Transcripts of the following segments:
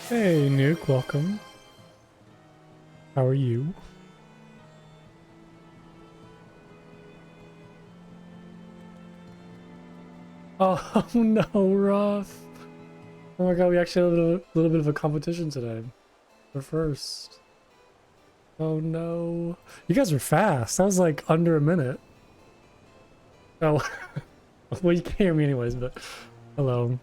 Hey, Nuke, welcome. How are you? Oh no, Ruff. Oh my god, we actually had a little bit of a competition today. We're first. Oh no. You guys were fast. That was like under a minute. Oh, well, you can't hear me anyways, but hello.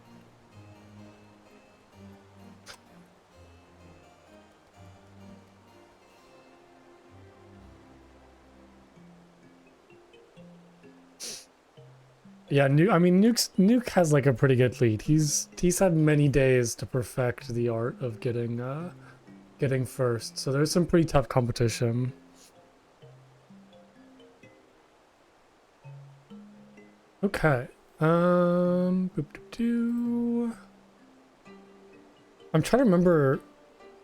Yeah, Nuke has like a pretty good lead. He's had many days to perfect the art of getting first. So there's some pretty tough competition. Okay. I'm trying to remember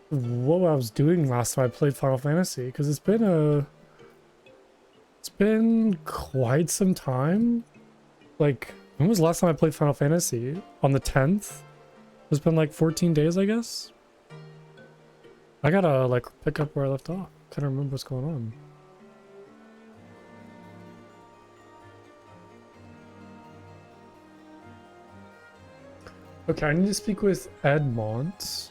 what I was doing last time I played Final Fantasy, because it's been quite some time. Like, when was the last time I played Final Fantasy? On the 10th? It's been like 14 days, I guess. I gotta like pick up where I left off. Kind of remember what's going on. Okay, I need to speak with Edmont.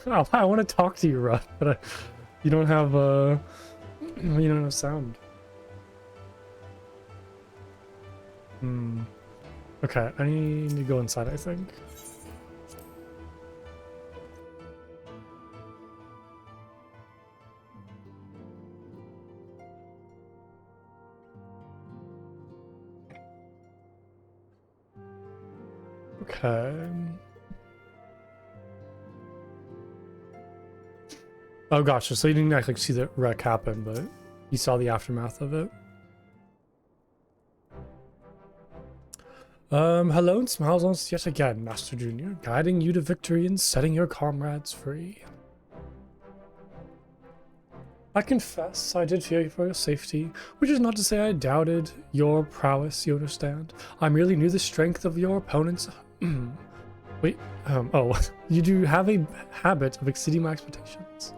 Oh, I want to talk to you, Ruff, but you don't have you don't have sound. Okay, I need to go inside, I think. Okay. Oh gosh, so you didn't actually see the wreck happen, but you saw the aftermath of it. Hello and smiles on us yet again, Master Junior, guiding you to victory and setting your comrades free. I confess I did fear for your safety, which is not to say I doubted your prowess, you understand. I merely knew the strength of your opponents. Wait, oh, you do have a habit of exceeding my expectations.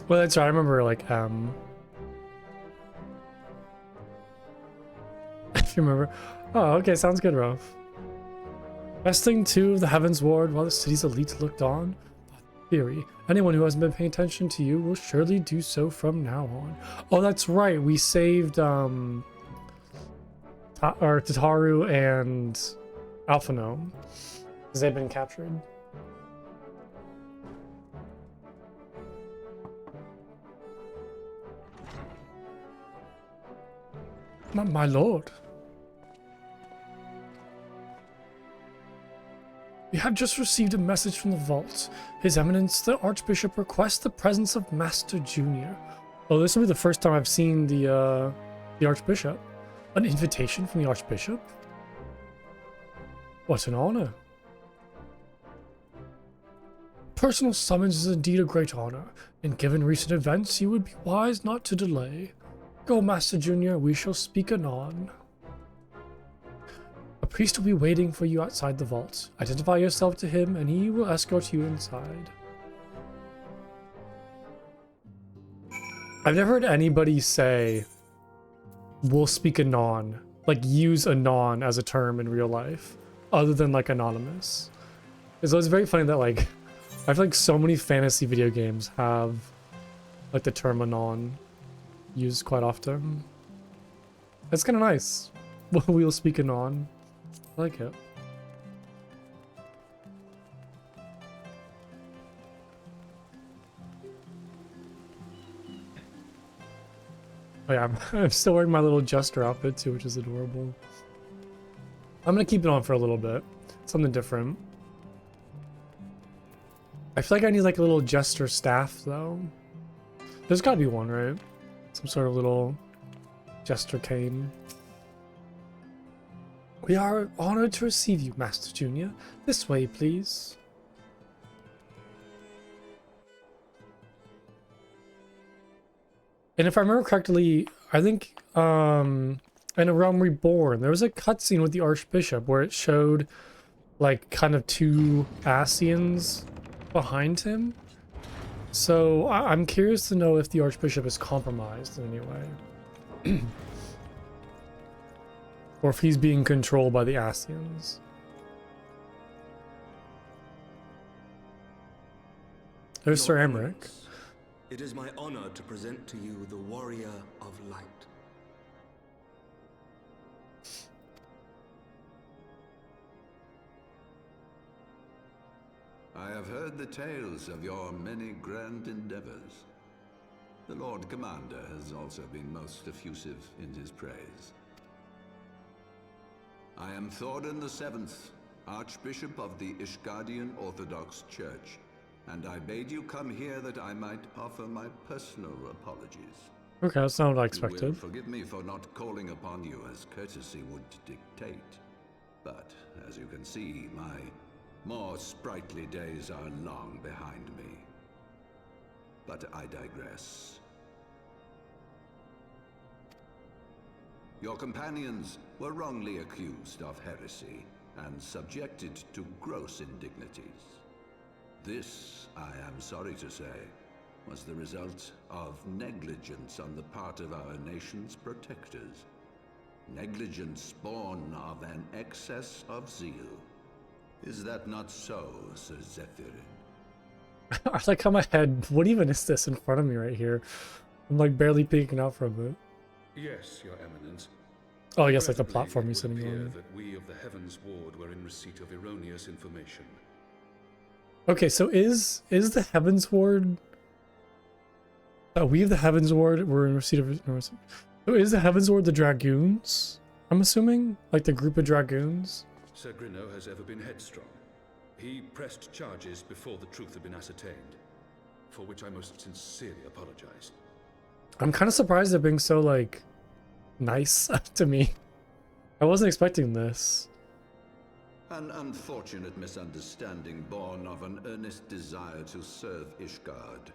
Well, that's right, I remember, like, if you remember. Oh, okay, sounds good, Ruff. Besting two of the Heavensward while the city's elite looked on? Theory. Anyone who hasn't been paying attention to you will surely do so from now on. Oh, that's right, we saved, Tataru and Alphonome, because they've been captured. My lord. We have just received a message from the vault. His Eminence, the Archbishop, requests the presence of Master Junior. Oh, this will be the first time I've seen the Archbishop. An invitation from the Archbishop? What an honor. Personal summons is indeed a great honor, and given recent events, you would be wise not to delay. Go, Master Junior, we shall speak anon. A priest will be waiting for you outside the vault. Identify yourself to him, and he will escort you inside. I've never heard anybody say, we'll speak anon, like use anon as a term in real life, other than like anonymous. So it's very funny that like, I feel like so many fantasy video games have like the term anon used quite often. That's kind of nice. We'll speak anon. I like it. Oh yeah, I'm still wearing my little jester outfit too, which is adorable. I'm gonna keep it on for a little bit. Something different. I feel like I need like a little jester staff though. There's gotta be one, right? Some sort of little jester cane. We are honored to receive you, Master Junior. This way, please. And if I remember correctly, I think in A Realm Reborn, there was a cutscene with the Archbishop where it showed like kind of two Ascians behind him. So I'm curious to know if the Archbishop is compromised in any way. Or if he's being controlled by the Ascians. There's Sir Emmerich. It is my honor to present to you the Warrior of Light. I have heard the tales of your many grand endeavors. The Lord Commander has also been most effusive in his praise. I am Thorin VII, Archbishop of the Ishgardian Orthodox Church, and I bade you come here that I might offer my personal apologies. Okay, that's not what I expected. You will forgive me for not calling upon you as courtesy would dictate, but as you can see, my more sprightly days are long behind me. But I digress. Your companions were wrongly accused of heresy and subjected to gross indignities. This, I am sorry to say, was the result of negligence on the part of our nation's protectors. Negligence born of an excess of zeal. Is that not so, Sir Zephyrin? I like how my head, what even is this in front of me right here? I'm like barely peeking out from it. Yes, Your Eminence. Oh yes, like the Regrettably, platform you're it would sitting appear on. that we of the Heavensward were in receipt of erroneous information. Okay, so is the Heavensward... we of the Heavensward were in receipt of... So is the Heavensward the Dragoons? I'm assuming? Like the group of Dragoons? Sir Grinno has ever been headstrong. He pressed charges before the truth had been ascertained, for which I most sincerely apologize. I'm kind of surprised they're being so, like, nice to me. I wasn't expecting this. An unfortunate misunderstanding born of an earnest desire to serve Ishgard,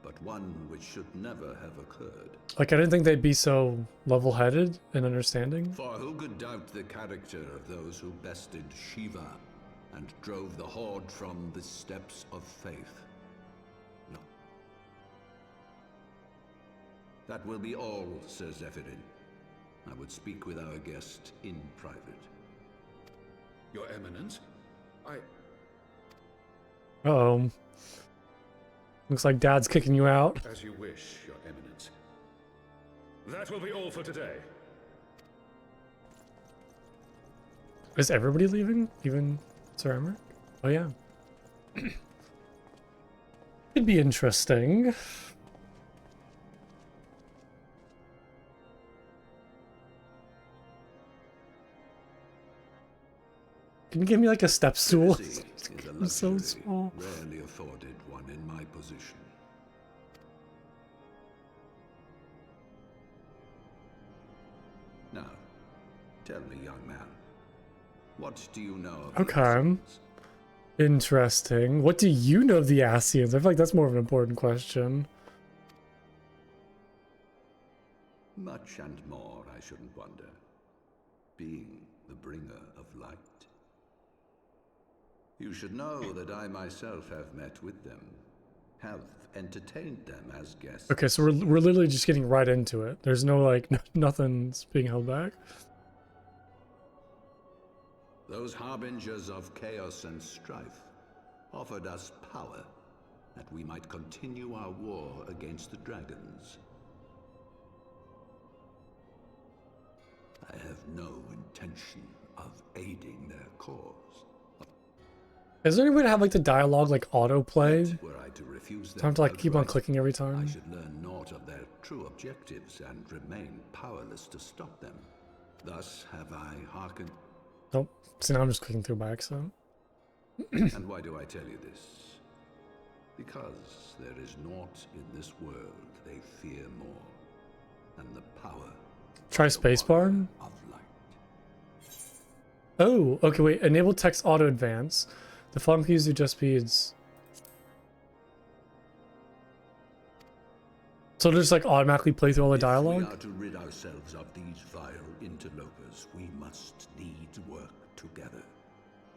but one which should never have occurred. Like, I didn't think they'd be so level-headed and understanding. For who could doubt the character of those who bested Shiva and drove the Horde from the steps of faith? No. That will be all, Sir Zephyrin. I would speak with our guest in private. Your Eminence, Uh-oh. Looks like Dad's kicking you out. As you wish, Your Eminence. That will be all for today. Is everybody leaving? Even Sir Emmerich? Oh yeah. It'd be interesting. Can you give me like a step stool? I'm so small. Rarely afforded one in my position. Now, tell me, young man, what do you know of the Okay. Ascians? Interesting. What do you know of the Ascians? I feel like that's more of an important question. Much and more, I shouldn't wonder. Being the bringer of light. You should know that I myself have met with them, have entertained them as guests. Okay, so we're literally just getting right into it. There's no like nothing's being held back. Those harbingers of chaos and strife offered us power that we might continue our war against the dragons. I have no intention of aiding their cause. Is there any way to have like the dialogue like autoplay? Were I to refuse them Time to like keep on outright, clicking every I time. should learn naught of their true objectives and remain powerless to stop them. Thus have I hearkened. Nope. So now I'm just clicking through by accident. And why do I tell you this? Because there is naught in this world they fear more than the power. Try of the spacebar. Warrior of Light. Oh, okay, wait. Enable text auto advance. The following keys do just speeds. So just like automatically play through all the If we dialogue? are to rid ourselves of these vile interlopers, we must needs work together.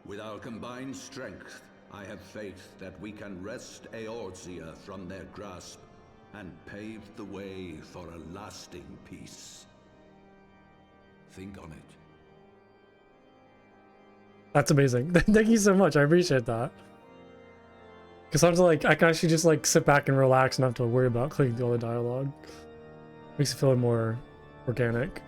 With our combined strength, I have faith that we can wrest Eorzea from their grasp and pave the way for a lasting peace. Think on it. That's amazing. Thank you so much. I appreciate that. Because I was like, I can actually just like sit back and relax and not have to worry about clicking through all the dialogue. Makes it feel more organic.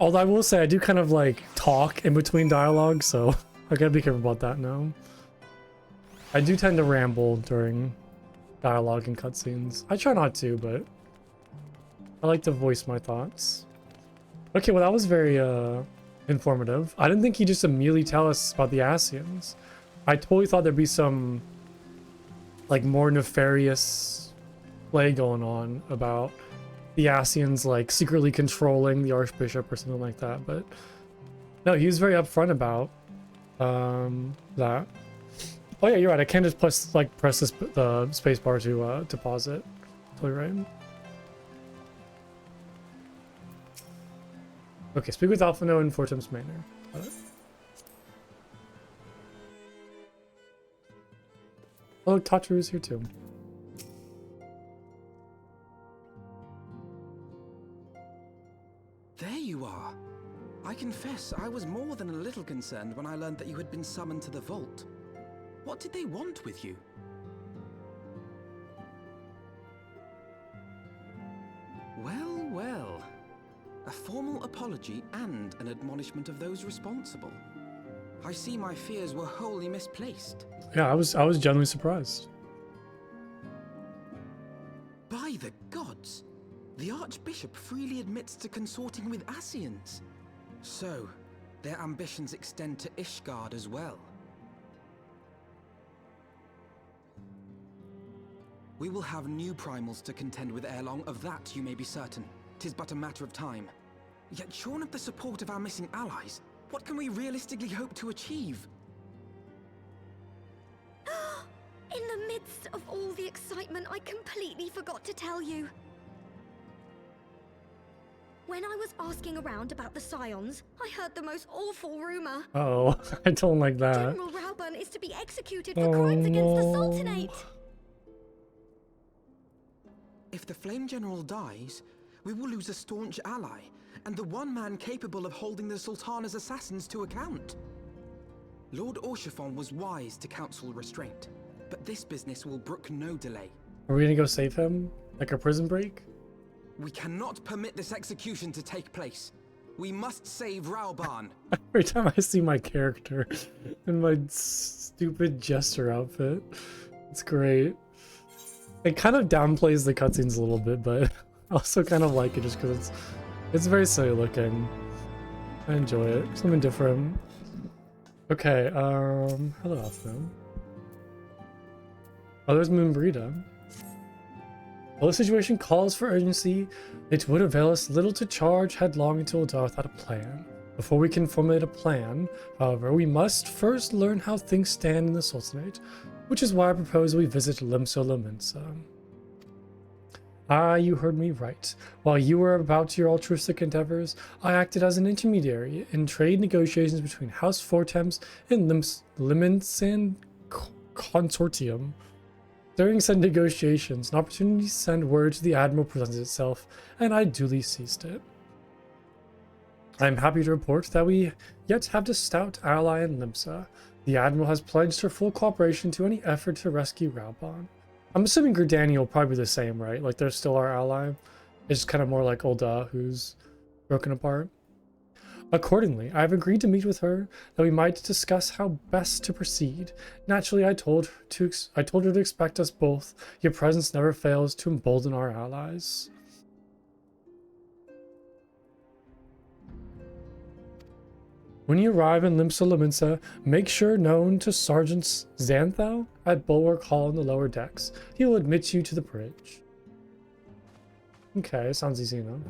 Although I will say I do kind of like talk in between dialogue, so I gotta be careful about that now. I do tend to ramble during dialogue and cutscenes. I try not to, but I like to voice my thoughts. Okay, well that was very informative. I didn't think he'd just immediately tell us about the Ascians. I totally thought there'd be some like more nefarious play going on about the Ascians like secretly controlling the Archbishop or something like that, but no, he was very upfront about that. Oh yeah, you're right. I can't just press this, the space bar to pause it. Totally right. Okay, speak with Alphino in Fortem's Manor. Got it. Oh, look, Tatru's here too. There you are. I confess, I was more than a little concerned when I learned that you had been summoned to the vault. What did they want with you? Well, well. A formal apology and an admonishment of those responsible. I see my fears were wholly misplaced. Yeah, I was genuinely surprised. By the gods! The Archbishop freely admits to consorting with Ascians. So, their ambitions extend to Ishgard as well. We will have new primals to contend with ere long, of that you may be certain. 'Tis but a matter of time. Yet shorn of the support of our missing allies, what can we realistically hope to achieve? In the midst of all the excitement, I completely forgot to tell you. When I was asking around about the Scions, I heard the most awful rumor. Oh, I don't like that. General Rauburn is to be executed for crimes against the Sultanate. If the Flame General dies, we will lose a staunch ally, and the one man capable of holding the Sultana's assassins to account. Lord Orshifon was wise to counsel restraint, but this business will brook no delay. Are we gonna go save him? Like a prison break? We cannot permit this execution to take place. We must save Rauburn. Every time I see my character in my stupid jester outfit, it's great. It kind of downplays the cutscenes a little bit, but I also kind of like it just because it's very silly looking. I enjoy it. Something different. Okay, hello Alphino. Oh, there's Moonbrita. While the situation calls for urgency, it would avail us little to charge headlong into Ul'dah without a plan. Before we can formulate a plan, however, we must first learn how things stand in the Sultanate, which is why I propose we visit Limsa Lominsa. Ah, you heard me right. While you were about your altruistic endeavors, I acted as an intermediary in trade negotiations between House Fortem's and Liminsan Consortium. During said negotiations, an opportunity to send word to the Admiral presented itself, and I duly seized it. I am happy to report that we yet have a stout ally in Limsa. The Admiral has pledged her full cooperation to any effort to rescue Rauburn. I'm assuming Gridani will probably be the same, right? Like, they're still our ally. It's just kind of more like Ul'dah, who's broken apart. Accordingly, I have agreed to meet with her that we might discuss how best to proceed. Naturally, I told her to expect us both. Your presence never fails to embolden our allies. When you arrive in Limsa Lominsa, make sure known to Sergeant Xanthau at Bulwark Hall in the lower decks. He will admit you to the bridge. Okay, sounds easy enough.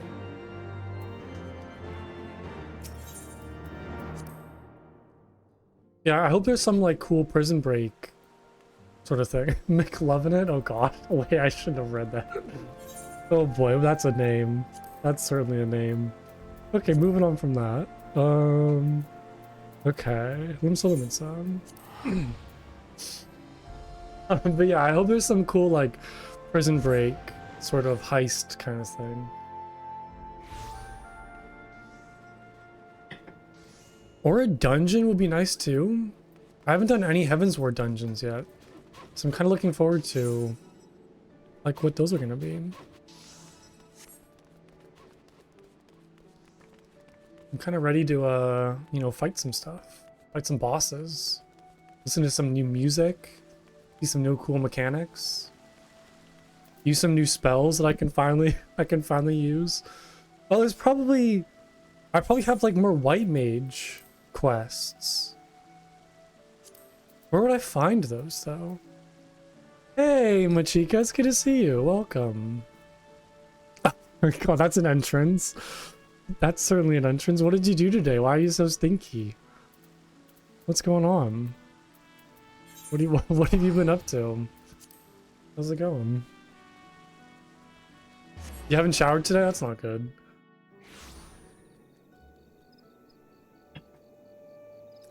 Yeah, I hope there's some like cool prison break sort of thing. McLovin it? Oh god. Wait, I shouldn't have read that. Oh boy, that's a name. That's certainly a name. Okay, moving on from that. Okay, Limsolimensam. But yeah, I hope there's some cool like prison break sort of heist kind of thing. Or a dungeon would be nice too. I haven't done any Heavensward dungeons yet, so I'm kind of looking forward to like what those are gonna be. I'm kind of ready to you know, fight some stuff, fight some bosses, listen to some new music, see some new cool mechanics, use some new spells that I can finally use. Oh, I probably have like more white mage quests. Where would I find those though? Hey, Machika, it's good to see you. Welcome. Oh my god, that's an entrance. That's certainly an entrance. What did you do today? Why are you so stinky? What's going on? What have you been up to? How's it going? You haven't showered today? That's not good.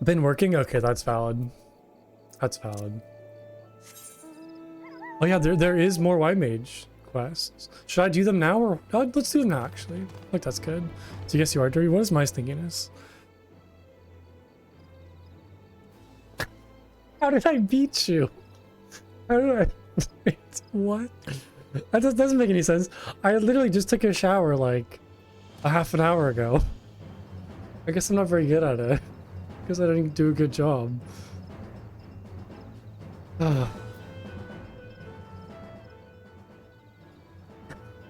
Been working? Okay, that's valid. That's valid. Oh yeah, there is more white mage quests. Should I do them now or let's do them now actually. Like that's good. So yes, you are dirty. What is my stinkiness? How did I beat you? How did I wait, what? That doesn't make any sense. I literally just took a shower like a half an hour ago. I guess I'm not very good at it. Because I didn't do a good job.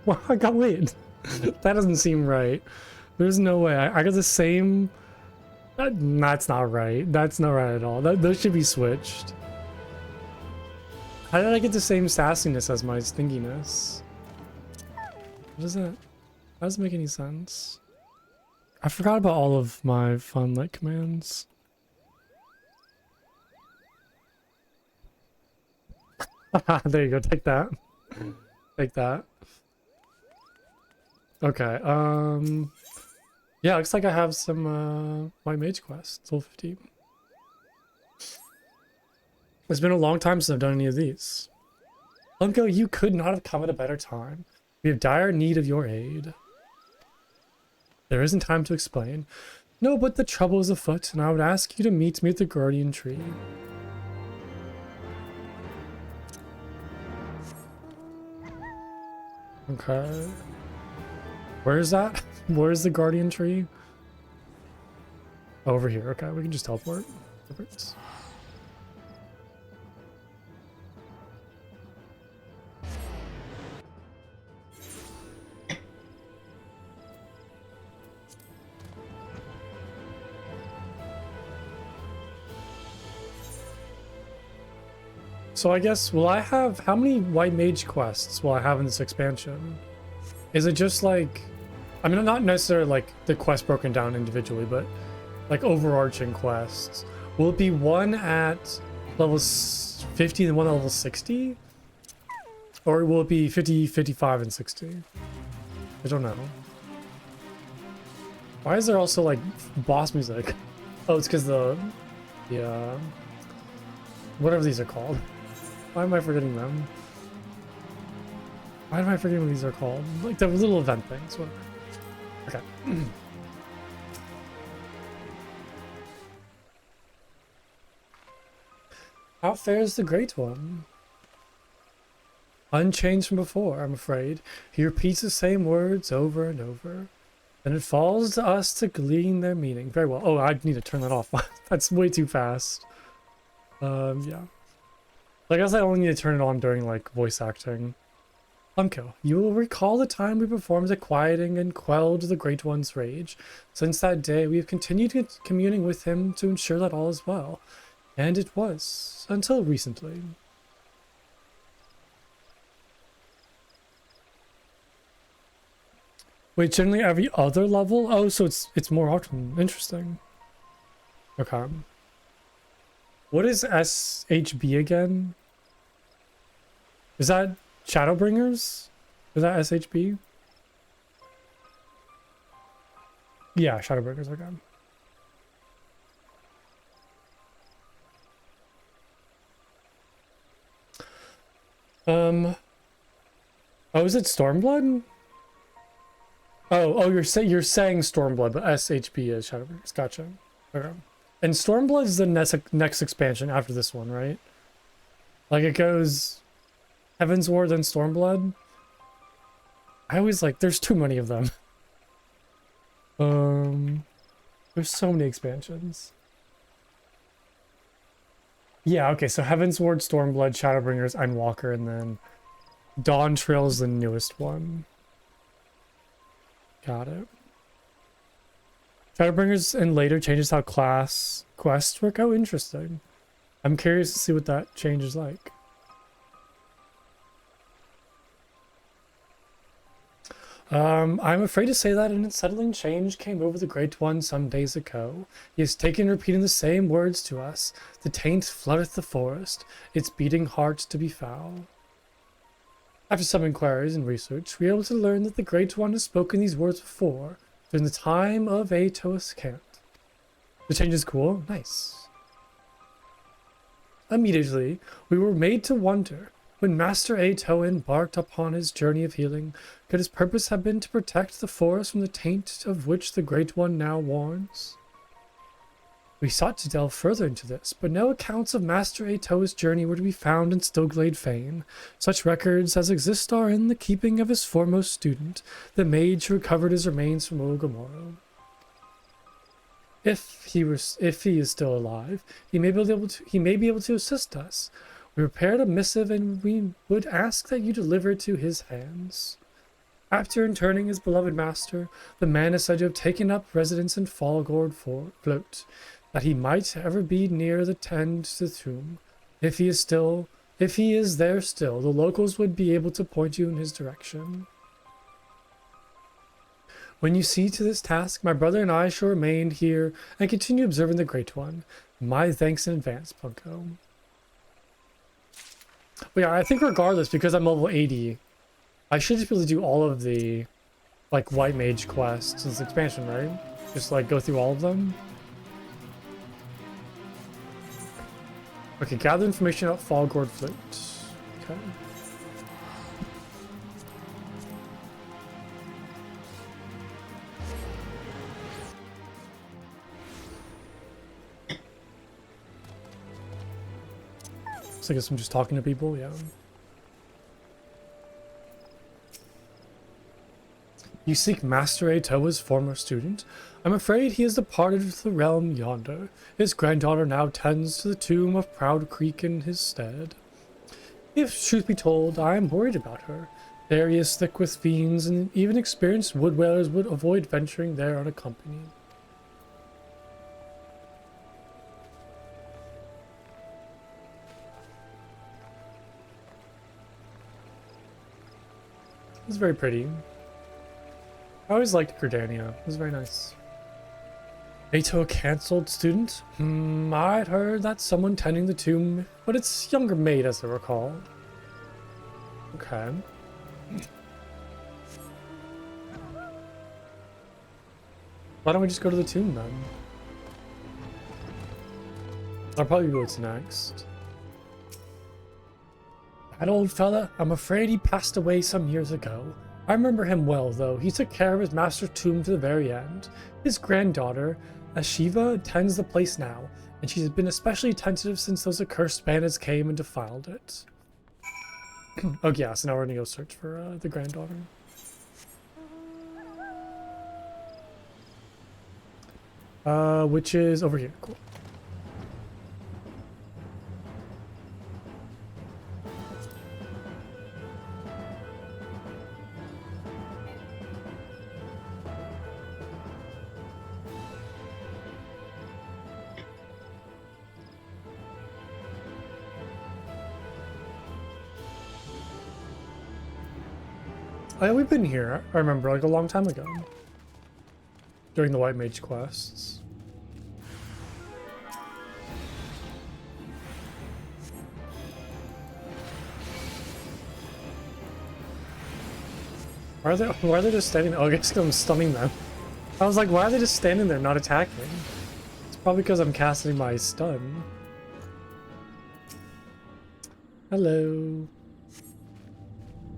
Well, I got wait. That doesn't seem right. There's no way. I got the same. That's not right. That's not right at all. Those should be switched. How did I get the same sassiness as my stinginess? What is that? That doesn't make any sense. I forgot about all of my fun light commands. There you go, take that. Take that. Okay, yeah, looks like I have some white mage quests, level 50. It's been a long time since I've done any of these. Lumko, you could not have come at a better time. We have dire need of your aid. There isn't time to explain. No, but the trouble is afoot, and I would ask you to meet me at the Guardian Tree. Okay. Where is that? Where is the Guardian Tree? Over here. Okay, we can just teleport. Perfect. So I guess, will I have, how many white mage quests will I have in this expansion? Is it just like, I mean, not necessarily like the quest broken down individually, but like overarching quests. Will it be one at level 50 and one at level 60? Or will it be 50, 55, and 60? I don't know. Why is there also like boss music? Oh, it's because the whatever these are called. Why am I forgetting them? Why am I forgetting what these are called? Like the little event things, whatever. Okay. How fares the Great One? Unchanged from before, I'm afraid. He repeats the same words over and over. Then it falls to us to glean their meaning. Very well. Oh, I need to turn that off. That's way too fast. Yeah. I guess I only need to turn it on during, like, voice acting. Umko, you will recall the time we performed the quieting and quelled the Great One's rage. Since that day, we have continued communing with him to ensure that all is well. And it was, until recently. Wait, generally every other level? Oh, so it's more often. Interesting. Okay. What is SHB again? Is that Shadowbringers? Was that SHB? Yeah, Shadowbringers, okay. Oh, is it Stormblood? Oh, you're saying Stormblood, but SHB is Shadowbringers. Gotcha. Okay. And Stormblood is the next expansion after this one, right? Like it goes Heavensward and Stormblood. I always like, there's too many of them. There's so many expansions. Yeah, okay, so Heavensward, Stormblood, Shadowbringers, Endwalker, and then Dawn Trail is the newest one. Got it. Shadowbringers and later changes how class quests work. Oh, interesting. I'm curious to see what that change is like. I'm afraid to say that an unsettling change came over the Great One some days ago. He has taken repeating the same words to us. The taint floodeth the forest, its beating heart to be foul. After some inquiries and research, we are able to learn that the Great One has spoken these words before, during the time of Aeto's Cant. The change is cool? Nice. Immediately, we were made to wonder, when Master Aeto embarked upon his journey of healing, could his purpose have been to protect the forest from the taint of which the Great One now warns? We sought to delve further into this, but no accounts of Master Aeto's journey were to be found in Stillglade Fane. Such records as exist are in the keeping of his foremost student, the mage who recovered his remains from Ogamoro. If he is still alive, he may be able to assist us. We prepared a missive and we would ask that you deliver it to his hands. After interning his beloved master, the man is said to have taken up residence in Fallgourd Float, that he might ever be near the tend to the tomb. If he is there still, the locals would be able to point you in his direction. When you see to this task, my brother and I shall remain here and continue observing the Great One. My thanks in advance, Punko. But yeah, I think regardless, because I'm level 80, I should just be able to do all of the, like, White Mage quests in this expansion, right? Just, like, go through all of them. Okay, gather information about Fallgourd Float. Okay. So I guess I'm just talking to people, yeah. You seek Master Aeto's former student? I'm afraid he has departed to the realm yonder. His granddaughter now tends to the tomb of Proud Creek in his stead. If truth be told, I am worried about her. The area is thick with fiends, and even experienced wood whalers would avoid venturing there unaccompanied. It's very pretty. I always liked Gridania. It was very nice. Aeto a cancelled student? I'd heard that someone tending the tomb, but it's younger maid as I recall. Okay. Why don't we just go to the tomb then? I'll probably go to next. That old fella, I'm afraid he passed away some years ago. I remember him well, though. He took care of his master's tomb to the very end. His granddaughter, Ashiva, tends the place now, and she's been especially attentive since those accursed bandits came and defiled it. Oh yeah, so now we're gonna go search for the granddaughter. Which is over here. Cool. Oh, yeah, we've been here, I remember, like a long time ago. During the White Mage quests. Why are they just standing there? Oh, I guess 'cause I'm stunning them. I was like, why are they just standing there not attacking? It's probably because I'm casting my stun. Hello.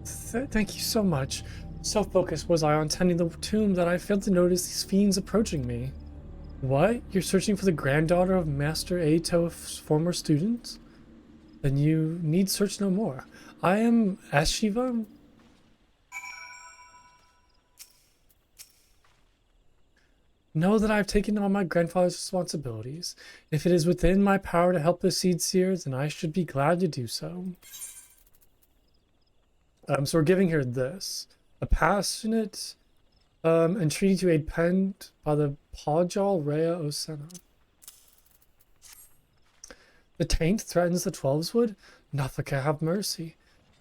Thank you so much. So focused was I on tending the tomb that I failed to notice these fiends approaching me. What? You're searching for the granddaughter of Master Ato's former student? Then you need search no more. I am Ashiva. Know that I have taken on my grandfather's responsibilities. If it is within my power to help the Seed Seers, then I should be glad to do so. So we're giving her this. A passionate entreaty to aid penned by the Pajal Rhea Osena. The taint threatens the Twelveswood? Nathaka have mercy.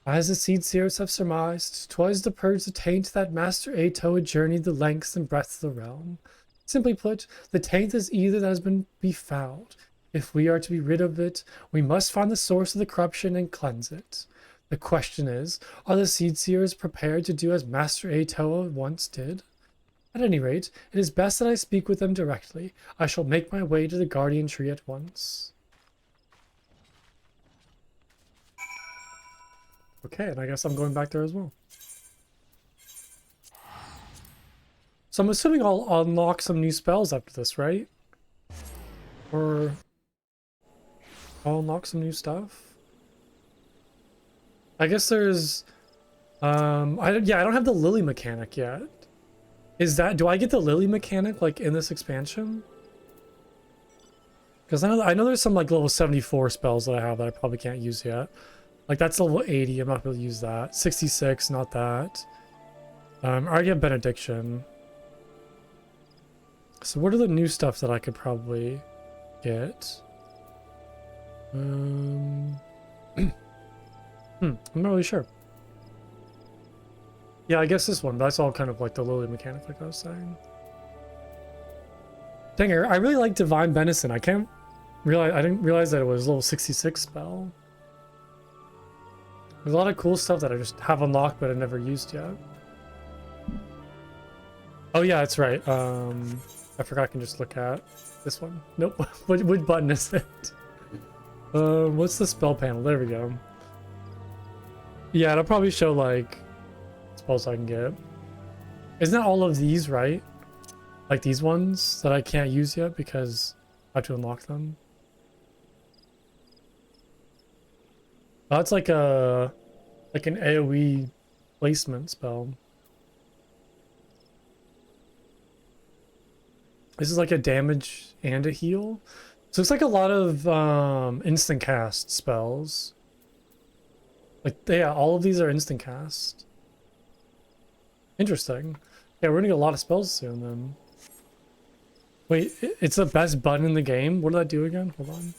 As the Seed Seers have surmised, 'twas to purge the taint that Master Ato had journeyed the lengths and breadths of the realm. Simply put, the taint is either that has been befouled. If we are to be rid of it, we must find the source of the corruption and cleanse it. The question is, are the Seed Seers prepared to do as Master Ato once did? At any rate, it is best that I speak with them directly. I shall make my way to the Guardian Tree at once. Okay, and I guess I'm going back there as well. So I'm assuming I'll unlock some new spells after this, right? Or I'll unlock some new stuff. I guess there's I don't have the Lily mechanic yet. Do I get the Lily mechanic like in this expansion? Because I know there's some like level 74 spells that I have that I probably can't use yet. Like that's level 80, I'm not able to use that. 66, not that. I already have Benediction. So what are the new stuff that I could probably get? I'm not really sure. Yeah, I guess this one, but that's all kind of like the Lily mechanic, like I was saying. Dang it, I really like Divine Benison. I didn't realize that it was level 66 spell. There's a lot of cool stuff that I just have unlocked but I've never used yet. Oh yeah, that's right. I forgot I can just look at this one. Nope. What button is it? What's the spell panel? There we go. Yeah, it'll probably show like spells I can get. Isn't that all of these, right? Like these ones that I can't use yet because I have to unlock them. Oh, that's like an AoE placement spell. This is like a damage and a heal. So it's like a lot of instant cast spells. Like, yeah, all of these are instant cast. Interesting. Yeah, we're gonna get a lot of spells soon then. Wait, it's the best button in the game? What did I do again? Hold on.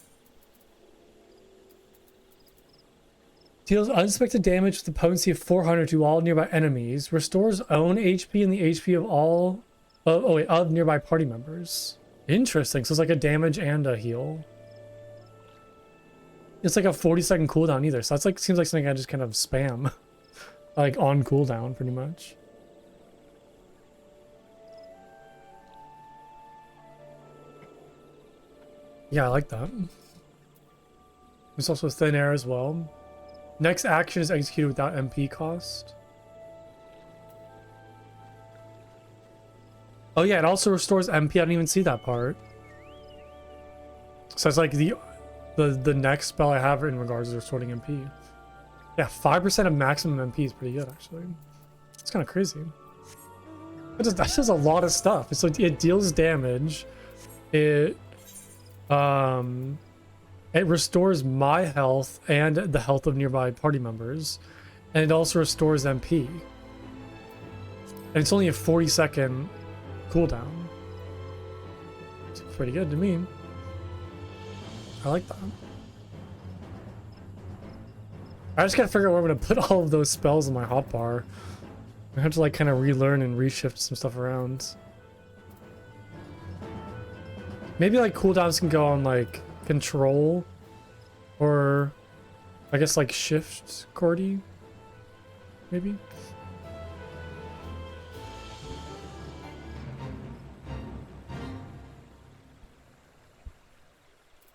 Deals unexpected damage with the potency of 400 to all nearby enemies. Restores own HP and the HP of all... of nearby party members. Interesting. So it's like a damage and a heal. It's like a 40-second cooldown either. So that's like seems like something I just kind of spam. Like on cooldown pretty much. Yeah, I like that. There's also Thin Air as well. Next action is executed without MP cost. Oh yeah, it also restores MP. I didn't even see that part. So it's like the next spell I have in regards to restoring MP. Yeah, 5% of maximum MP is pretty good actually. It's kind of crazy. That's just a lot of stuff. It's like it deals damage. It restores my health and the health of nearby party members, and it also restores MP. And it's only a 40-second cooldown. It's pretty good to me. I like that. I just gotta figure out where I'm gonna put all of those spells in my hotbar. I have to like kind of relearn and reshift some stuff around. Maybe like cooldowns can go on like control, or I guess like shift Cordy, maybe.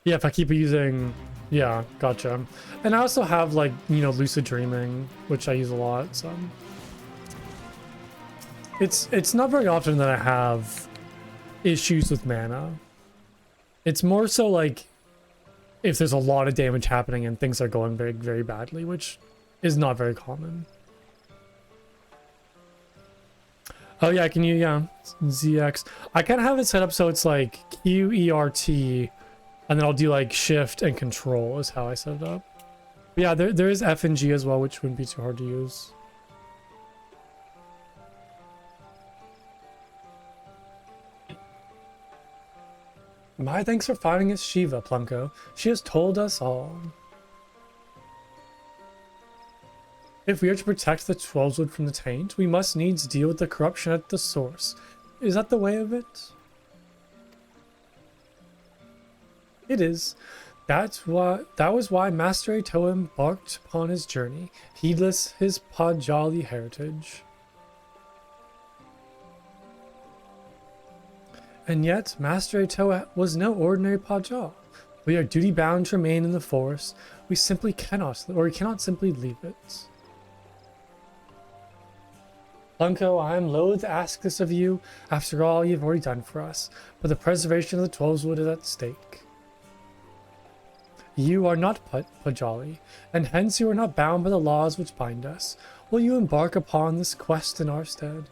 Yeah, if I keep using... Yeah, gotcha. And I also have, like, you know, lucid dreaming, which I use a lot, so... It's not very often that I have issues with mana. It's more so, like, if there's a lot of damage happening and things are going very, very badly, which is not very common. Oh yeah, can you, yeah, ZX. I kind of have it set up so it's like Q, E, R, T, and then I'll do like Shift and Control is how I set it up. But yeah, there is F and G as well, which wouldn't be too hard to use. My thanks for finding us Shiva, Plunko. She has told us all. If we are to protect the 12's from the taint, we must needs deal with the corruption at the source. Is that the way of it? It is. That was why Master Ato embarked upon his journey, heedless his Pajali heritage. And yet, Master Ato was no ordinary Pajal. We are duty-bound to remain in the forest. We simply cannot, or we cannot simply leave it. Plunko, I am loath to ask this of you, after all you have already done for us, but the preservation of the 12's is at stake. You are not Pajali, and hence you are not bound by the laws which bind us. Will you embark upon this quest in our stead?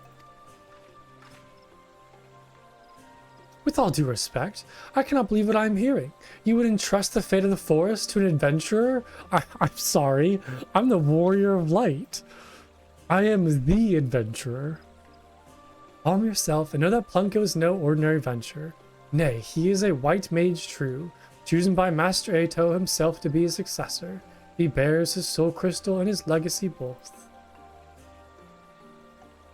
With all due respect, I cannot believe what I am hearing. You would entrust the fate of the forest to an adventurer? I'm sorry, I'm the warrior of light. I am the adventurer. Calm yourself and know that Plunko is no ordinary venture. Nay, he is a white mage true, chosen by Master Ato himself to be his successor. He bears his soul crystal and his legacy both.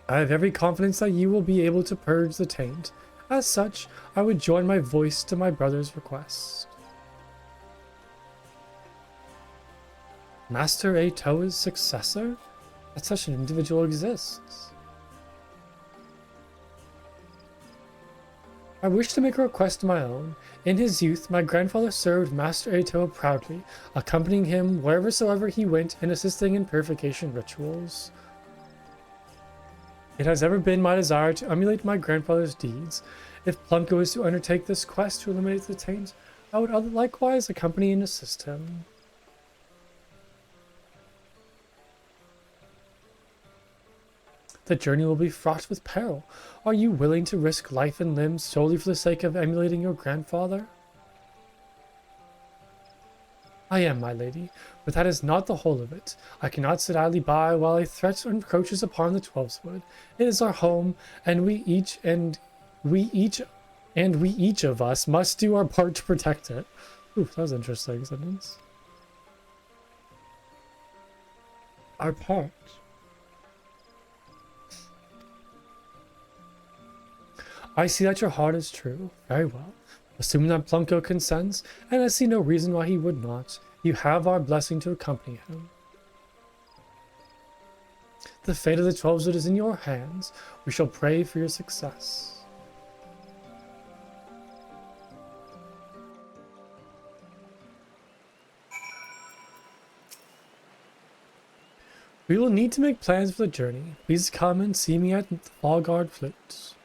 I have every confidence that you will be able to purge the taint. As such, I would join my voice to my brother's request. Master Ato's successor? That such an individual exists. I wish to make a request of my own. In his youth, my grandfather served Master Ato proudly, accompanying him whereversoever he went and assisting in purification rituals. It has ever been my desire to emulate my grandfather's deeds. If Plunko is to undertake this quest to eliminate the taint, I would likewise accompany and assist him. The journey will be fraught with peril. Are you willing to risk life and limbs solely for the sake of emulating your grandfather? I am, my lady, but that is not the whole of it. I cannot sit idly by while a threat encroaches upon the 12's wood. It is our home, and we each of us must do our part to protect it. Ooh, that was an interesting sentence. Our part. I see that your heart is true. Very well. Assuming that Plunko consents, and I see no reason why he would not, you have our blessing to accompany him. The fate of the 12's is in your hands. We shall pray for your success. We will need to make plans for the journey. Please come and see me at the Fallguard Flutes.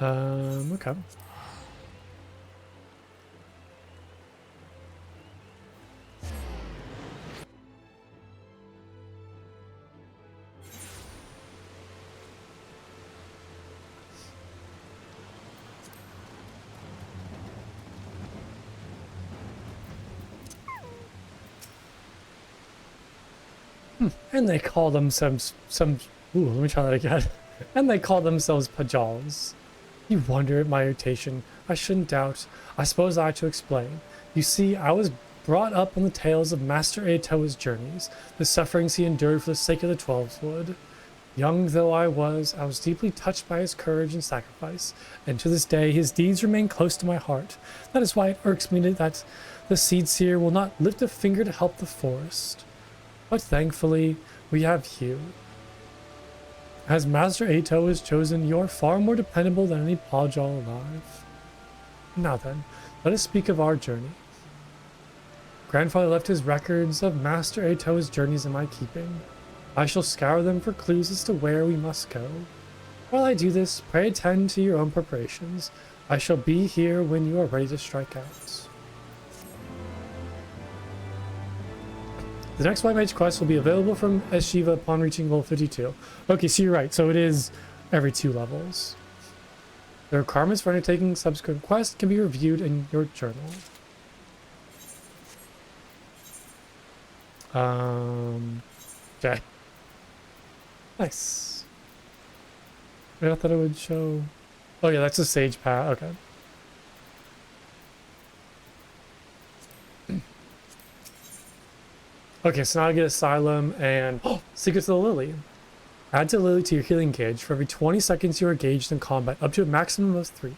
Okay. And they call themselves some ooh, let me try that again. And they call themselves Pajals. You wonder at my irritation. I shouldn't doubt. I suppose I ought to explain. You see, I was brought up on the tales of Master Ato's journeys, the sufferings he endured for the sake of the 12's wood. Young though I was deeply touched by his courage and sacrifice, and to this day his deeds remain close to my heart. That is why it irks me that the Seed Seer will not lift a finger to help the forest. But thankfully, we have you. As Master Ato is chosen, you are far more dependable than any Pawjaw alive. Now then, let us speak of our journey. Grandfather left his records of Master Ato's journeys in my keeping. I shall scour them for clues as to where we must go. While I do this, pray attend to your own preparations. I shall be here when you are ready to strike out. The next White Mage quest will be available from Eshiva upon reaching level 52. Okay, so you're right. So it is every 2 levels. The requirements for undertaking subsequent quests can be reviewed in your journal. Okay. Nice. I thought it would show... Oh yeah, that's a sage path. Okay. Okay, so now I get Asylum and Secrets of the Lily. Add to Lily to your healing gauge. For every 20 seconds you are engaged in combat, up to a maximum of 3.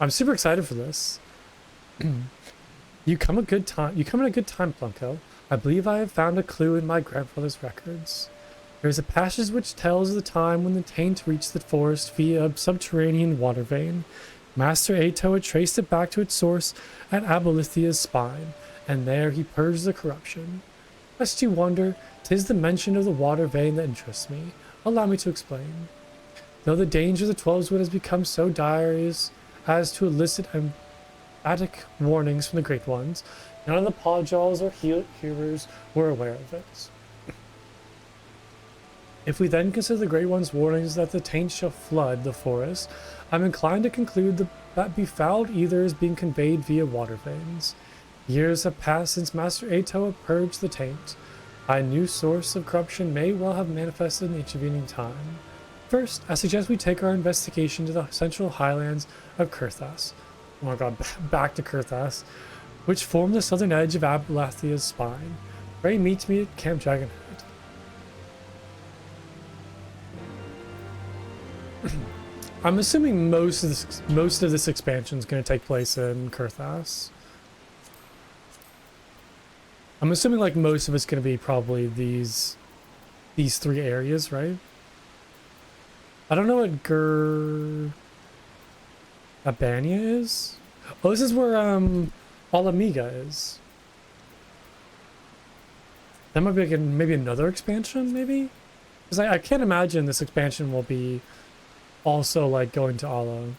I'm super excited for this. You come at a good time, Plunko. I believe I have found a clue in my grandfather's records. There is a passage which tells the time when the taint reached the forest via a subterranean water vein. Master Ato had traced it back to its source at Abolithia's spine, and there he purged the corruption. Lest you wonder, 'tis the mention of the water vein that interests me. Allow me to explain. Though the danger of the 12's has become so dire as to elicit emphatic warnings from the Great Ones, none of the Pawjaws or hearers were aware of it. If we then consider the Great One's warnings that the taint shall flood the forest, I'm inclined to conclude that befouled ether is being conveyed via water veins. Years have passed since Master Ato had purged the taint. A new source of corruption may well have manifested in the intervening time. First, I suggest we take our investigation to the central highlands of Kurthas. Oh my god, back to Kurthas, which form the southern edge of Abolithia's spine. Pray meet me at Camp Dragonhead. I'm assuming most of this expansion is going to take place in Kurthas. I'm assuming like most of it's going to be probably these 3 areas, right? I don't know what Abania is. Oh, this is where Alamiga is. That might be like maybe another expansion, maybe? Because I can't imagine this expansion will be also like going to Alamiga.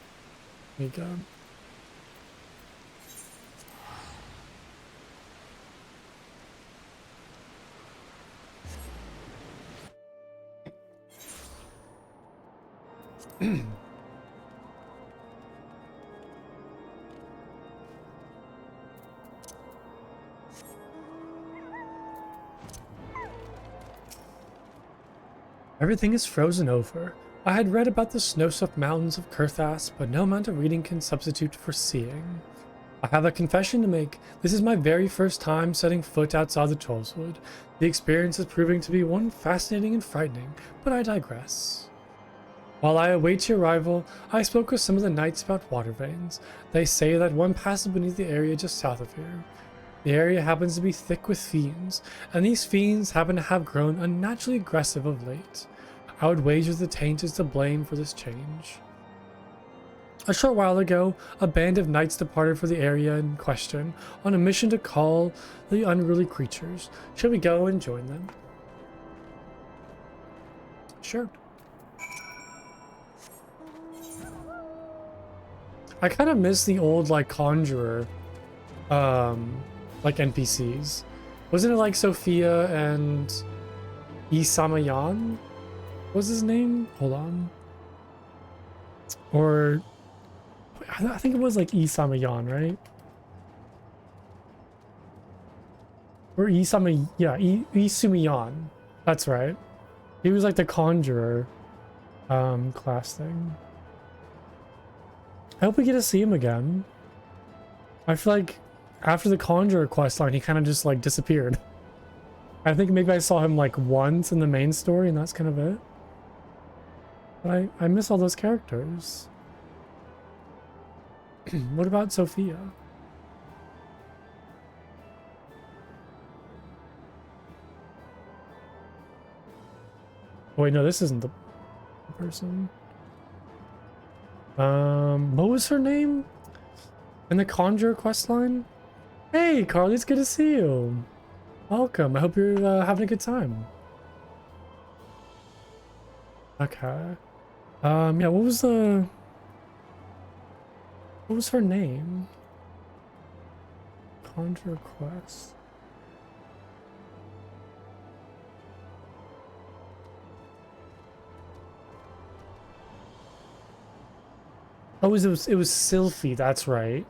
Everything is frozen over. I had read about the snow-soaked mountains of Kurthas, but no amount of reading can substitute for seeing. I have a confession to make. This is my very first time setting foot outside the Trollswood. The experience is proving to be one fascinating and frightening, but I digress. While I await your arrival, I spoke with some of the knights about water veins. They say that one passes beneath the area just south of here. The area happens to be thick with fiends, and these fiends happen to have grown unnaturally aggressive of late. I would wager the taint is to blame for this change. A short while ago, a band of knights departed for the area in question on a mission to call the unruly creatures. Shall we go and join them? Sure. I kind of miss the old like conjurer like NPCs. Wasn't it like Sophia and Isamayan? What was his name? Hold on. Or I think it was like Isamayan, right? Or Isumiyan. That's right. He was like the conjurer class thing. I hope we get to see him again. I feel like after the conjurer questline, he kind of just like disappeared. I think maybe I saw him like once in the main story and that's kind of it. But I miss all those characters. What about Sophia? Oh, wait, no, this isn't the person. What was her name? In the Conjure quest line? Hey, Carly, it's good to see you. Welcome. I hope you're having a good time. Okay. Yeah, what was her name? Conjure quest. Oh, it was Sylphie, that's right.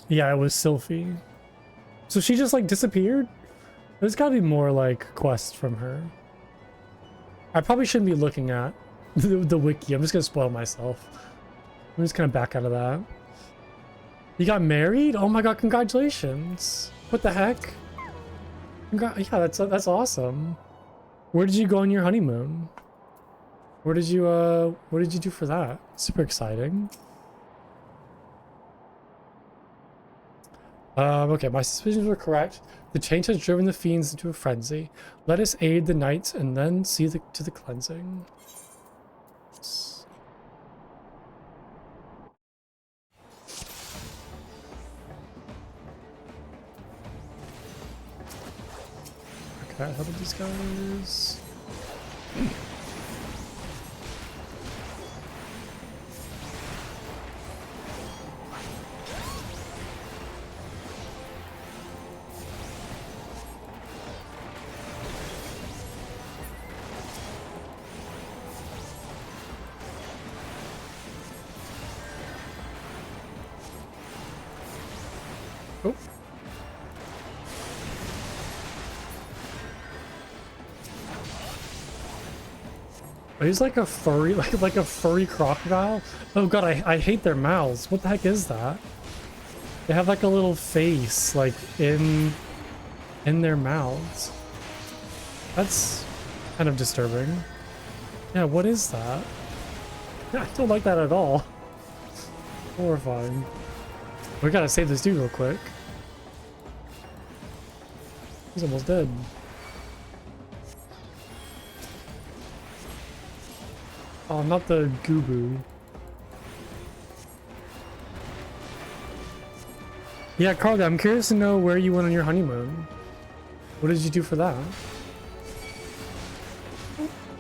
Yeah, it was Sylphie. So she just like disappeared? There's gotta be more like quests from her. I probably shouldn't be looking at the wiki. I'm just gonna spoil myself. I'm just gonna back out of that. You got married? Oh my god, congratulations. What the heck? Yeah, that's awesome. Where did you go on your honeymoon? What did you do for that? Super exciting. Okay, my suspicions were correct. The change has driven the fiends into a frenzy. Let us aid the knights and then see to the cleansing. Okay, how about these guys? Oh. He's like a furry, like a furry crocodile. Oh god, I hate their mouths. What the heck is that? They have like a little face, like in their mouths. That's kind of disturbing. Yeah, what is that? I don't like that at all. Horrifying. We gotta save this dude real quick. He's almost dead. Oh, not the Goobu. Yeah, Carly, I'm curious to know where you went on your honeymoon. What did you do for that?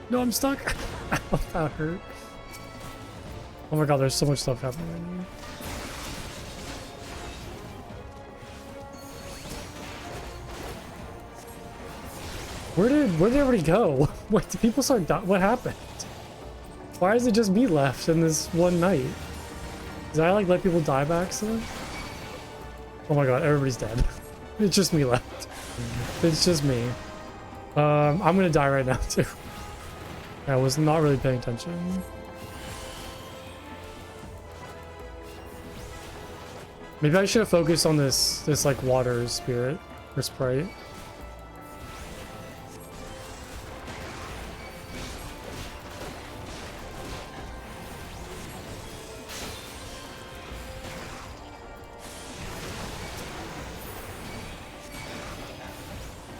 No, I'm stuck. Oh, that hurt. Oh my god, there's so much stuff happening right now. Where did everybody go? Wait, did people start dying? What happened? Why is it just me left in this one night? Did I like let people die by accident? Oh my god, everybody's dead. It's just me left. It's just me. I'm gonna die right now too. I was not really paying attention. Maybe I should have focused on this like water spirit or sprite.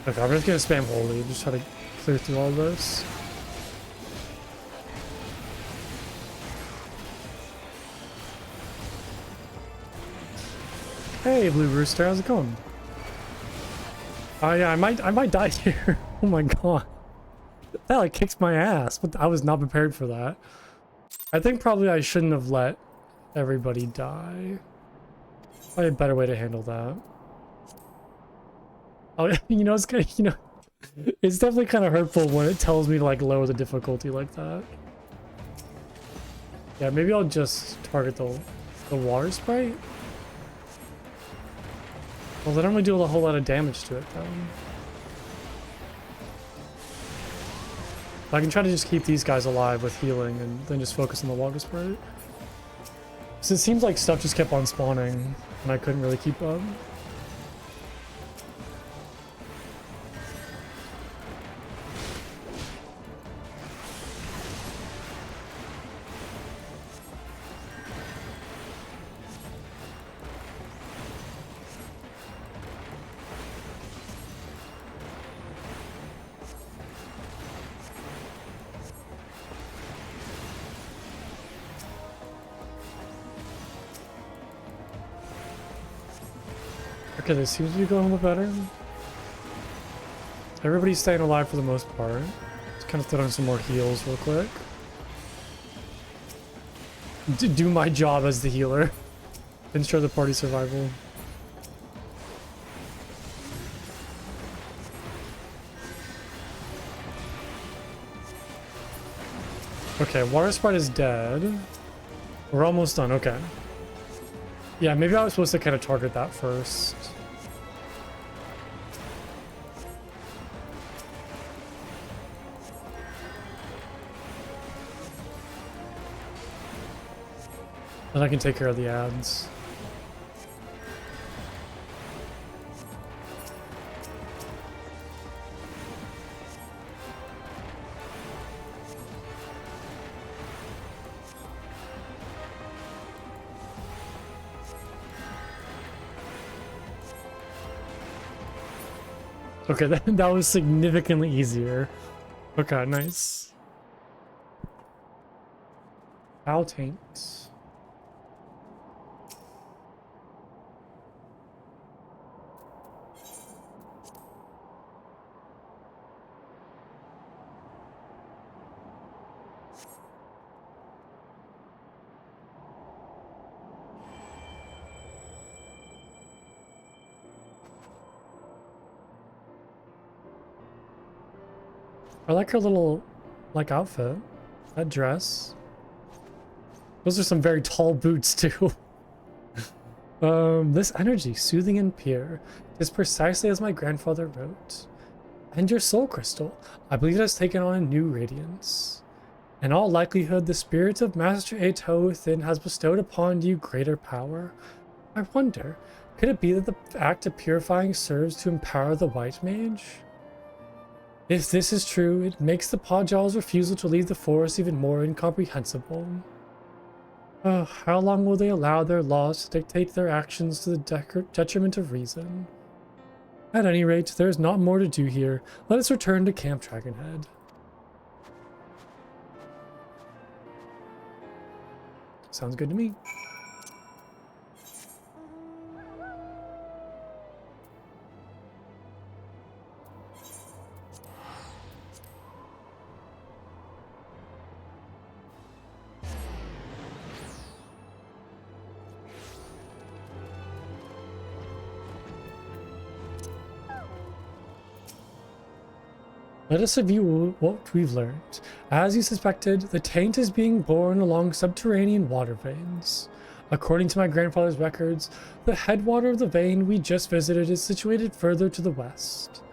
Okay, I'm just gonna spam holy, just try to clear through all this. Hey, Blue Rooster, how's it going? Oh yeah, I might die here. Oh my god, that like kicks my ass. But I was not prepared for that. I think probably I shouldn't have let everybody die. Probably a better way to handle that. Oh, you know, it's good. You know, it's definitely kind of hurtful when it tells me to like lower the difficulty like that. Yeah, maybe I'll just target the water sprite. Well, they don't really do a whole lot of damage to it though. I can try to just keep these guys alive with healing and then just focus on the water sprite. So it seems like stuff just kept on spawning and I couldn't really keep up. Okay, this seems to be going a little better. Everybody's staying alive for the most part. Let's kind of throw in some more heals real quick. Do my job as the healer. Ensure the party survival. Okay, Water Sprite is dead. We're almost done, okay. Yeah, maybe I was supposed to kind of target that first. Then I can take care of the ads. Okay, that was significantly easier. Okay, nice. Owl taint. I like her little, like, outfit. That dress. Those are some very tall boots, too. This energy, soothing and pure, is precisely as my grandfather wrote. And your soul crystal, I believe it has taken on a new radiance. In all likelihood, the spirit of Master Ato within has bestowed upon you greater power. I wonder, could it be that the act of purifying serves to empower the White Mage? If this is true, it makes the Podjaw's refusal to leave the forest even more incomprehensible. How long will they allow their laws to dictate their actions to the detriment of reason? At any rate, there is not more to do here. Let us return to Camp Dragonhead. Sounds good to me. Let us review what we've learned. As you suspected, the taint is being born along subterranean water veins. According to my grandfather's records, the headwater of the vein we just visited is situated further to the west.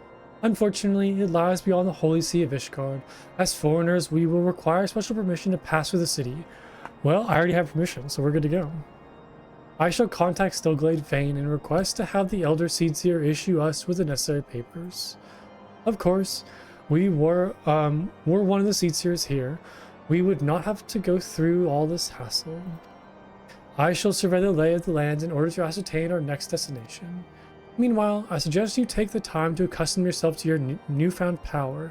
Unfortunately, it lies beyond the holy sea of Ishgard. As foreigners, we will require special permission to pass through the city. Well, I already have permission, so we're good to go. I shall contact Stillglade Vane and request to have the Elder Seedseer issue us with the necessary papers. Of course, we were one of the Seedseers here. We would not have to go through all this hassle. I shall survey the lay of the land in order to ascertain our next destination. Meanwhile, I suggest you take the time to accustom yourself to your newfound power.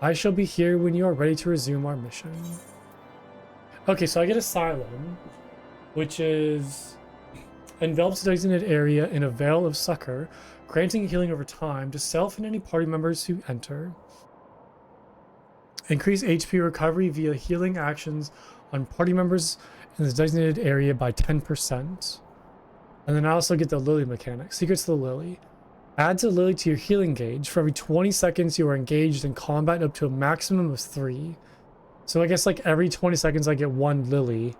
I shall be here when you are ready to resume our mission. Okay, so I get Asylum, which is envelops the designated area in a veil of succor, granting healing over time to self and any party members who enter. Increase HP recovery via healing actions on party members in the designated area by 10%. And then I also get the Lily mechanic, Secrets of the Lily. Add the Lily to your healing gauge. For every 20 seconds you are engaged in combat up to a maximum of 3. So I guess like every 20 seconds I get 1 Lily.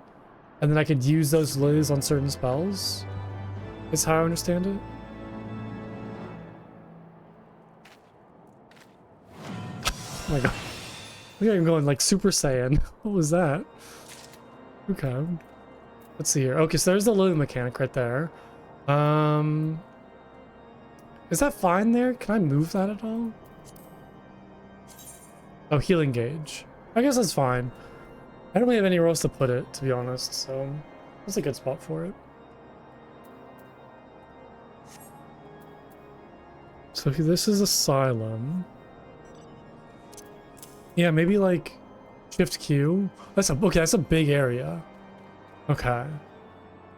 And then I could use those Lilies on certain spells. Is how I understand it. Oh my god. Look at him going like Super Saiyan. What was that? Okay. Let's see here. Okay, so there's the Lily mechanic right there. Is that fine there? Can I move that at all? Oh, healing gauge. I guess that's fine. I don't really have anywhere else to put it, to be honest, so that's a good spot for it. So this is Asylum. Yeah, maybe like Shift Q. That's a big area. Okay.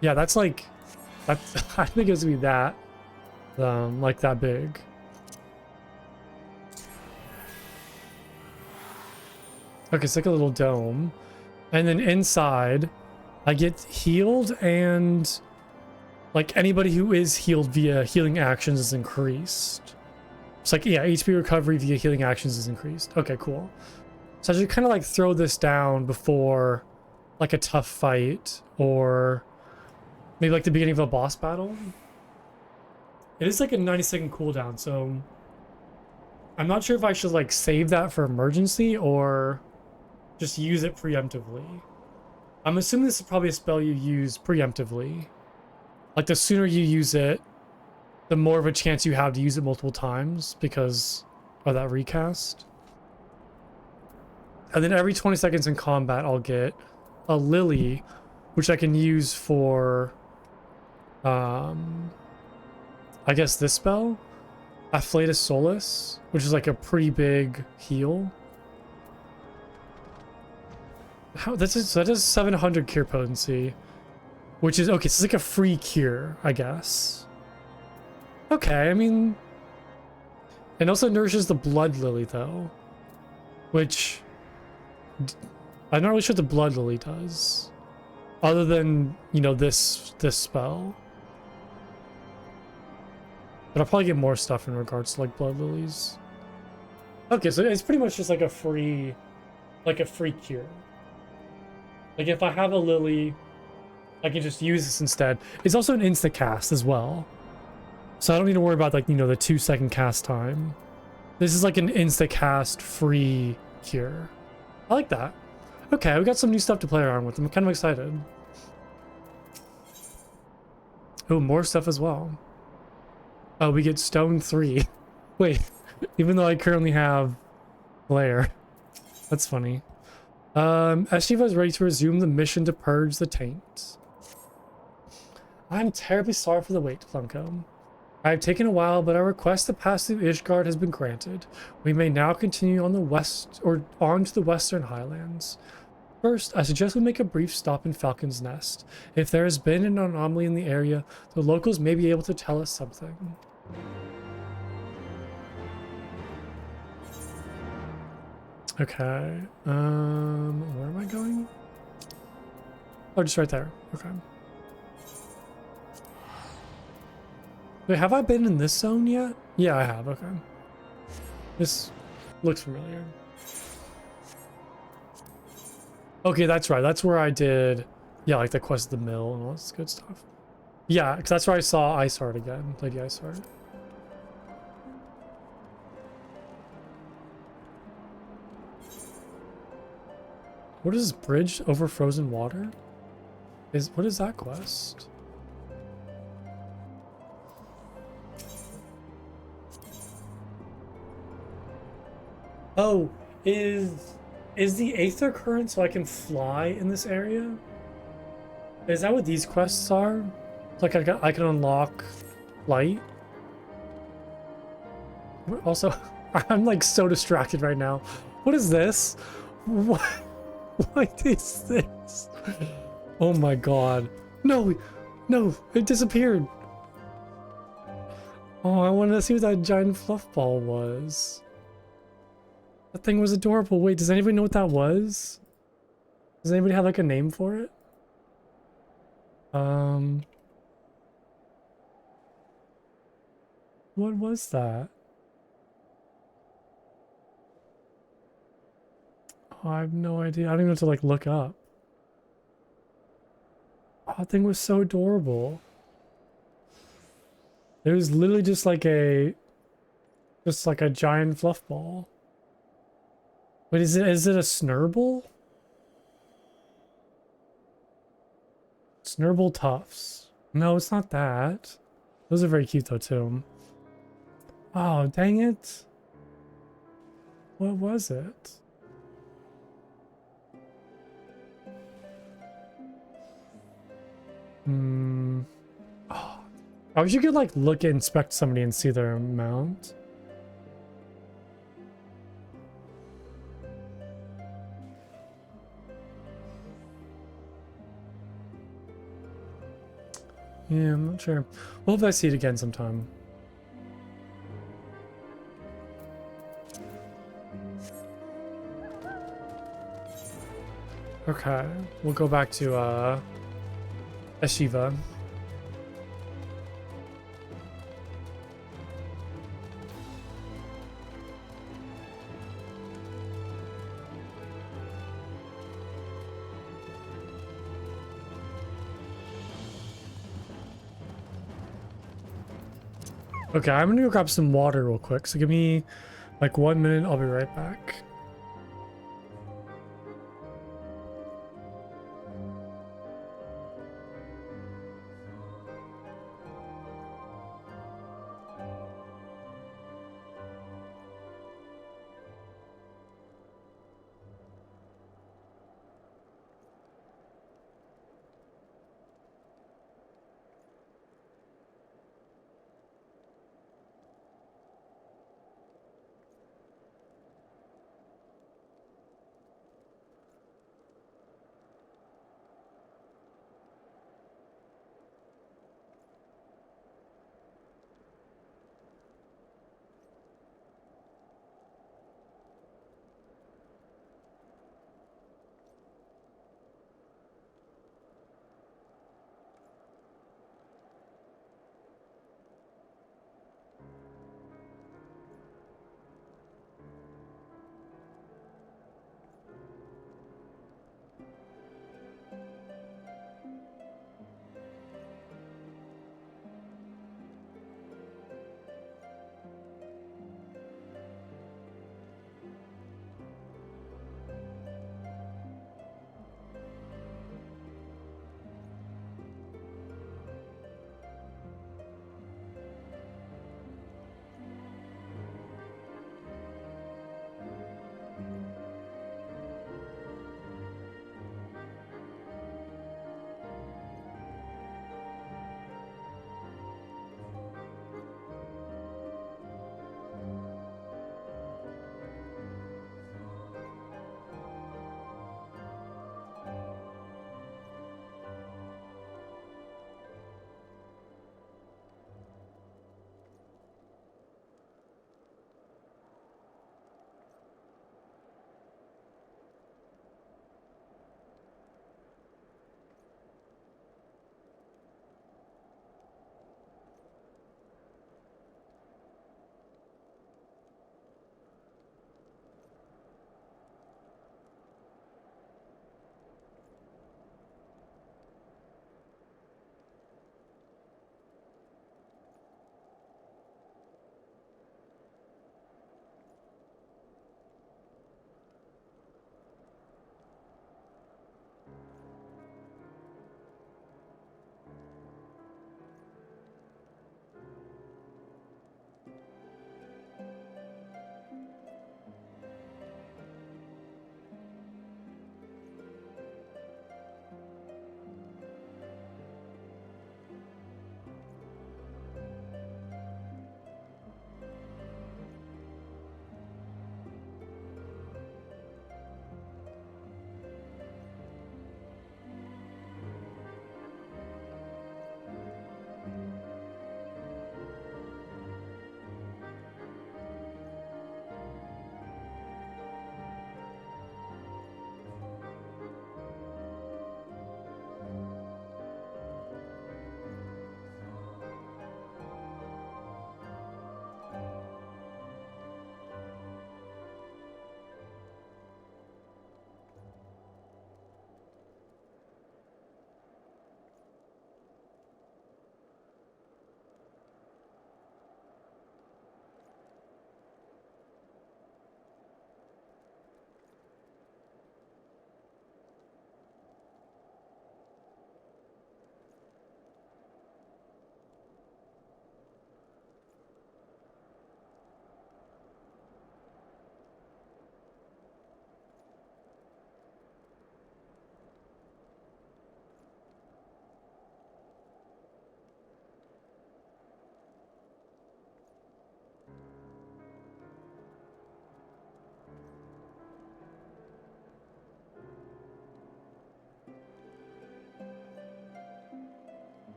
Yeah, that's like I think it's gonna be that. like that big. Okay, it's like a little dome. And then inside, I get healed, and like anybody who is healed via healing actions is increased. It's like, yeah, HP recovery via healing actions is increased. Okay, cool. So I should kind of like throw this down before like a tough fight, or maybe like the beginning of a boss battle. It is like a 90-second cooldown, so I'm not sure if I should like save that for emergency or just use it preemptively. I'm assuming this is probably a spell you use preemptively. Like the sooner you use it, the more of a chance you have to use it multiple times because of that recast. And then every 20 seconds in combat, I'll get a lily, which I can use for, I guess this spell, Afflatus Solus, which is like a pretty big heal. So that does 700 cure potency, which is okay. So it's like a free cure, I guess. Okay, I mean, it also nourishes the blood lily though, which I'm not really sure what the blood lily does, other than, you know, this spell. But I'll probably get more stuff in regards to like blood lilies. Okay, so it's pretty much just like a free cure. Like if I have a lily, I can just use this instead. It's also an instant cast as well, so I don't need to worry about like, you know, the 2-second cast time. This is like an instant cast free cure. I like that. Okay, we got some new stuff to play around with. I'm kind of excited. Oh, more stuff as well. Oh, we get stone 3. Wait, even though I currently have Blair. That's funny. Eshiva is ready to resume the mission to purge the taint. I'm terribly sorry for the wait, Plunko. I have taken a while, but our request to pass through Ishgard has been granted. We may now continue on the west, or on to the Western Highlands. First, I suggest we make a brief stop in Falcon's Nest. If there has been an anomaly in the area, the locals may be able to tell us something. Okay, where am I going? Oh, just right there. Okay. Wait, have I been in this zone yet? Yeah, I have. Okay. This looks familiar. Okay, that's right. That's where I did, yeah, like the quest of the mill and all this good stuff. Yeah, because that's where I saw Iceheart again. Lady Iceheart. What is this bridge over frozen water? What is that quest? Oh, is the Aether Current so I can fly in this area? Is that what these quests are? Like I can unlock light? Also, I'm like so distracted right now. What is this? What is this? Oh my god. No, it disappeared. Oh, I wanted to see what that giant fluff ball was. That thing was adorable. Wait, does anybody know what that was? Does anybody have like a name for it? What was that? Oh, I have no idea. I don't even know what to like look up. Oh, that thing was so adorable. It was literally just like a giant fluff ball. Wait, is it a snurble? Snurble Tufts. No, it's not that. Those are very cute though too. Oh, dang it. What was it? Oh, I wish you could like look and inspect somebody and see their mount. Yeah, I'm not sure. Well, if I see it again sometime. Okay, we'll go back to Ashiva. Okay, I'm gonna go grab some water real quick. So give me like 1 minute. I'll be right back.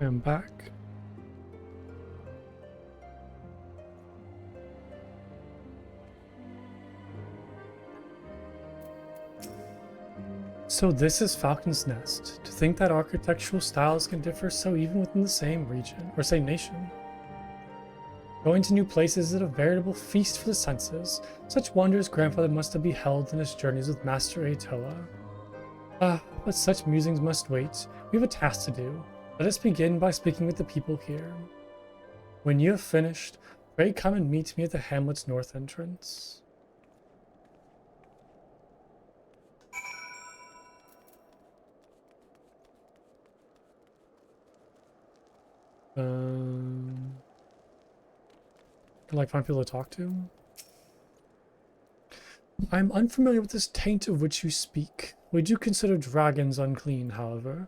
I'm back. So this is Falcon's Nest. To think that architectural styles can differ so even within the same region, or same nation. Going to new places is a veritable feast for the senses. Such wonders grandfather must have beheld in his journeys with Master Aitoa. But such musings must wait. We have a task to do. Let us begin by speaking with the people here. When you have finished, pray come and meet me at the hamlet's north entrance. Can like find people to talk to? I am unfamiliar with this taint of which you speak. We do consider dragons unclean, however.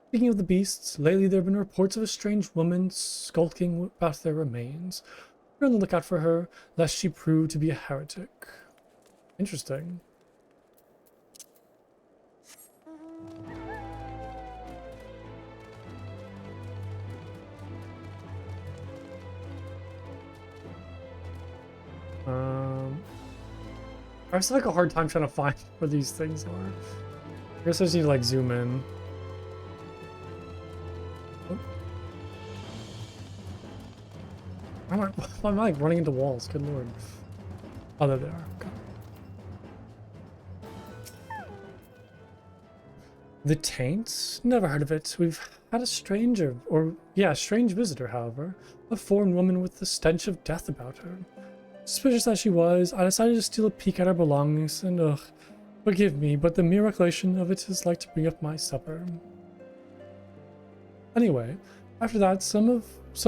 Speaking of the beasts, lately there have been reports of a strange woman skulking about their remains. We're on the lookout for her, lest she prove to be a heretic. Interesting. I just have like a hard time trying to find where these things are. I guess I just need to like zoom in. Oh. Why am I like running into walls? Good lord. Oh, there they are. Okay. The Taints? Never heard of it. We've had a stranger, strange visitor, however. A foreign woman with the stench of death about her. Suspicious as she was, I decided to steal a peek at her belongings, and forgive me, but the mere recollection of it is like to bring up my supper. Anyway, after that, some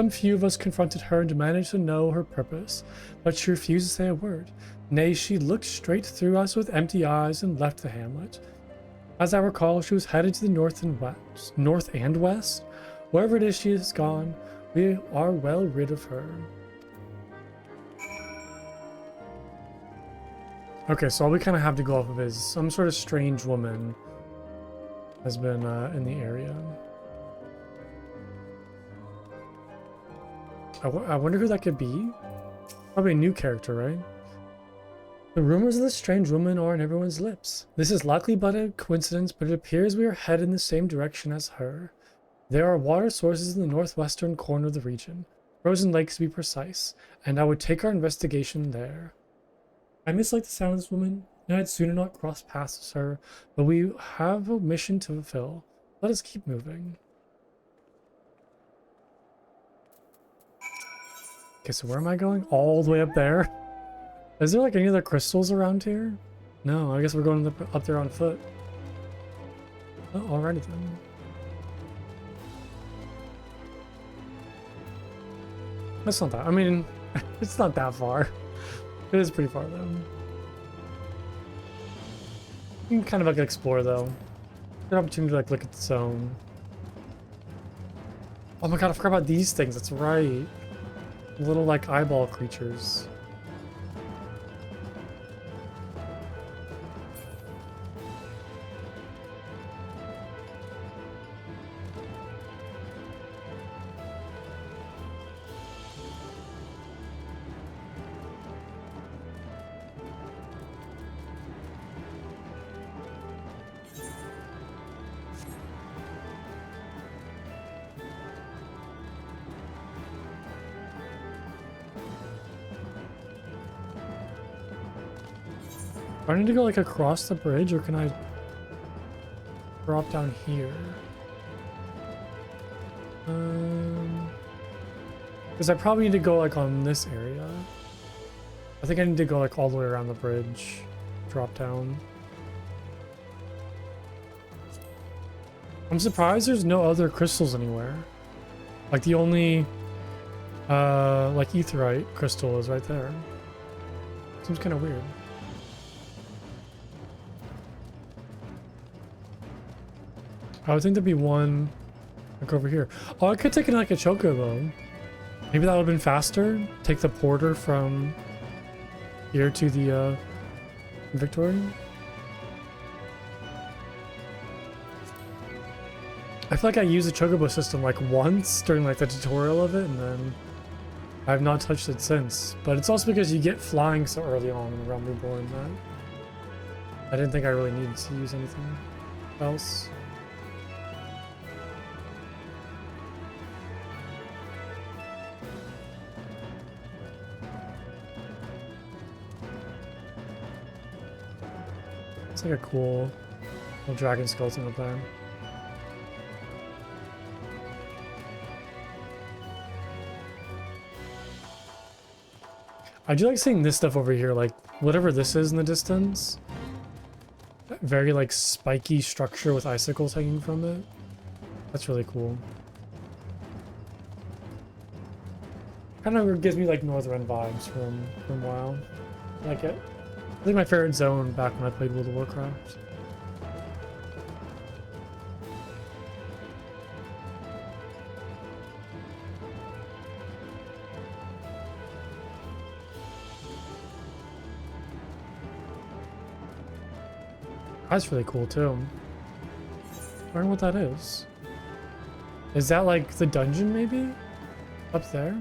few of us confronted her and demanded to know her purpose, but she refused to say a word. Nay, she looked straight through us with empty eyes and left the hamlet. As I recall, she was headed to the north and west. Wherever it is she has gone, we are well rid of her. Okay, so all we kind of have to go off of is some sort of strange woman has been in the area. I wonder who that could be. Probably a new character, right? The rumors of this strange woman are on everyone's lips. This is likely but a coincidence, but it appears we are headed in the same direction as her. There are water sources in the northwestern corner of the region, frozen lakes to be precise, and I would take our investigation there. I mislike the sound of this woman, and I'd sooner not cross paths with her, but we have a mission to fulfill. Let us keep moving. Okay, so where am I going? All the way up there? Is there like any other crystals around here? No, I guess we're going up there on foot. Oh, alrighty then. That's not that, I mean, it's not that far. It is pretty far though. You can kind of like explore though. Good opportunity to like look at the zone. Oh my god, I forgot about these things, that's right. Little like eyeball creatures. Do I need to go like across the bridge, or can I drop down here? Because I probably need to go like on this area. I think I need to go like all the way around the bridge, drop down. I'm surprised there's no other crystals anywhere. Like the only like aetheryte crystal is right there. Seems kind of weird. I would think there'd be one like over here. Oh, I could take it like a chocobo. Maybe that would have been faster. Take the porter from here to the Victory. I feel like I used the chocobo system like once during like the tutorial of it, and then I've not touched it since. But it's also because you get flying so early on in Realm Reborn that I didn't think I really needed to use anything else. It's like a cool little dragon skeleton up there. I do like seeing this stuff over here, like whatever this is in the distance. That very like spiky structure with icicles hanging from it. That's really cool. Kind of gives me like Northern vibes from WoW. I like it. I think my favorite zone back when I played World of Warcraft. That's really cool too. I wonder what that is. Is that like the dungeon maybe? Up there?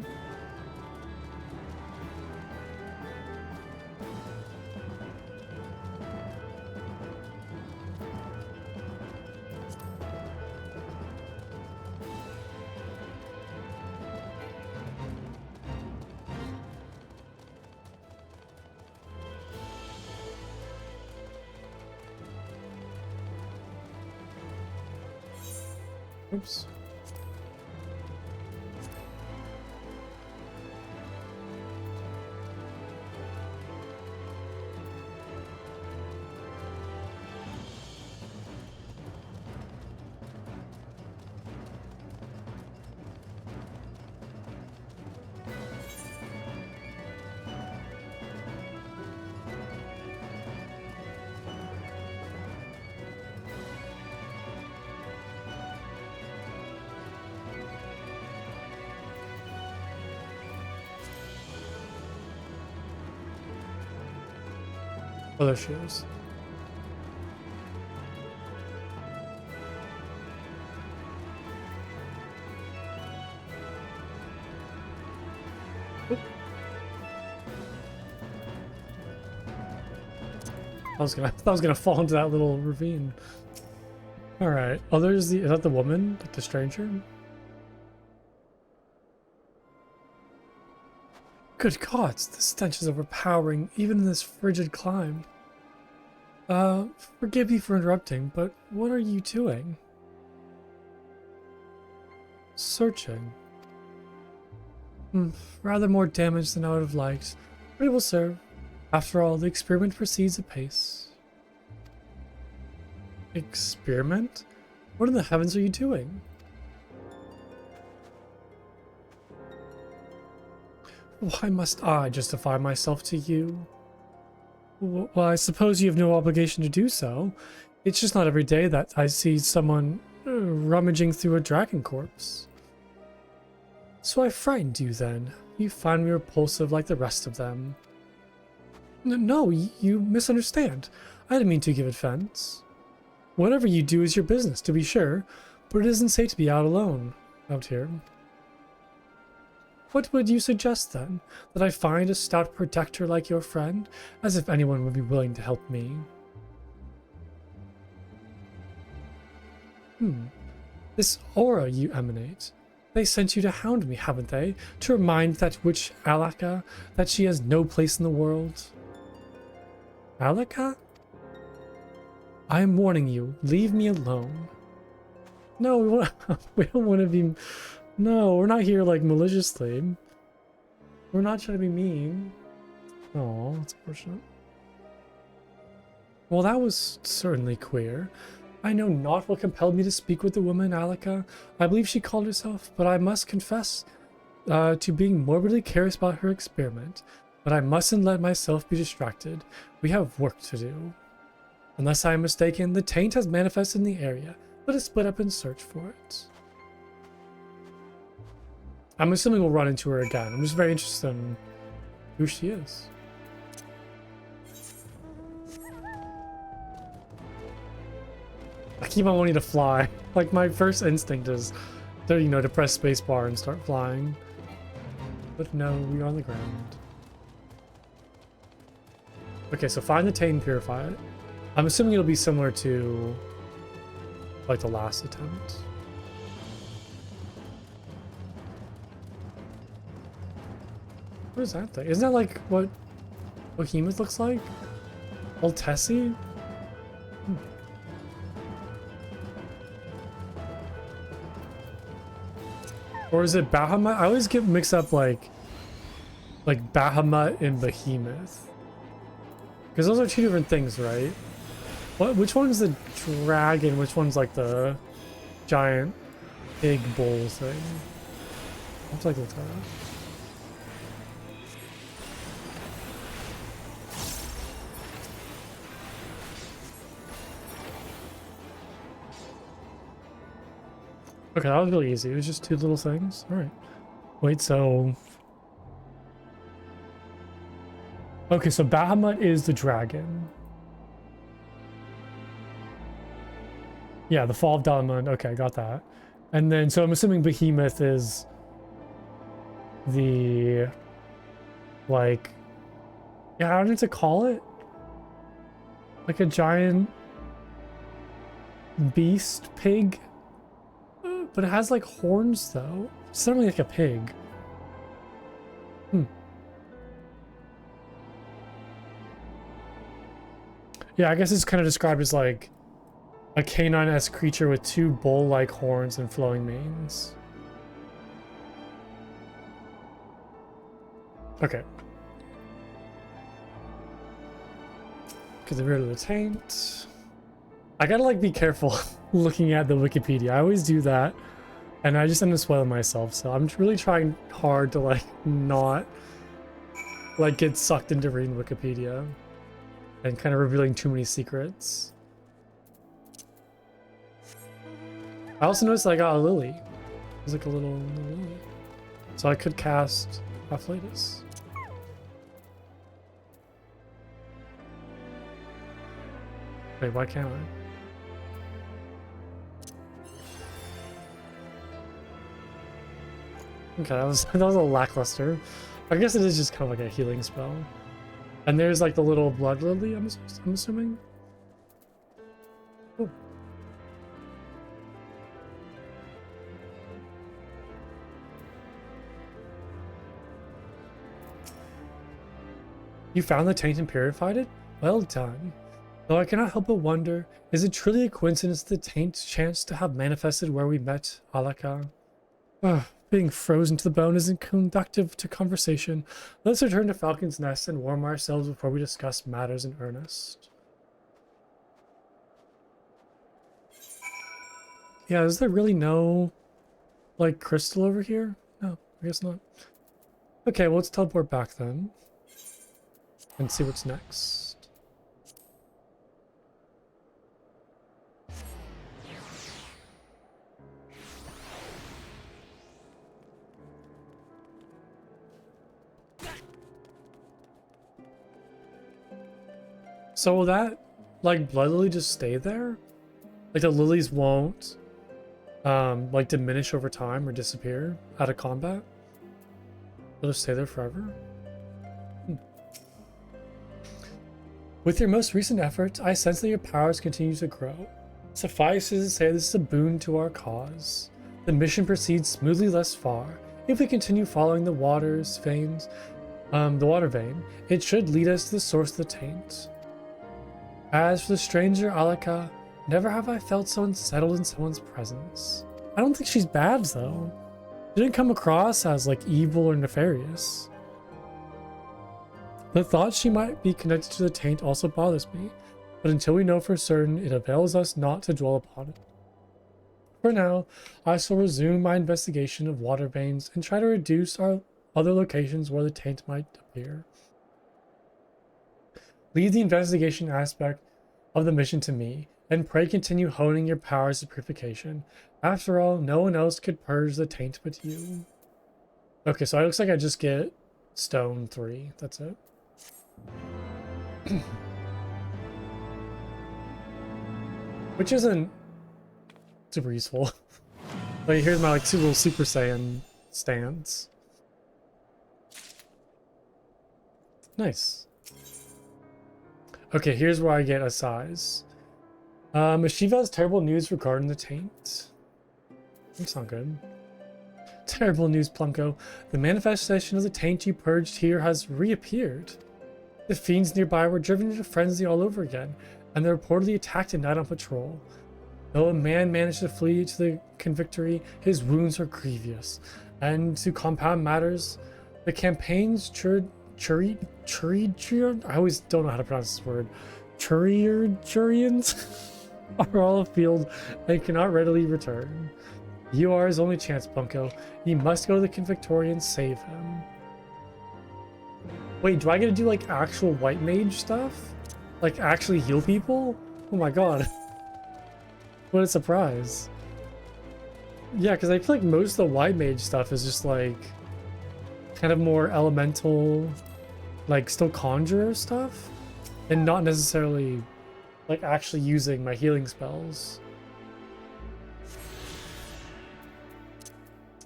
Oops. Oh, there she is. Oop. I was gonna fall into that little ravine. All right. Oh, there's the. Is that the woman, like the stranger? Good gods, the stench is overpowering, even in this frigid climb. Forgive me for interrupting, but what are you doing? Searching. Rather more damage than I would have liked, but it will serve. After all, the experiment proceeds apace. Experiment? What in the heavens are you doing? Why must I justify myself to you? Well, I suppose you have no obligation to do so. It's just not every day that I see someone rummaging through a dragon corpse. So I frightened you then. You find me repulsive like the rest of them. No, you misunderstand. I didn't mean to give offense. Whatever you do is your business, to be sure, but it isn't safe to be out alone out here. What would you suggest then? That I find a stout protector like your friend? As if anyone would be willing to help me. This aura you emanate. They sent you to hound me, haven't they? To remind that witch Alaka that she has no place in the world? Alaka? I am warning you, leave me alone. No, we don't want to be... No, we're not here like maliciously. We're not trying to be mean. Oh, that's unfortunate. Well, that was certainly queer. I know not what compelled me to speak with the woman, Alaka. I believe she called herself, but I must confess to being morbidly curious about her experiment. But I mustn't let myself be distracted. We have work to do. Unless I am mistaken, the taint has manifested in the area. Let us split up and search for it. I'm assuming we'll run into her again. I'm just very interested in who she is. keep on wanting to fly. Like my first instinct is to, you know, to press spacebar and start flying. But no, we're on the ground. Okay, so find the taint and purify it. I'm assuming it'll be similar to like the last attempt. What is that thing? Isn't that like what Behemoth looks like? Old Tessie? Or is it Bahamut? I always get mixed up like Bahamut and Behemoth. Because those are two different things, right? Which one's the dragon? Which one's like the giant pig bull thing? I'll have to like look that up. Okay, that was really easy. It was just two little things. All right. Wait, so... Okay, so Bahamut is the dragon. Yeah, the Fall of Dalamund. Okay, got that. And then, so I'm assuming Behemoth is the... Like... Yeah, I don't know to call it. Like a giant... beast pig? But it has like horns though. It's certainly like a pig. Yeah, I guess it's kind of described as like a canine-esque creature with two bull-like horns and flowing manes. Okay. Get rid of the taint. I gotta like be careful looking at the Wikipedia. I always do that, and I just end up spoiling myself. So I'm really trying hard to like not like get sucked into reading Wikipedia and kind of revealing too many secrets. I also noticed that I got a lily. There's like a little lily, so I could cast Afflatus. Wait, why can't I? Okay, that was a lackluster. I guess it is just kind of like a healing spell. And there's like the little blood lily, I'm assuming. Oh. You found the taint and purified it? Well done. Though I cannot help but wonder, is it truly a coincidence the taint chanced to have manifested where we met Alaka? Being frozen to the bone isn't conducive to conversation. Let's return to Falcon's Nest and warm ourselves before we discuss matters in earnest. Yeah, is there really no, like, crystal over here? No, I guess not. Okay, well, let's teleport back then. And see what's next. So will that, like, blood lily just stay there? Like, the lilies won't, like, diminish over time or disappear out of combat? They'll just stay there forever? With your most recent efforts, I sense that your powers continue to grow. Suffice it to say, this is a boon to our cause. The mission proceeds smoothly thus far. If we continue following the water vein, it should lead us to the source of the taint. As for the stranger Alaka, never have I felt so unsettled in someone's presence. I don't think she's bad though. She didn't come across as like evil or nefarious. The thought she might be connected to the taint also bothers me, but until we know for certain, it avails us not to dwell upon it. For now, I shall resume my investigation of water veins and try to reduce our other locations where the taint might appear. Leave the investigation aspect of the mission to me, and pray continue honing your powers of purification. After all, no one else could purge the taint but you. Okay, so it looks like I just get stone 3. That's it. Which isn't super useful. Like, here's my like two little Super Saiyan stands. Nice. Okay, here's where I get a size. Shiva has terrible news regarding the taint. That's not good. Terrible news, Plunko. The manifestation of the taint you purged here has reappeared. The fiends nearby were driven into frenzy all over again, and they're reportedly attacked at night on patrol. Though a man managed to flee to the convictory, his wounds are grievous. And to compound matters, the campaign's I always don't know how to pronounce this word. Churians are all afield and cannot readily return. You are his only chance, Bunko. You must go to the Convictory and save him. Wait, do I get to do like actual white mage stuff? Like actually heal people? Oh my god. What a surprise. Yeah, because I feel like most of the white mage stuff is just like kind of more elemental, like still conjurer stuff, and not necessarily like actually using my healing spells.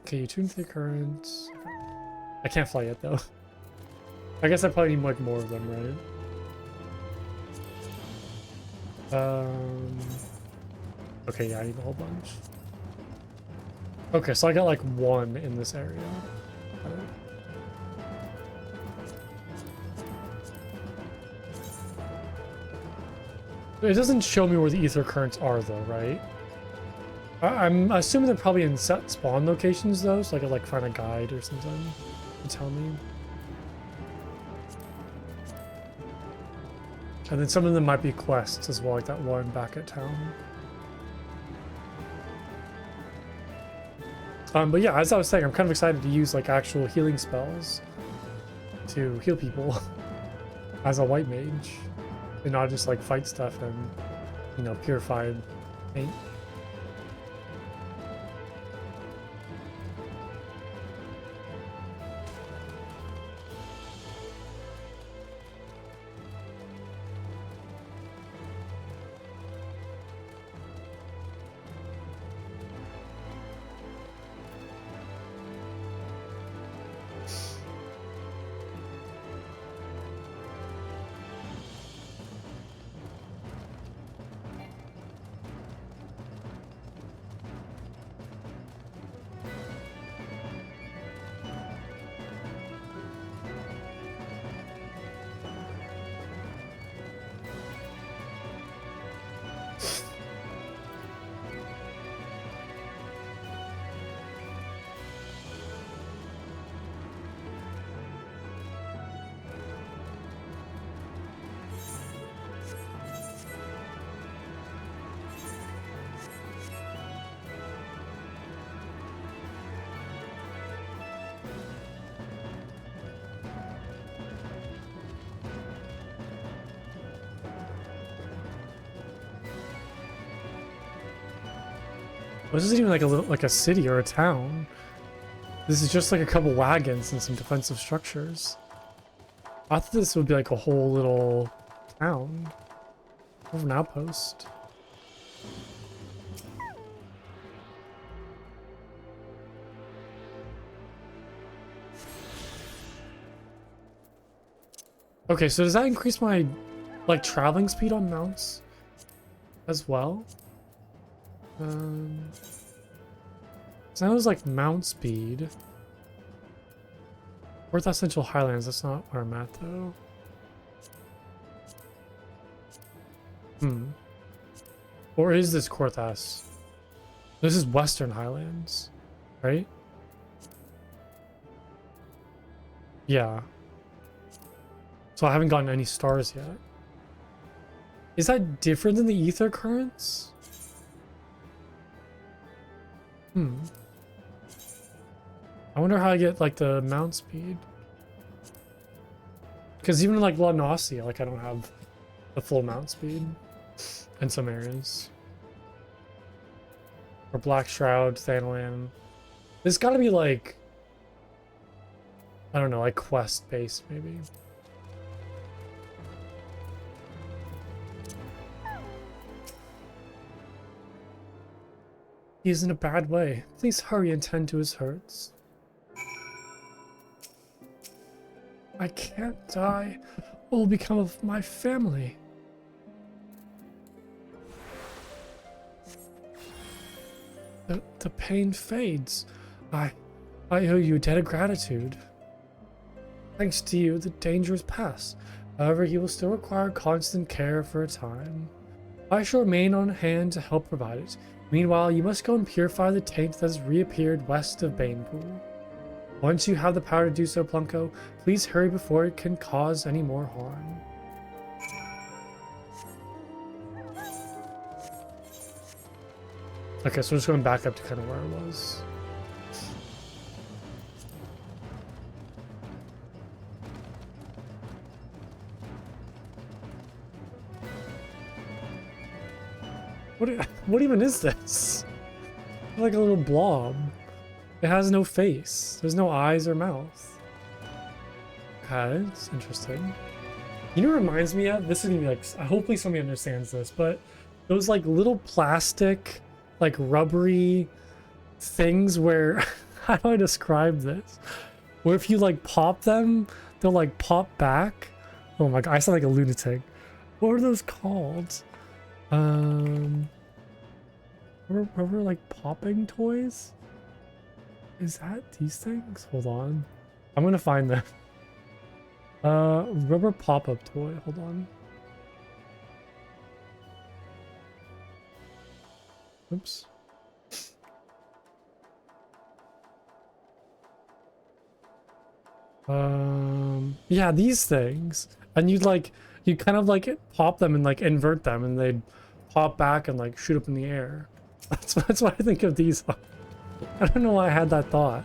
Okay, you tune the current. I can't fly yet though. I guess I probably need like more of them, right? Okay, yeah, I need a whole bunch. Okay, so I got like one in this area. It doesn't show me where the ether currents are though, right? I'm assuming they're probably in set spawn locations though, so I could like find a guide or something to tell me. And then some of them might be quests as well, like that one back at town. But yeah, as I was saying, I'm kind of excited to use like actual healing spells to heal people as a white mage, and not just like fight stuff and, you know, purified paint. This isn't even like like a city or a town. This is just like a couple wagons and some defensive structures. I thought this would be like a whole little town. Or an outpost. Okay, so does that increase my like traveling speed on mounts as well? So that was like mount speed. Where's that Central Highlands? That's not where I'm at though. Or is this Korthas? This is Western Highlands, right? Yeah. So I haven't gotten any stars yet. Is that different than the ether currents? I wonder how I get like the mount speed. Because even like La Nausea, like I don't have the full mount speed in some areas. Or Black Shroud, Thanalan. This gotta be like, I don't know, like quest based maybe. He is in a bad way. Please hurry and tend to his hurts. I can't die. What will become of my family? The pain fades. I owe you a debt of gratitude. Thanks to you, the danger is past. However, he will still require constant care for a time. I shall remain on hand to help provide it. Meanwhile, you must go and purify the taint that has reappeared west of Banepool. Once you have the power to do so, Plunko, please hurry before it can cause any more harm. Okay, so we're just going back up to kind of where it was. What even is this? Like a little blob. It has no face. There's no eyes or mouth. Okay, it's interesting. You know what it reminds me of? This is gonna be like, hopefully somebody understands this, but those like little plastic, like rubbery things where, how do I describe this? Where if you like pop them, they'll like pop back. Oh my god, I sound like a lunatic. What are those called? Rubber like popping toys? Is that these things? Hold on. I'm gonna find them. Rubber pop-up toy. Hold on. Oops. Yeah, these things. And you'd kind of like pop them and like invert them and they'd pop back and like shoot up in the air. That's what I think of these. I don't know why I had that thought.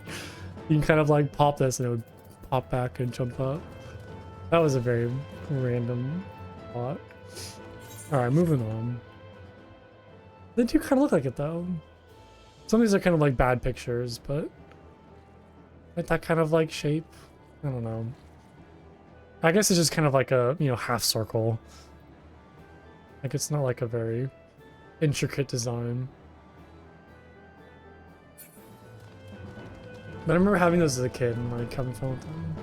You can kind of like pop this and it would pop back and jump up. That was a very random thought. Alright, moving on. They do kind of look like it though. Some of these are kind of like bad pictures, but like that kind of like shape. I don't know. I guess it's just kind of like a, you know, half circle. Like it's not like a very intricate design. But I remember having those as a kid and like having fun with them.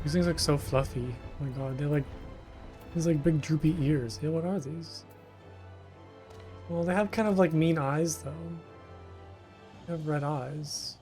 These things look so fluffy. Oh my god, they're like these like big droopy ears. Yeah, what are these? Well, they have kind of like mean eyes though. They have red eyes.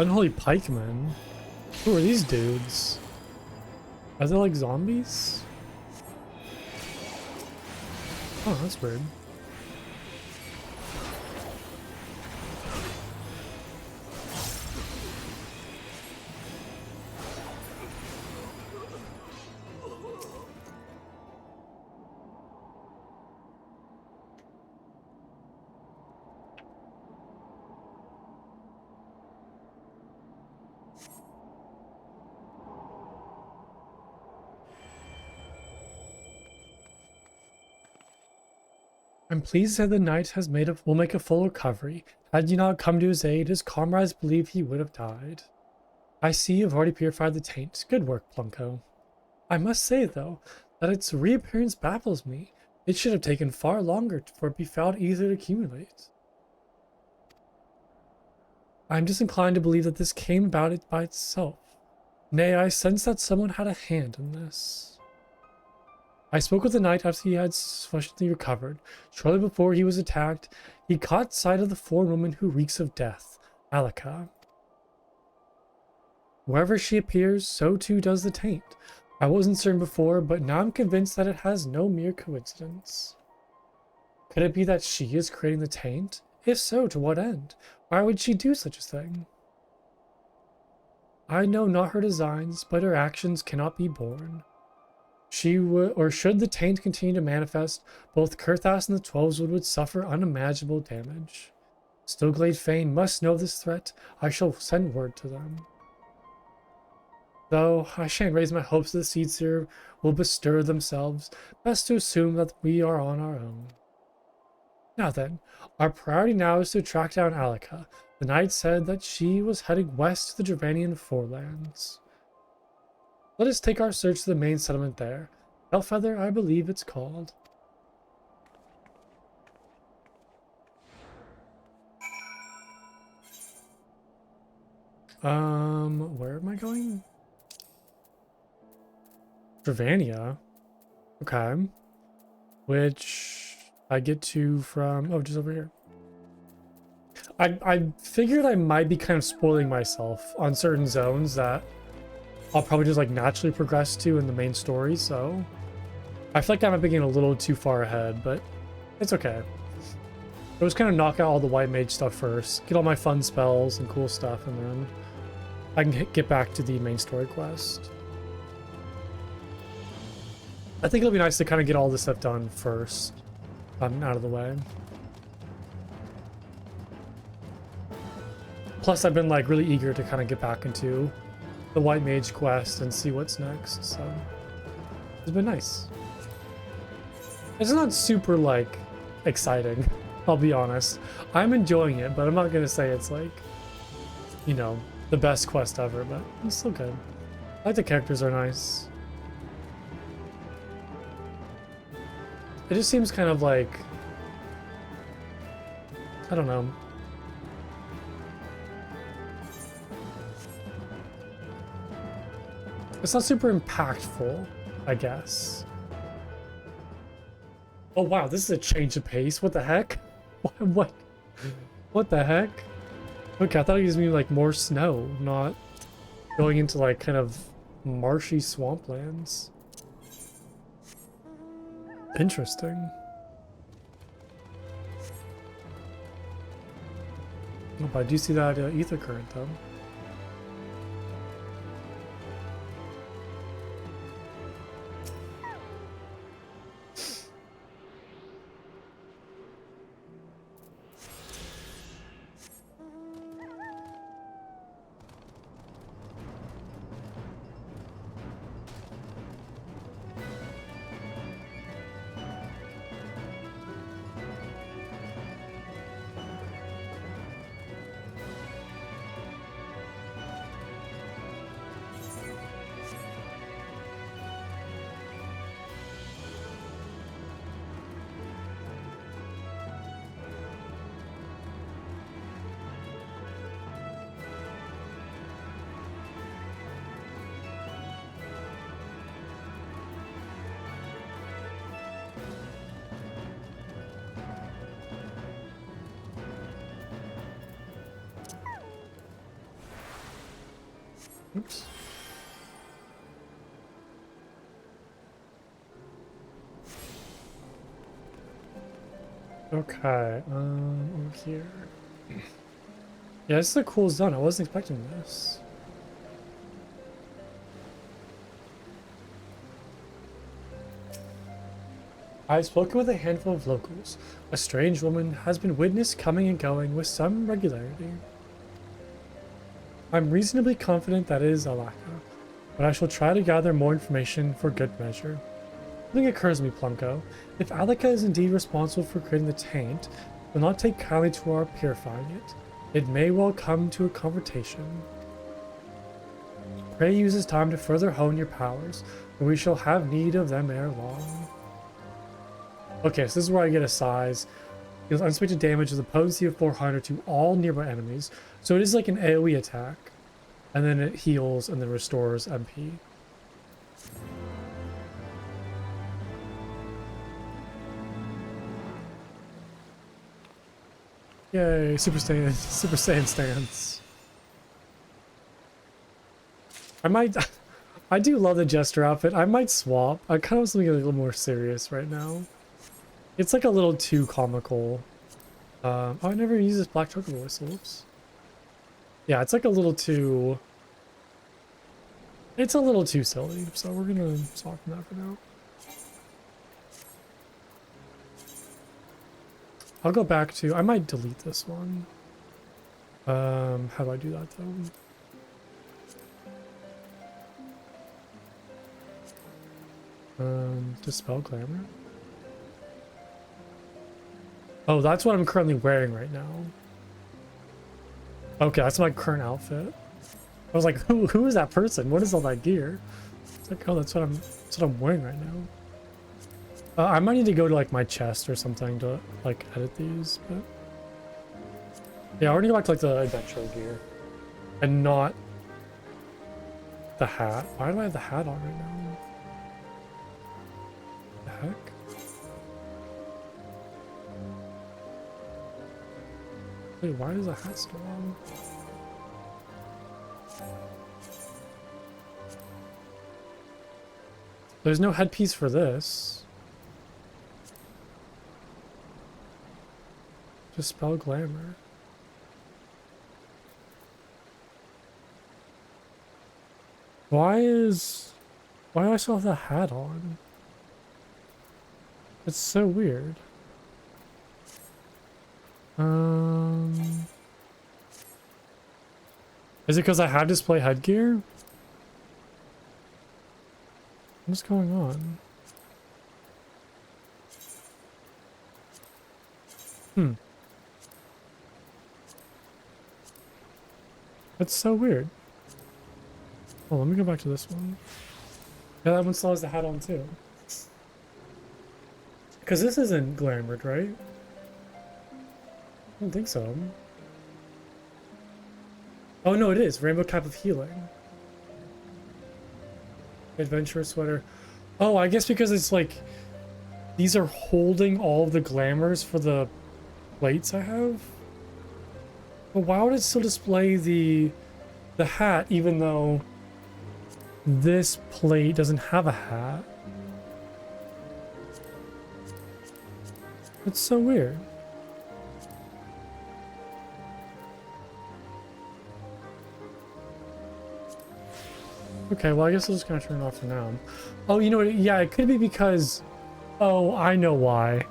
Unholy pikemen? Who are these dudes? Are they like zombies? Oh, that's weird. I'm pleased that the knight will make a full recovery. Had you not come to his aid, his comrades believe he would have died. I see you've already purified the taint. Good work, Plunko. I must say, though, that its reappearance baffles me. It should have taken far longer for it to be found easier to accumulate. I am disinclined to believe that this came about it by itself. Nay, I sense that someone had a hand in this. I spoke with the knight after he had sufficiently recovered. Shortly before he was attacked, he caught sight of the foreign woman who reeks of death, Alika. Wherever she appears, so too does the taint. I wasn't certain before, but now I'm convinced that it has no mere coincidence. Could it be that she is creating the taint? If so, to what end? Why would she do such a thing? I know not her designs, but her actions cannot be borne. She would, or should the taint continue to manifest, both Kurthas and the Twelveswood would suffer unimaginable damage. Stillglade Fane must know this threat. I shall send word to them. Though I shan't raise my hopes that the seeds here will bestir themselves, best to assume that we are on our own. Now then, our priority now is to track down Alika. The knight said that she was heading west to the Dravanian Forelands. Let us take our search to the main settlement there. Hellfeather, I believe it's called. Where am I going? Dravania. Okay. Which I get to from, oh, just over here. I figured I might be kind of spoiling myself on certain zones that I'll probably just like naturally progress to in the main story, so I feel like I might be getting a little too far ahead, but it's okay. I was kind of knock out all the white mage stuff first, get all my fun spells and cool stuff, and then I can get back to the main story quest. I think it'll be nice to kind of get all this stuff done first, out of the way. Plus, I've been like really eager to kind of get back into the white mage quest and see what's next, so it's been nice. It's not super like exciting, I'll be honest. I'm enjoying it, but I'm not gonna say it's like, you know, the best quest ever, but it's still good. I like the characters are nice. It just seems kind of like, I don't know. It's not super impactful, I guess. Oh wow, this is a change of pace. What the heck? What the heck? Okay, I thought it gives me like more snow, not going into like kind of marshy swamplands. Interesting. Oh, but I do see that ether current though. Oops. Okay, over here. Yeah, this is a cool zone. I wasn't expecting this. I've spoken with a handful of locals. A strange woman has been witnessed coming and going with some regularity. I'm reasonably confident that it is Alaka, but I shall try to gather more information for good measure. Something occurs to me, Plumko. If Alaka is indeed responsible for creating the taint, will not take kindly to our purifying it. It may well come to a confrontation. Pray use this time to further hone your powers, for we shall have need of them ere long. Okay, so this is where I get a size. Deals unexpected damage with a potency of 400 to all nearby enemies. So it is like an AoE attack. And then it heals and then restores MP. Yay, Super Saiyan stance. I might... I do love the Jester outfit. I might swap. I kind of was something a little more serious right now. It's like a little too comical. Oh, I never use this black chocolate whistle. Oops. Yeah, it's like a little too... It's a little too silly, so we're gonna swap from that for now. I'll go back to... I might delete this one. How do I do that, though? Dispel glamour. Oh, that's what I'm currently wearing right now. Okay, that's my current outfit. I was like, who is that person? What is all that gear? It's like, oh, that's what I'm wearing right now. I might need to go to like my chest or something to like edit these, but yeah, I already go back to like the adventure gear and not the hat. Why do I have the hat on right now? The heck? Wait, why is the hat still on? There's no headpiece for this. Just spell glamour. Why do I still have the hat on? It's so weird. Is it because I have display headgear? What's going on? That's so weird. Oh, let me go back to this one. Yeah, that one still has the hat on too. Because this isn't glamored, right? I don't think so. Oh no, it is. Rainbow Cap of Healing. Adventurer sweater. Oh, I guess because it's like... These are holding all of the glamours for the plates I have? But why would it still display the hat even though this plate doesn't have a hat? It's so weird. Okay, well I guess I'll just kind of turn it off for now. Oh, you know what? Yeah, it could be because... Oh, I know why.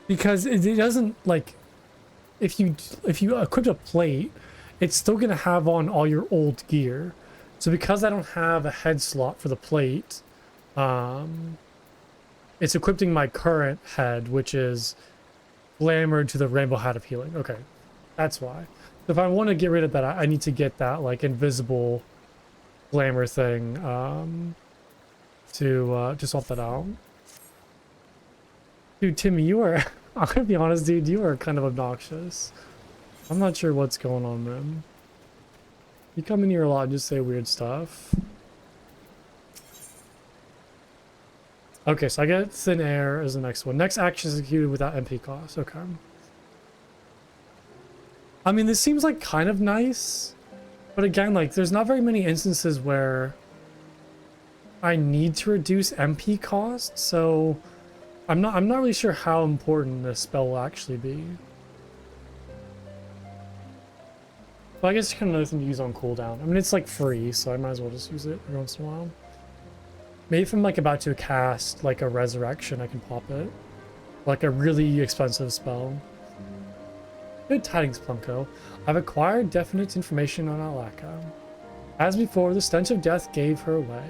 Because it doesn't, like... If you equip a plate, it's still going to have on all your old gear. So because I don't have a head slot for the plate, it's equipping my current head, which is glamored to the Rainbow Hat of Healing. Okay, that's why. If I want to get rid of that, I need to get that like invisible glamour thing to swap that out. Dude, Timmy, you are... I'm gonna be honest, dude, you are kind of obnoxious. I'm not sure what's going on, man. You come in here a lot and just say weird stuff. Okay, so I get Thin Air as the next one. Next action is executed without MP cost. Okay. I mean, this seems like kind of nice, but again, like, there's not very many instances where I need to reduce MP cost, so I'm not really sure how important this spell will actually be. But I guess it's kind of another thing to use on cooldown. I mean, it's like free, so I might as well just use it every once in a while. Maybe if I'm like about to cast like a resurrection, I can pop it. Like a really expensive spell. Good tidings, Plumco. I've acquired definite information on Alaka. As before, the stench of death gave her away.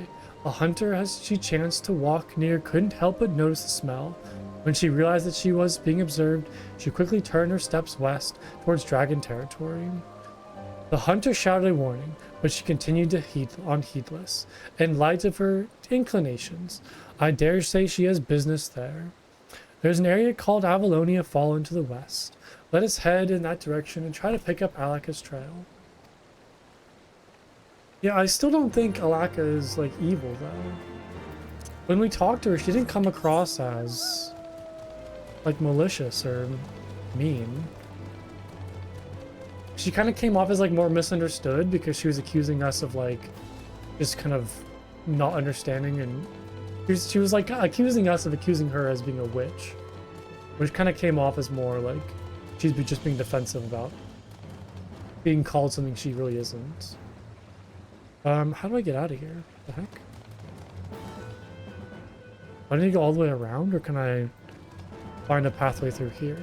A hunter, as she chanced to walk near, couldn't help but notice the smell. When she realized that she was being observed, she quickly turned her steps west towards dragon territory. The hunter shouted a warning, but she continued to heedless, in light of her inclinations. I dare say she has business there. There's an area called Avalonia Fallen to the west. Let us head in that direction and try to pick up Alaka's trail. Yeah, I still don't think Alaka is, like, evil, though. When we talked to her, she didn't come across as, like, malicious or mean. she kind of came off as like more misunderstood because she was accusing us of like just kind of not understanding, and she was like accusing us of accusing her as being a witch, which kind of came off as more like she's just being defensive about being called something she really isn't. How do I get out of here? What the heck? Do I need to go all the way around, or can I find a pathway through here?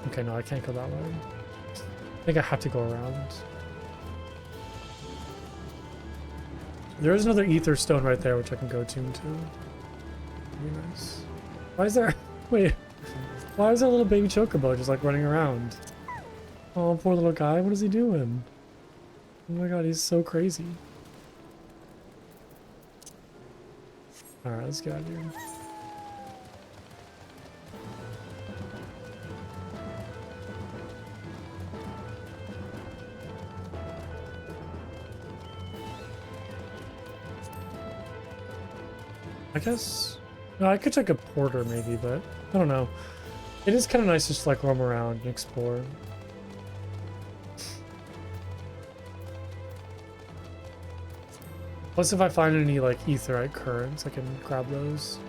Okay, no, I can't go that way. I think I have to go around. There is another ether stone right there, which I can go to too. Be nice. Why is there... Wait. Why is there a little baby chocobo just like running around? Oh, poor little guy. What is he doing? Oh my god, he's so crazy. Alright, let's get out of here. I guess... No, I could check a porter maybe, but I don't know. It is kind of nice to just like roam around and explore. Plus if I find any like aetheryte currents, I can grab those.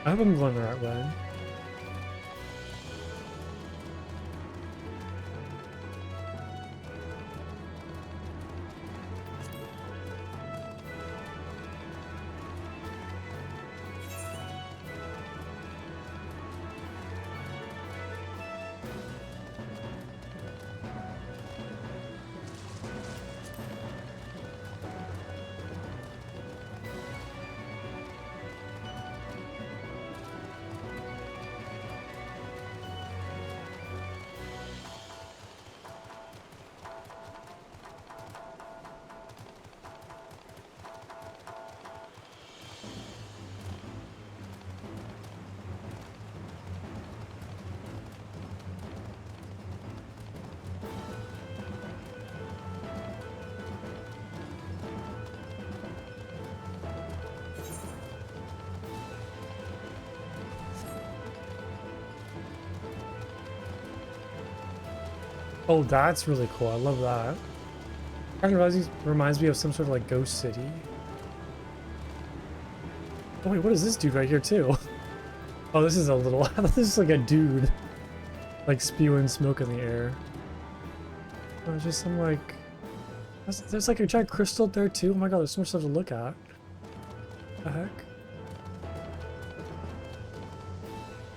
I hope I'm going the right way. Oh, that's really cool. I love that. Kind of reminds me of some sort of like ghost city. Oh wait, what is this dude right here too? Oh, this is a little... this is like a dude. Like spewing smoke in the air. Oh, just some like... There's like a giant crystal there too. Oh my god, there's so much stuff to look at. What the heck?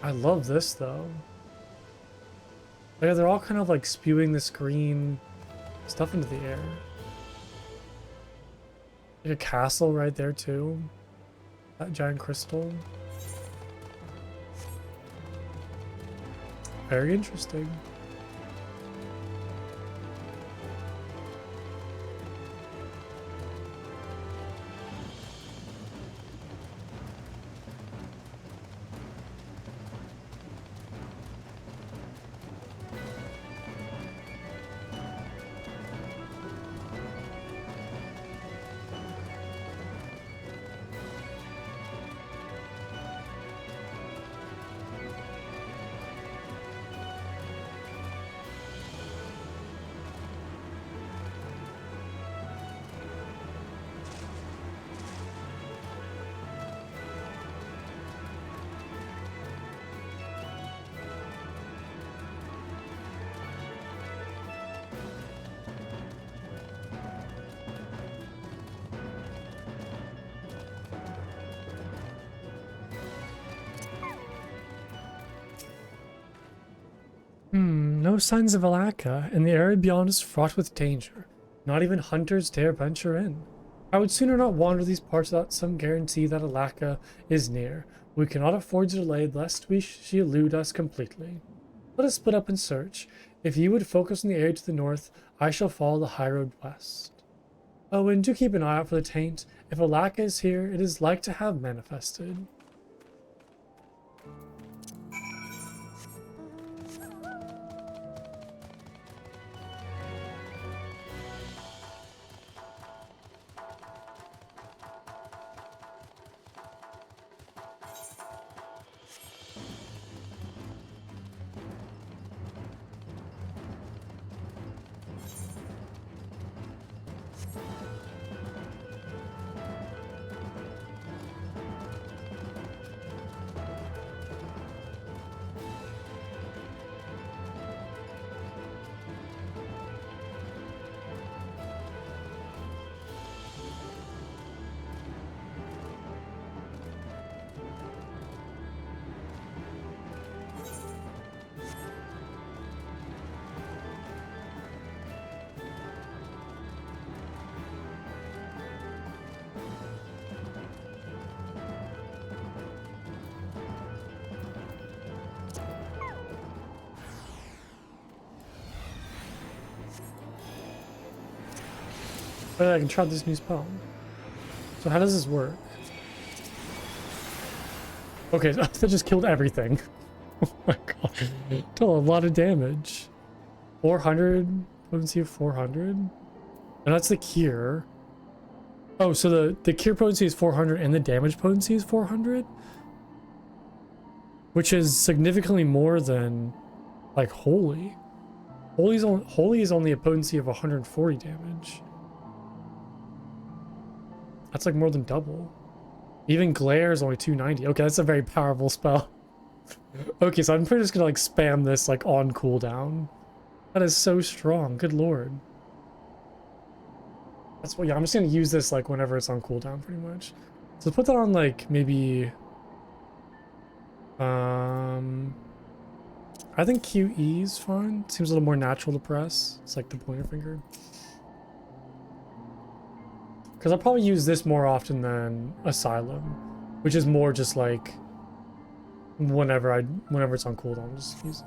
I love this though. Yeah, they're all kind of like spewing this green stuff into the air. Like a castle right there too. That giant crystal. Very interesting. No signs of Alaka, and the area beyond is fraught with danger. Not even hunters dare venture in. I would sooner not wander these parts without some guarantee that Alaka is near. We cannot afford to delay lest she elude us completely. Let us split up and search. If you would focus on the area to the north, I shall follow the high road west. Oh, and do keep an eye out for the taint. If a lack is here, it is like to have manifested. But I can try this new spell. So how does this work? Okay, that just killed everything. Oh my god. Dealt a lot of damage. 400, potency of 400. And that's the cure. Oh, so the cure potency is 400 and the damage potency is 400? Which is significantly more than, like, Holy. Holy is only a potency of 140 damage. That's like more than double. Even Glare is only 290. Okay, that's a very powerful spell. Okay, so I'm pretty just gonna like spam this like on cooldown. That is so strong. Good lord. That's what. Yeah, I'm just gonna use this like whenever it's on cooldown, pretty much. So put that on like maybe. I think QE is fine. Seems a little more natural to press. It's like the pointer finger. Because I'll probably use this more often than Asylum, which is more just like whenever it's on cooldown, just use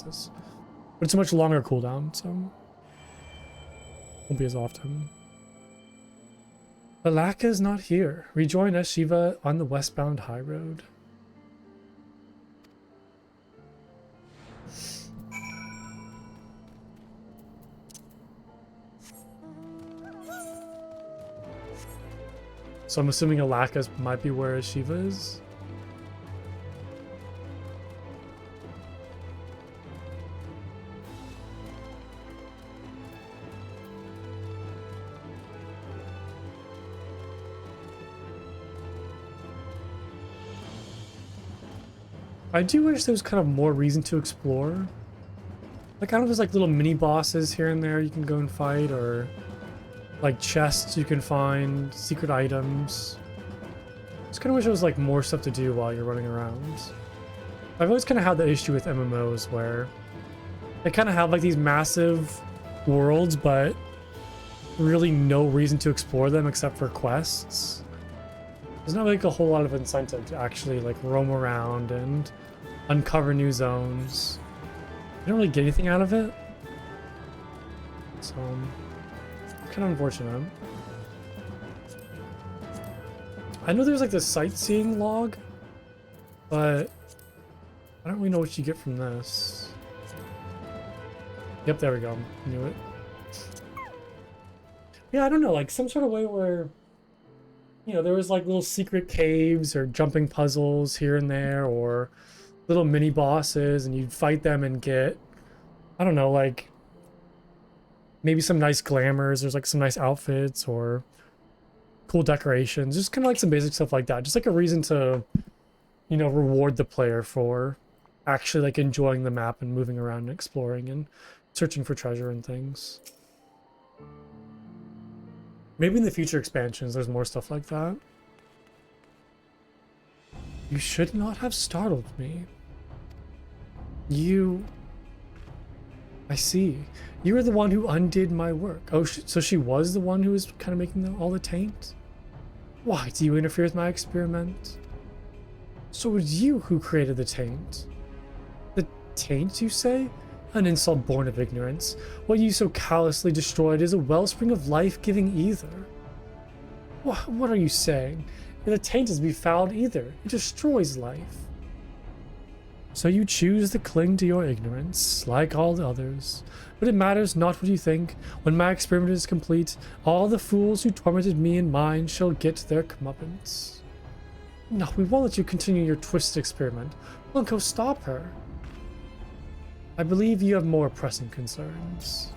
this. But it's a much longer cooldown, so won't be as often. Alaka is not here. Rejoin us, Shiva, on the westbound high road. So I'm assuming Alaka might be where Shiva is. I do wish there was kind of more reason to explore. Like, I don't know if there's like little mini bosses here and there you can go and fight, or like chests you can find, secret items. Just kind of wish there was like more stuff to do while you're running around. I've always kind of had the issue with MMOs where they kind of have like these massive worlds, but really no reason to explore them except for quests. There's not like a whole lot of incentive to actually like roam around and uncover new zones. You don't really get anything out of it. So kind of unfortunate. I know there's like the sightseeing log, but I don't really know what you get from this. Yep, there we go. Knew it. Yeah, I don't know, like some sort of way where, you know, there was like little secret caves or jumping puzzles here and there, or little mini bosses, and you'd fight them and get, I don't know, like maybe some nice glamours. There's like some nice outfits or cool decorations, just kind of like some basic stuff like that. Just like a reason to, you know, reward the player for actually like enjoying the map and moving around and exploring and searching for treasure and things. Maybe in the future expansions there's more stuff like that. You should not have startled me. I see. You were the one who undid my work. Oh, so she was the one who was kind of making all the taint? Why, do you interfere with my experiment? So it was you who created the taint? The taint, you say? An insult born of ignorance. What you so callously destroyed is a wellspring of life-giving ether. What are you saying? The taint is befouled ether. It destroys life. So you choose to cling to your ignorance, like all the others. But it matters not what you think. When my experiment is complete, all the fools who tormented me and mine shall get their comeuppance. No, we won't let you continue your twisted experiment. Lunko, stop her. I believe you have more pressing concerns.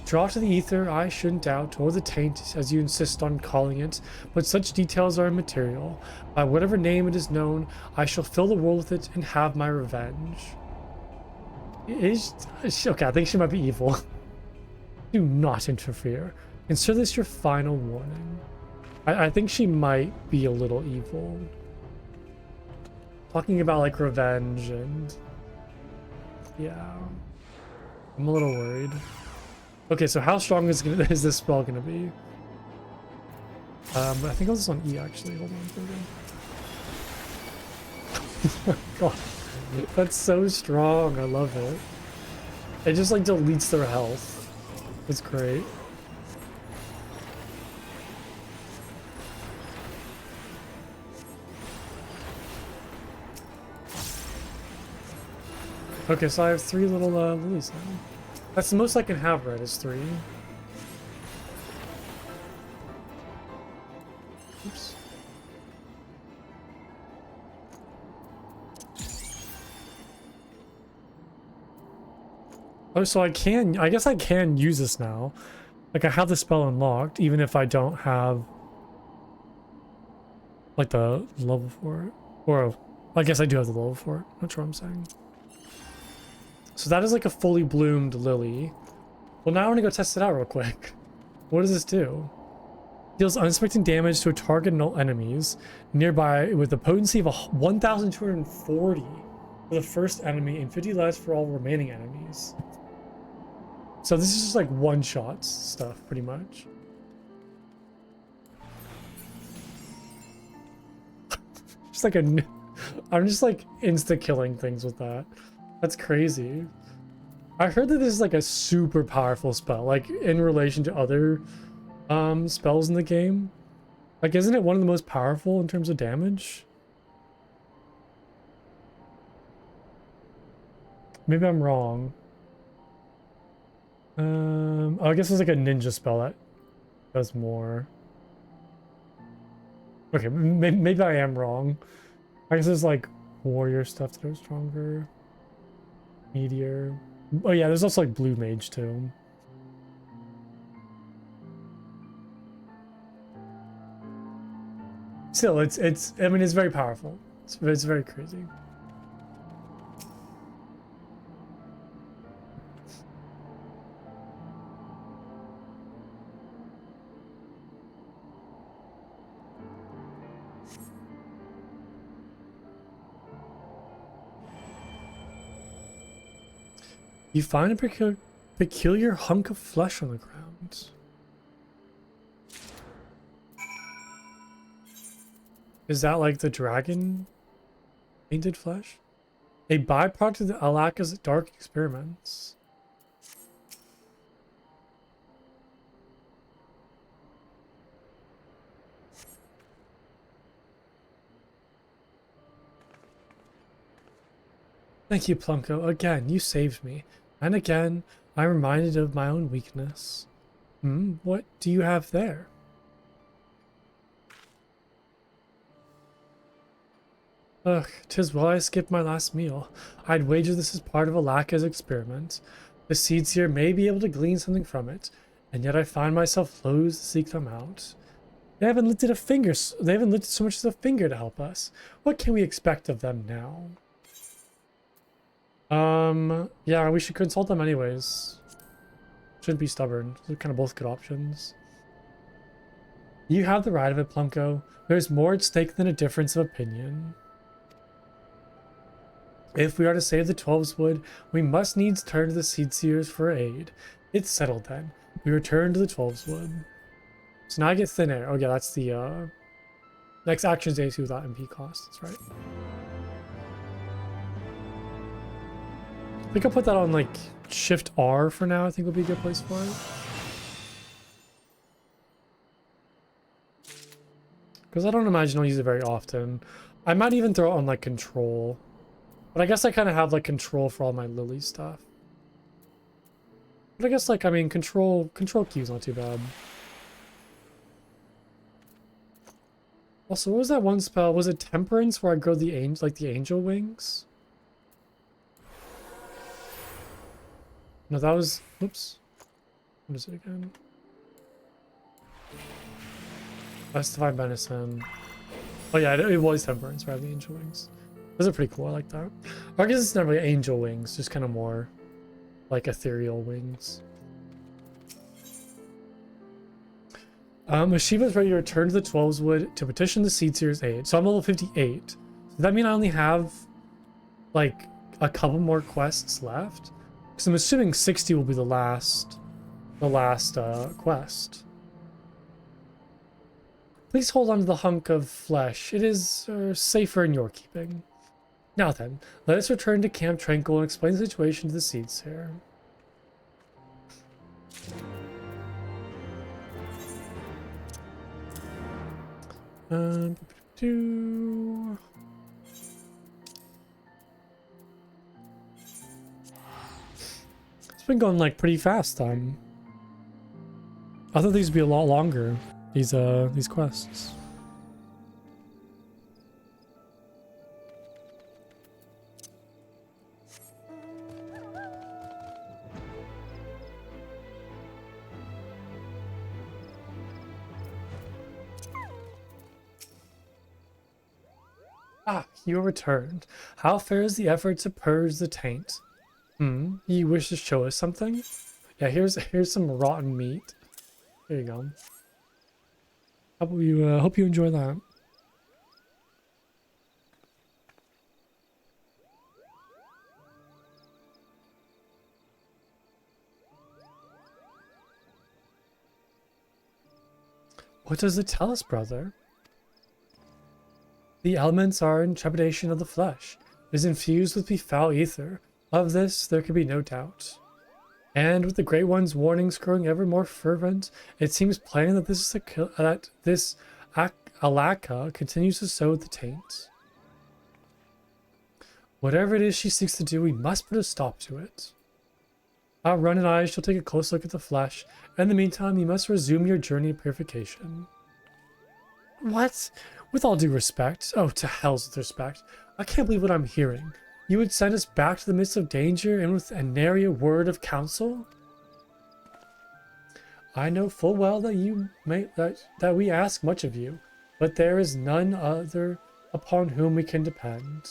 Draw to the ether, I shouldn't doubt, or the taint, as you insist on calling it, but such details are immaterial. By whatever name it is known, I shall fill the world with it and have my revenge. Okay, I think she might be evil. Do not interfere. Consider this your final warning. I think she might be a little evil. Talking about like revenge and... yeah. I'm a little worried. Okay, so how strong is this spell gonna be? I think I'll just on E actually. Hold on. Oh my god. That's so strong. I love it. It just like deletes their health. It's great. Okay, so I have 3 little lilies now. That's the most I can have, right, is 3. Oops. Oh, so I guess I can use this now. Like, I have the spell unlocked, even if I don't have, like, the level for it. Or, I guess I do have the level for it. Not sure what I'm saying. So that is like a fully bloomed lily. Well, now I want to go test it out real quick. What does this do? Deals unsuspecting damage to a target and all enemies nearby with a potency of 1,240 for the first enemy and 50 less for all remaining enemies. So this is just like one-shot stuff, pretty much. Just like I'm just like insta-killing things with that. That's crazy. I heard that this is like a super powerful spell, like in relation to other spells in the game. Like, isn't it one of the most powerful in terms of damage? Maybe I'm wrong. Oh, I guess it's like a ninja spell that does more. Okay, maybe I am wrong. I guess there's like warrior stuff that are stronger. Meteor. Oh yeah, there's also like blue mage too. Still, I mean, it's very powerful. It's very crazy. You find a peculiar hunk of flesh on the ground. Is that like the dragon painted flesh? A byproduct of the Alaka's dark experiments. Thank you, Plunko. Again, you saved me. And again, I'm reminded of my own weakness. What do you have there? Ugh, 'tis well I skipped my last meal. I'd wager this is part of Alaka's experiment. The seeds here may be able to glean something from it, and yet I find myself loath to seek them out. They haven't lifted so much as a finger to help us. What can we expect of them now? Yeah, we should consult them anyways. Shouldn't be stubborn. They're kind of both good options. You have the right of it, Plunko. There's more at stake than a difference of opinion. If we are to save the 12's wood, we must needs turn to the Seedseers for aid. It's settled then. We return to the 12's wood. So now I get thin air. Oh yeah, that's the next action is AC without MP cost. That's right. think I'll put that on like Shift R for now. I think would be a good place for it. Because I don't imagine I'll use it very often. I might even throw it on like Control. But I guess I kind of have like Control for all my Lily stuff. But I guess like, I mean, Control Q is not too bad. Also, what was that one spell? Was it Temperance where I grow the angel wings? No, that was, oops. What is it again? Divine Benison. Oh yeah, it was Temperance where I have the angel wings. Those are pretty cool, I like that. Or I guess it's not really angel wings, just kind of more like ethereal wings. Ashiva's ready to return to the 12's Wood to petition the Seed Seer's aid. So I'm level 58. Does that mean I only have like a couple more quests left? Because I'm assuming 60 will be the last quest. Please hold on to the hunk of flesh. It is safer in your keeping. Now then, let us return to Camp Tranquil and explain the situation to the Seed Seer. It's been going like pretty fast. I thought these would be a lot longer. These quests. Ah, you are returned. How fares the effort to purge the taint? You wish to show us something? Yeah, here's some rotten meat. There you go. Hope you enjoy that. What does it tell us, brother? The elements are in trepidation of the flesh. It is infused with foul ether. Of this, there can be no doubt. And with the Great One's warnings growing ever more fervent, it seems plain that this Alaka continues to sow the taint. Whatever it is she seeks to do, we must put a stop to it. Outrun and I shall take a close look at the flesh. In the meantime, you must resume your journey of purification. What? With all due respect, oh, to hell's with respect, I can't believe what I'm hearing. You would send us back to the midst of danger and with nary a word of counsel? I know full well that that we ask much of you, but there is none other upon whom we can depend.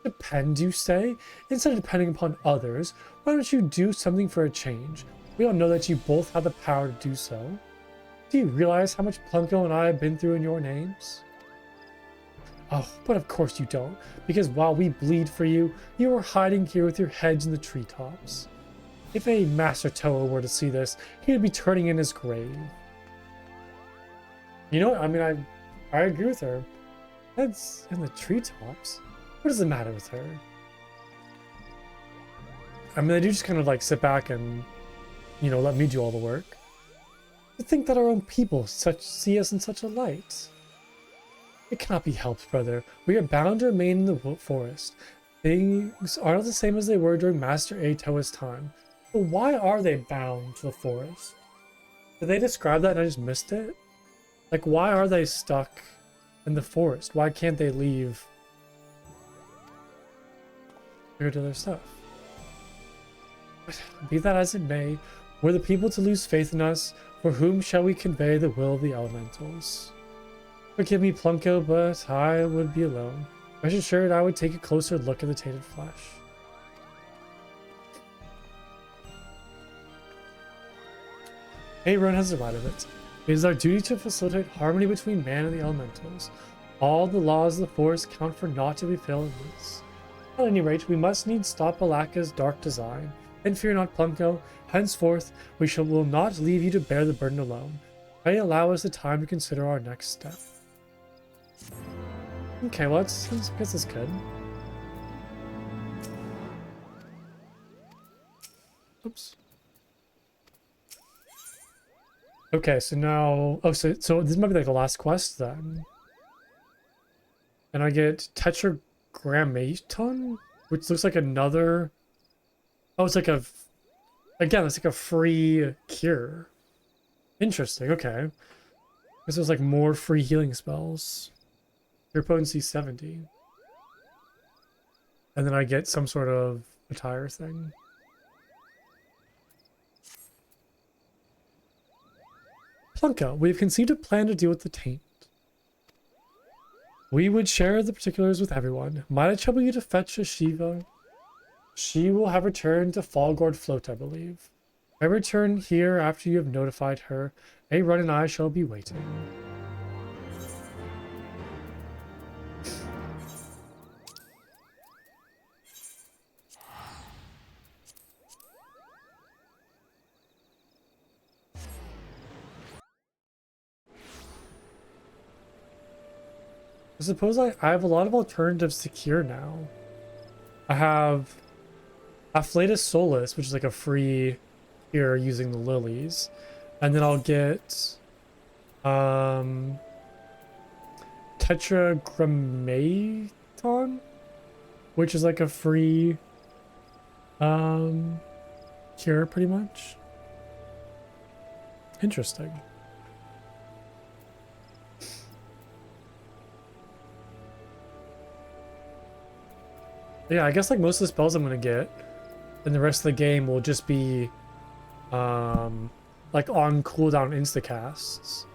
Depend, you say? Instead of depending upon others, why don't you do something for a change? We all know that you both have the power to do so. Do you realize how much Plunko and I have been through in your names? Oh, but of course you don't, because while we bleed for you, you are hiding here with your heads in the treetops. If a Master Toa were to see this, he would be turning in his grave. You know what? I mean, I agree with her. Heads in the treetops? What does it matter with her? I mean, they do just kind of like sit back and, you know, let me do all the work. To think that our own people see us in such a light. It cannot be helped, brother. We are bound to remain in the forest. Things are not the same as they were during Master Atoa's time. But why are they bound to the forest? Did they describe that and I just missed it? Like, why are they stuck in the forest? Why can't they leave? Go to their stuff. But be that as it may, were the people to lose faith in us, for whom shall we convey the will of the elementals? Forgive me, Plunko, but I would be alone. Rest assured I would take a closer look at the tainted flesh. Everyone has a right of it. It is our duty to facilitate harmony between man and the elementals. All the laws of the forest count for naught if we fail in this. At any rate, we must needs stop Alaka's dark design. And fear not, Plunko. Henceforth, will not leave you to bear the burden alone. Pray allow us the time to consider our next step. Okay, well, I guess it's good. Oops. Okay, so now... Oh, so this might be like the last quest then. And I get Tetragrammaton, which looks like another... Oh, it's like a... Again, it's like a free cure. Interesting, okay. This is like more free healing spells. Your potency 70. And then I get some sort of attire thing. Plunka, we have conceived a plan to deal with the taint. We would share the particulars with everyone. Might I trouble you to fetch a Shiva? She will have returned to Fallgord Float, I believe. I return here after you have notified her. A Run and I shall be waiting. I suppose I have a lot of alternatives to cure now. I have Afflatus Solus, which is like a free cure using the lilies. And then I'll get Tetragrammaton, which is like a free cure pretty much. Interesting. Yeah, I guess like most of the spells I'm gonna get in the rest of the game will just be like on cooldown instacasts.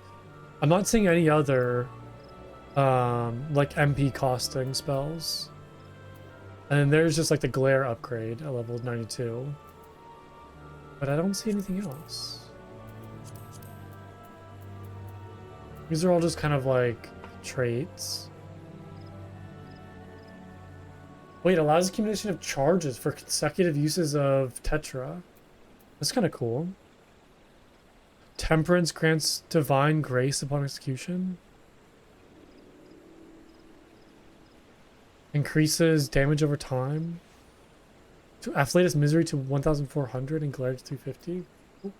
I'm not seeing any other like MP costing spells. And then there's just like the glare upgrade at level 92. But I don't see anything else. These are all just kind of like traits. Wait, allows accumulation of charges for consecutive uses of Tetra. That's kind of cool. Temperance grants divine grace upon execution. Increases damage over time. To Afflatus Misery to 1,400 and Glare to 350. Cool.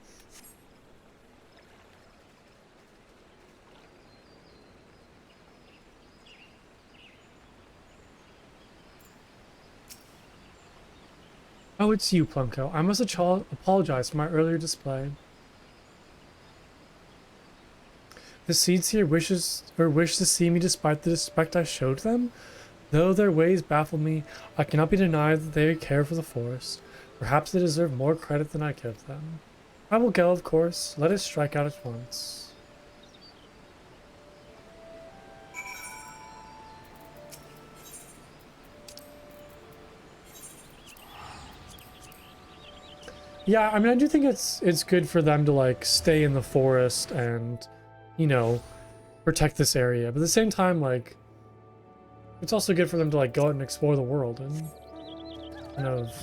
Oh, it's you, Plunko. I must apologize for my earlier display. The seeds here wish to see me despite the respect I showed them. Though their ways baffle me, I cannot be denied that they care for the forest. Perhaps they deserve more credit than I give them. I will go, of course. Let us strike out at once. Yeah, I mean, I do think it's good for them to like stay in the forest and, you know, protect this area. But at the same time, like, it's also good for them to like go out and explore the world and kind of,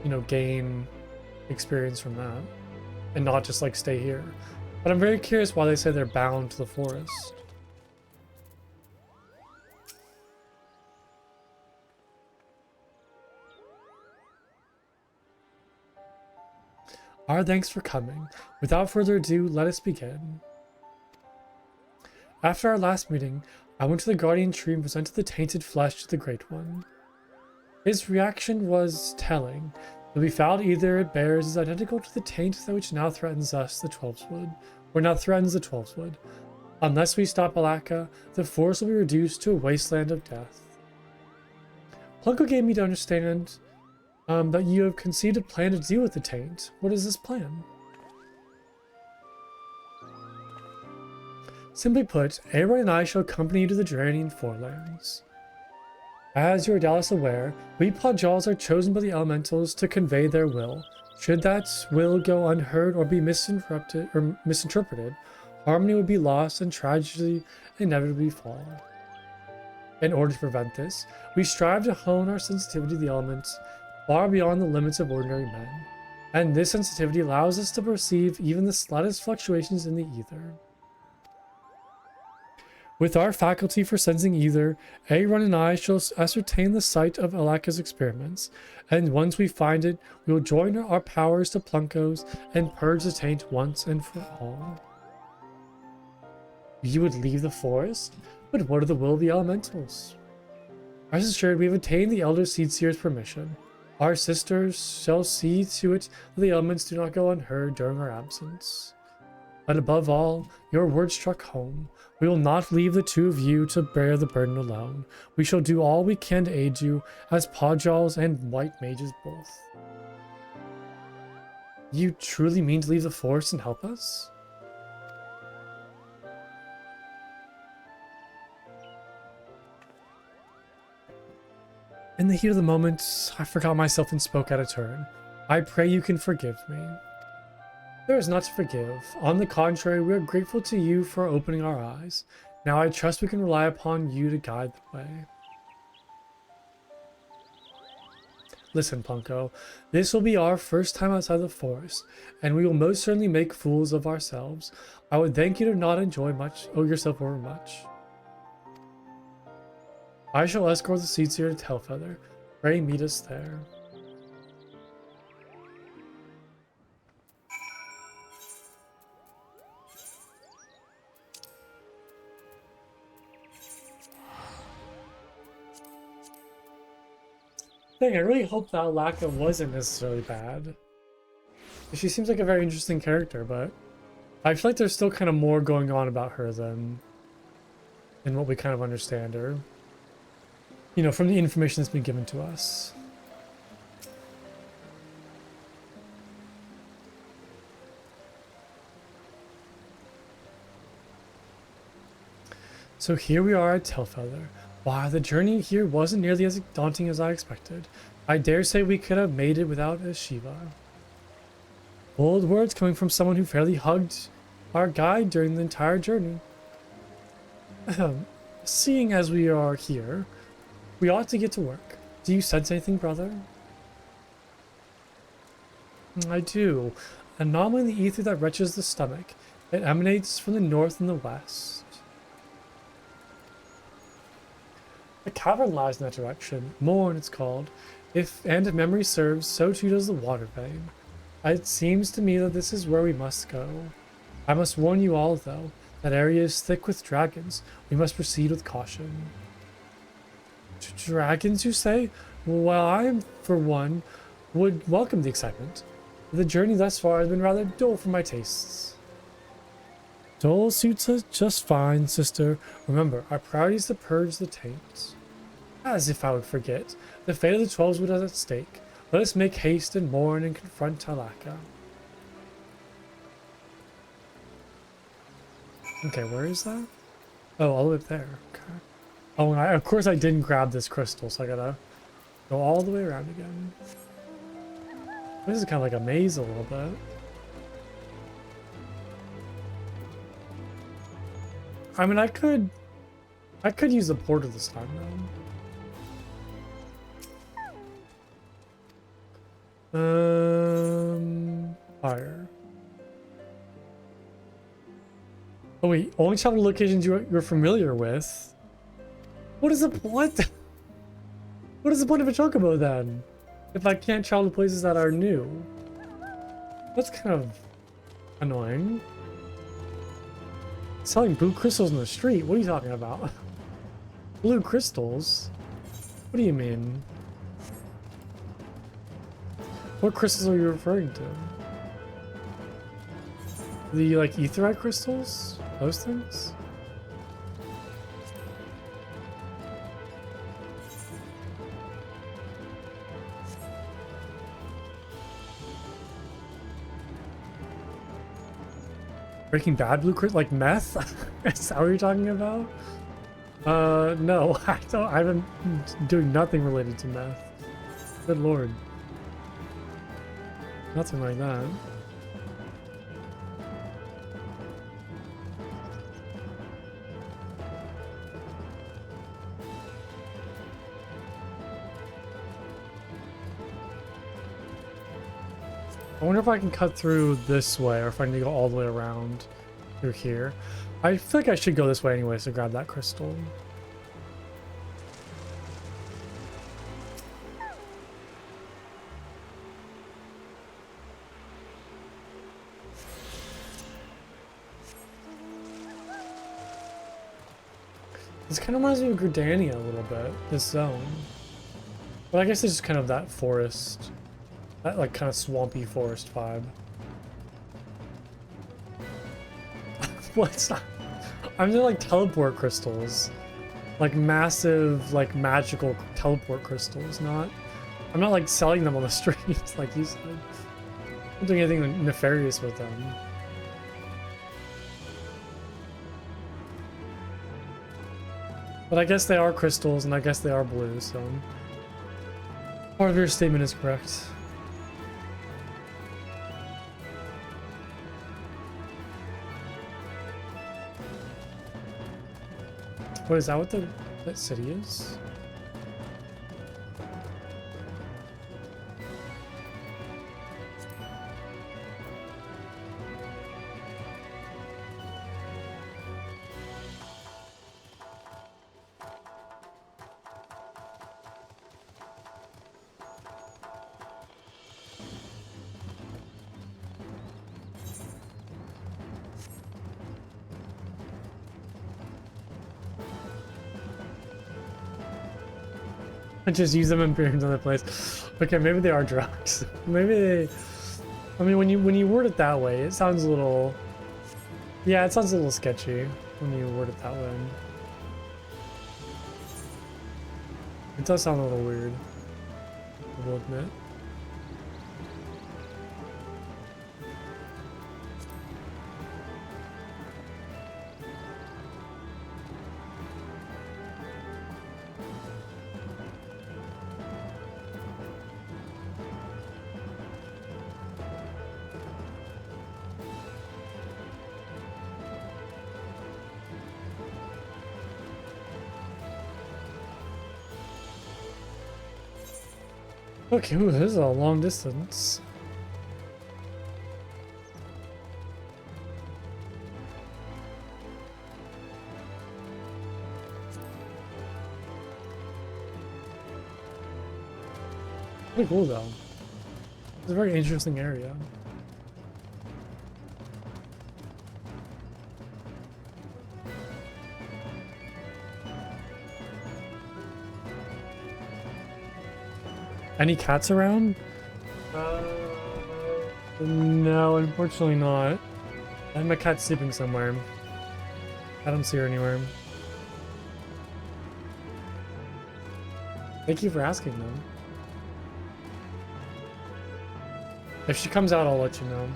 you know, gain experience from that and not just like stay here. But I'm very curious why they say they're bound to the forest. Our thanks for coming. Without further ado, let us begin. After our last meeting, I went to the guardian tree and presented the tainted flesh to the Great One. His reaction was telling. Though we found either it bears is identical to the taint that which now threatens us, the Twelveswood, or now threatens the Twelveswood. Unless we stop Alaka, the forest will be reduced to a wasteland of death. Plunko gave me to understand that you have conceived a plan to deal with the taint. What is this plan? Simply put, Aaron and I shall accompany you to the Dranian Forelands. As you are doubtless aware, we Podjals are chosen by the elementals to convey their will. Should that will go unheard or be misinterpreted, harmony would be lost and tragedy inevitably fall. In order to prevent this, we strive to hone our sensitivity to the elements far beyond the limits of ordinary men, and this sensitivity allows us to perceive even the slightest fluctuations in the ether. With our faculty for sensing either, Aaron and I shall ascertain the site of Alaka's experiments, and once we find it, we will join our powers to Plunko's and purge the taint once and for all. You would leave the forest? But what of the will of the elementals? Rest assured, we have obtained the Elder Seedseer's permission. Our sisters shall see to it that the elements do not go unheard during our absence. But above all, your word struck home. We will not leave the two of you to bear the burden alone. We shall do all we can to aid you, as Podjals and White Mages both. You truly mean to leave the forest and help us? In the heat of the moment, I forgot myself and spoke out of turn. I pray you can forgive me. There is not to forgive. On the contrary, we are grateful to you for opening our eyes. Now I trust we can rely upon you to guide the way. Listen, Plunko, this will be our first time outside the forest, and we will most certainly make fools of ourselves. I would thank you to not owe yourself over much. I shall escort the Seedseer to Tailfeather. Pray meet us there. Dang, I really hope that Alaka wasn't necessarily bad. She seems like a very interesting character, but I feel like there's still kind of more going on about her than what we kind of understand her. You know, from the information that's been given to us. So here we are at Tailfeather. Wow, the journey here wasn't nearly as daunting as I expected. I dare say we could have made it without a Shiva. Bold words coming from someone who fairly hugged our guide during the entire journey. Seeing as we are here, we ought to get to work. Do you sense anything, brother? I do. An anomaly in the ether that wrenches the stomach. It emanates from the north and the west. A cavern lies in that direction. Morn, it's called. If memory serves, so too does the water vein. It seems to me that this is where we must go. I must warn you all, though. That area is thick with dragons. We must proceed with caution. Dragons, you say? Well, I, for one, would welcome the excitement. The journey thus far has been rather dull for my tastes. Dull suits us just fine, sister. Remember, our priority is to purge the taint. As if I would forget, the fate of the 12s was at stake. Let us make haste and mourn and confront Alaka. Okay, where is that? Oh, all the way up there. Okay. Oh, and of course I didn't grab this crystal, so I gotta go all the way around again. This is kind of like a maze a little bit. I mean, I could use the portal this time, though. Fire. Oh wait, only travel locations you're familiar with. What is the what? What is the point of a chocobo then? If I can't travel to places that are new, that's kind of annoying. Selling blue crystals in the street? What are you talking about? Blue crystals? What do you mean? What crystals are you referring to? The, like, aetheryte crystals? Those things? Breaking Bad blue crystal? Like meth? Is that what you're talking about? No, I've been doing nothing related to meth. Good lord. Nothing like that. I wonder if I can cut through this way or if I need to go all the way around. through here. I feel like I should go this way anyway, so grab that crystal. This kind of reminds me of Gridania a little bit, this zone. But I guess it's just kind of that forest, that like kind of swampy forest vibe. What's that? I'm doing like teleport crystals. Like massive, like magical teleport crystals, not... I'm not like selling them on the streets like you said. I'm not doing anything nefarious with them. But I guess they are crystals, and I guess they are blue, so... Part of your statement is correct. What is that? What that city is? I just use them in another place. Okay, maybe they are drugs. Maybe they... I mean, when you word it that way, it sounds a little... Yeah, it sounds a little sketchy when you word it that way. It does sound a little weird, I will admit. Okay, ooh, this is a long distance. Pretty cool though. It's a very interesting area. Any cats around? No, unfortunately not. I have my cat sleeping somewhere. I don't see her anywhere. Thank you for asking though. If she comes out, I'll let you know.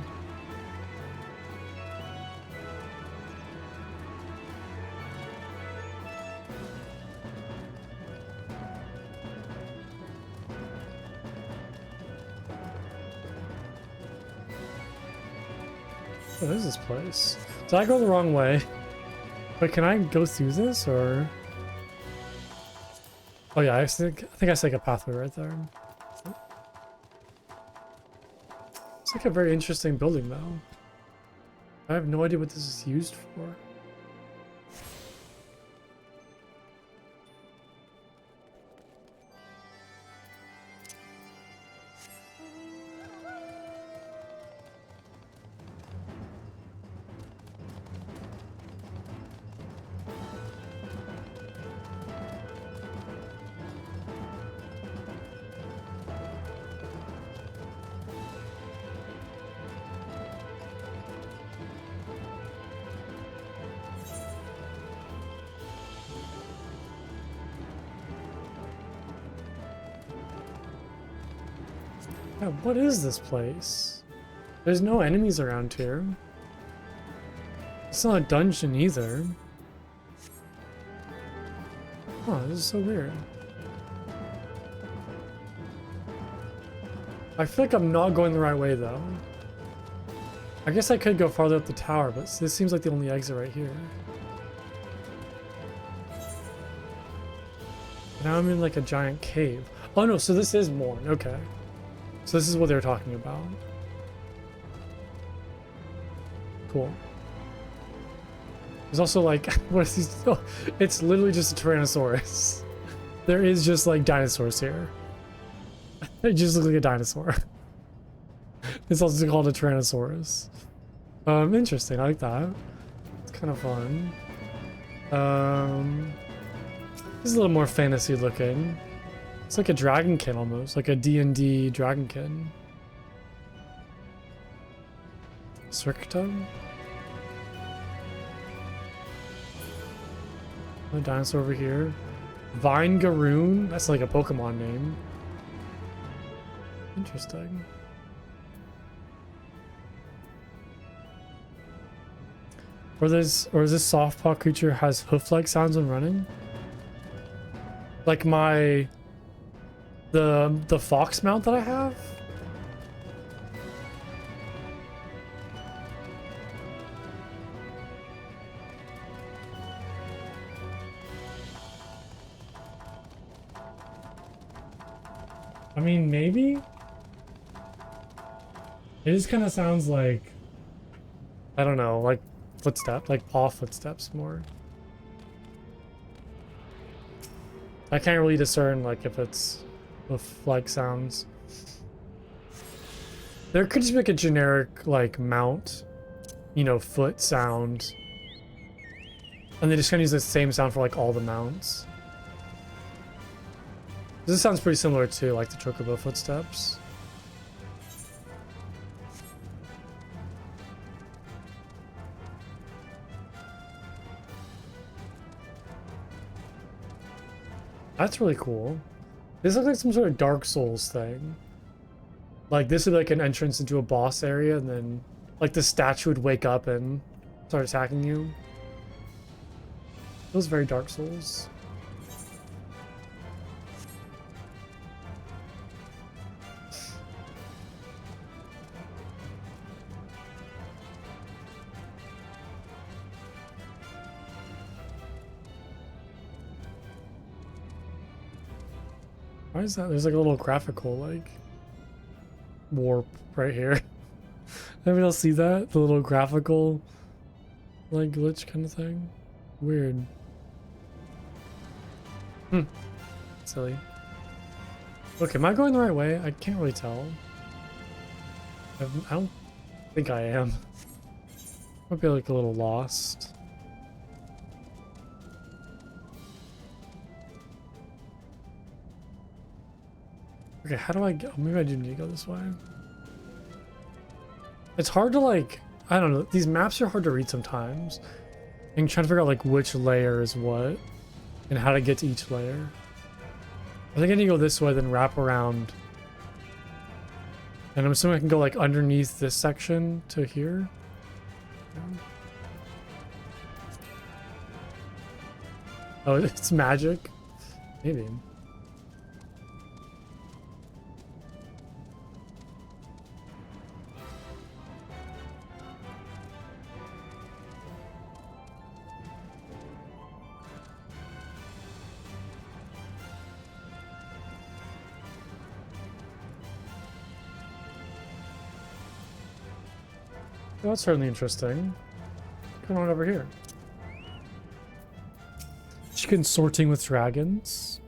What is this place? Did I go the wrong way? Wait, can I go through this, or...? Oh yeah, I think I see like a pathway right there. It's like a very interesting building, though. I have no idea what this is used for. Yeah, what is this place? There's no enemies around here. It's not a dungeon either. Oh, this is so weird. I feel like I'm not going the right way though. I guess I could go farther up the tower, but this seems like the only exit right here. Now I'm in like a giant cave. Oh no, so this is Morn, okay. So this is what they were talking about. Cool. There's also like, what is these? Oh, it's literally just a Tyrannosaurus. There is just like dinosaurs here. It just looks like a dinosaur. It's also called a Tyrannosaurus. Interesting. I like that. It's kind of fun. This is a little more fantasy looking. It's like a dragonkin almost, like a D&D dragonkin. Circtum? A dinosaur over here. Vine Garoon? That's like a Pokemon name. Interesting. Or is this soft paw creature has hoof-like sounds when running? Like the fox mount that I have? I mean, maybe? It just kind of sounds like, I don't know, like footsteps, like paw footsteps more. I can't really discern like if it's with like sounds. There could just be like a generic like mount, you know, foot sound. And they just kind of use the same sound for like all the mounts. This sounds pretty similar to like the Chocobo footsteps. That's really cool. This looks like some sort of Dark Souls thing. Like this would be like an entrance into a boss area, and then like the statue would wake up and start attacking you. It was very Dark Souls. Why is that? There's like a little graphical like warp right here. Anybody else see that? The little graphical like glitch kind of thing? Weird. Silly. Okay, am I going the right way? I can't really tell. I don't think I am. Might be like a little lost. Okay, how do I go? Maybe I do need to go this way. It's hard to like, I don't know, these maps are hard to read sometimes. And trying to figure out like which layer is what and how to get to each layer. I think I need to go this way, then wrap around. And I'm assuming I can go like underneath this section to here. Oh, it's magic? Maybe. Well, that's certainly interesting. What's going on over here? Chicken sorting with dragons.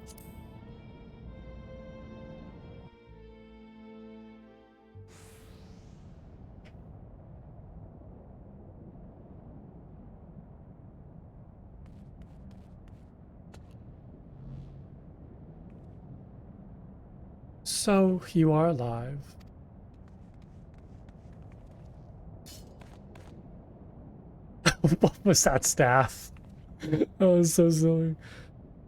So, you are alive. What was that staff? That was so silly.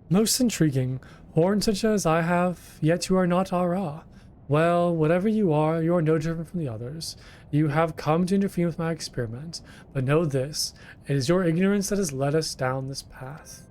Most intriguing. Horns such as I have, yet you are not Ara. Well, whatever you are no different from the others. You have come to interfere with my experiment, but know this, it is your ignorance that has led us down this path.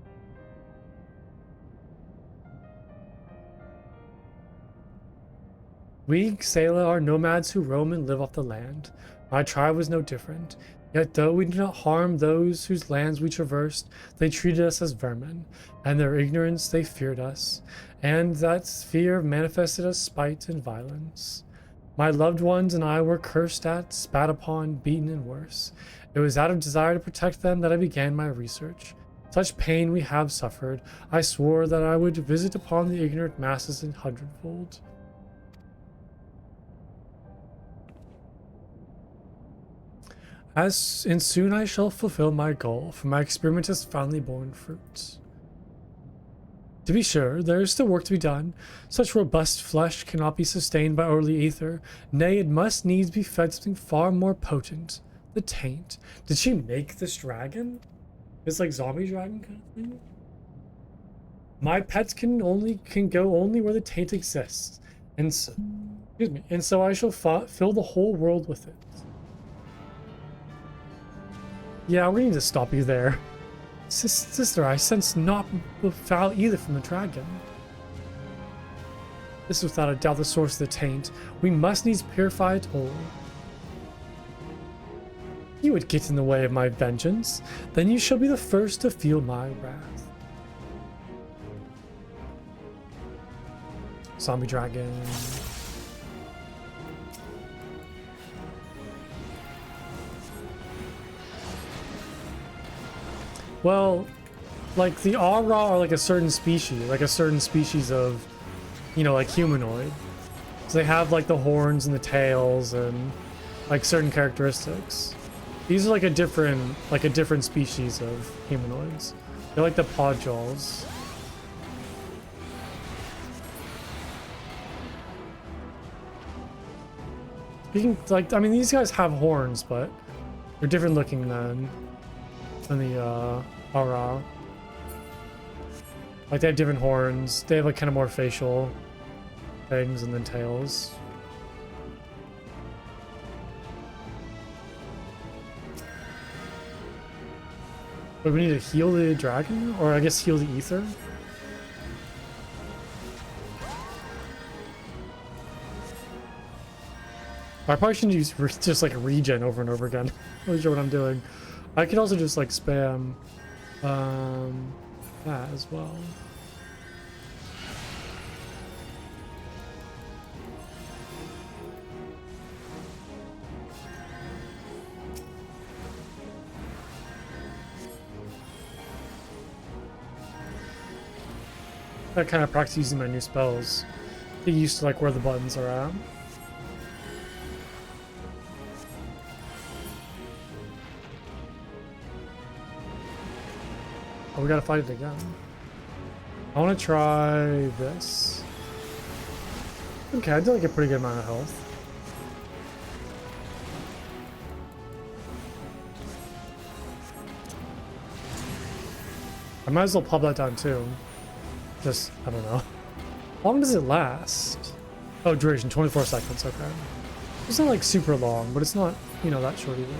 We Xela are nomads who roam and live off the land. My tribe was no different. Yet though we did not harm those whose lands we traversed, they treated us as vermin, and their ignorance they feared us, and that fear manifested as spite and violence. My loved ones and I were cursed at, spat upon, beaten, and worse. It was out of desire to protect them that I began my research. Such pain we have suffered, I swore that I would visit upon the ignorant masses in hundredfold. And soon I shall fulfill my goal, for my experiment has finally borne fruit. To be sure, there is still work to be done. Such robust flesh cannot be sustained by early ether. Nay, it must needs be fed something far more potent. The taint. Did she make this dragon? This like zombie dragon kind of thing? My pets can go only where the taint exists. And so, excuse me. And so I shall fill the whole world with it. Yeah, we need to stop you there. Sister, I sense not foul either from the dragon. This is without a doubt the source of the taint. We must needs purify it whole. You would get in the way of my vengeance, then you shall be the first to feel my wrath. Zombie dragon. Well, like the Aura are like a certain species of, you know, like humanoid. So they have like the horns and the tails and like certain characteristics. These are like a different species of humanoids. They're like the podjaws. I mean, these guys have horns, but they're different looking than the Aura. Like they have different horns. They have like kind of more facial things and then tails. Wait, we need to heal the dragon? Or I guess heal the ether? I probably shouldn't use just like regen over and over again. I'm not sure what I'm doing. I could also just like spam that as well. I kind of practice using my new spells. Get used to like where the buttons are at. Oh, we gotta fight it again. I want to try this. Okay, I did like a pretty good amount of health. I might as well pop that down too. Just, I don't know. How long does it last? Oh, duration, 24 seconds, okay. It's not like super long, but it's not, you know, that short either.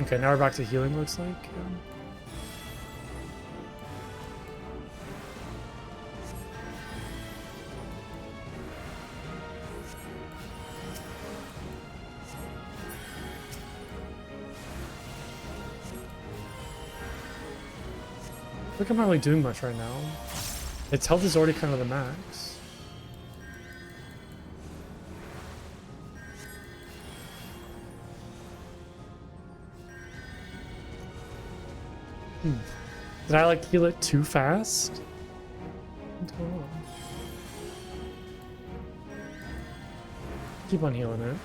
Okay, now we're back to healing, looks like. Yeah. I think I'm not really doing much right now. Its health is already kind of the max. Did I like heal it too fast? What's going on? Keep on healing it.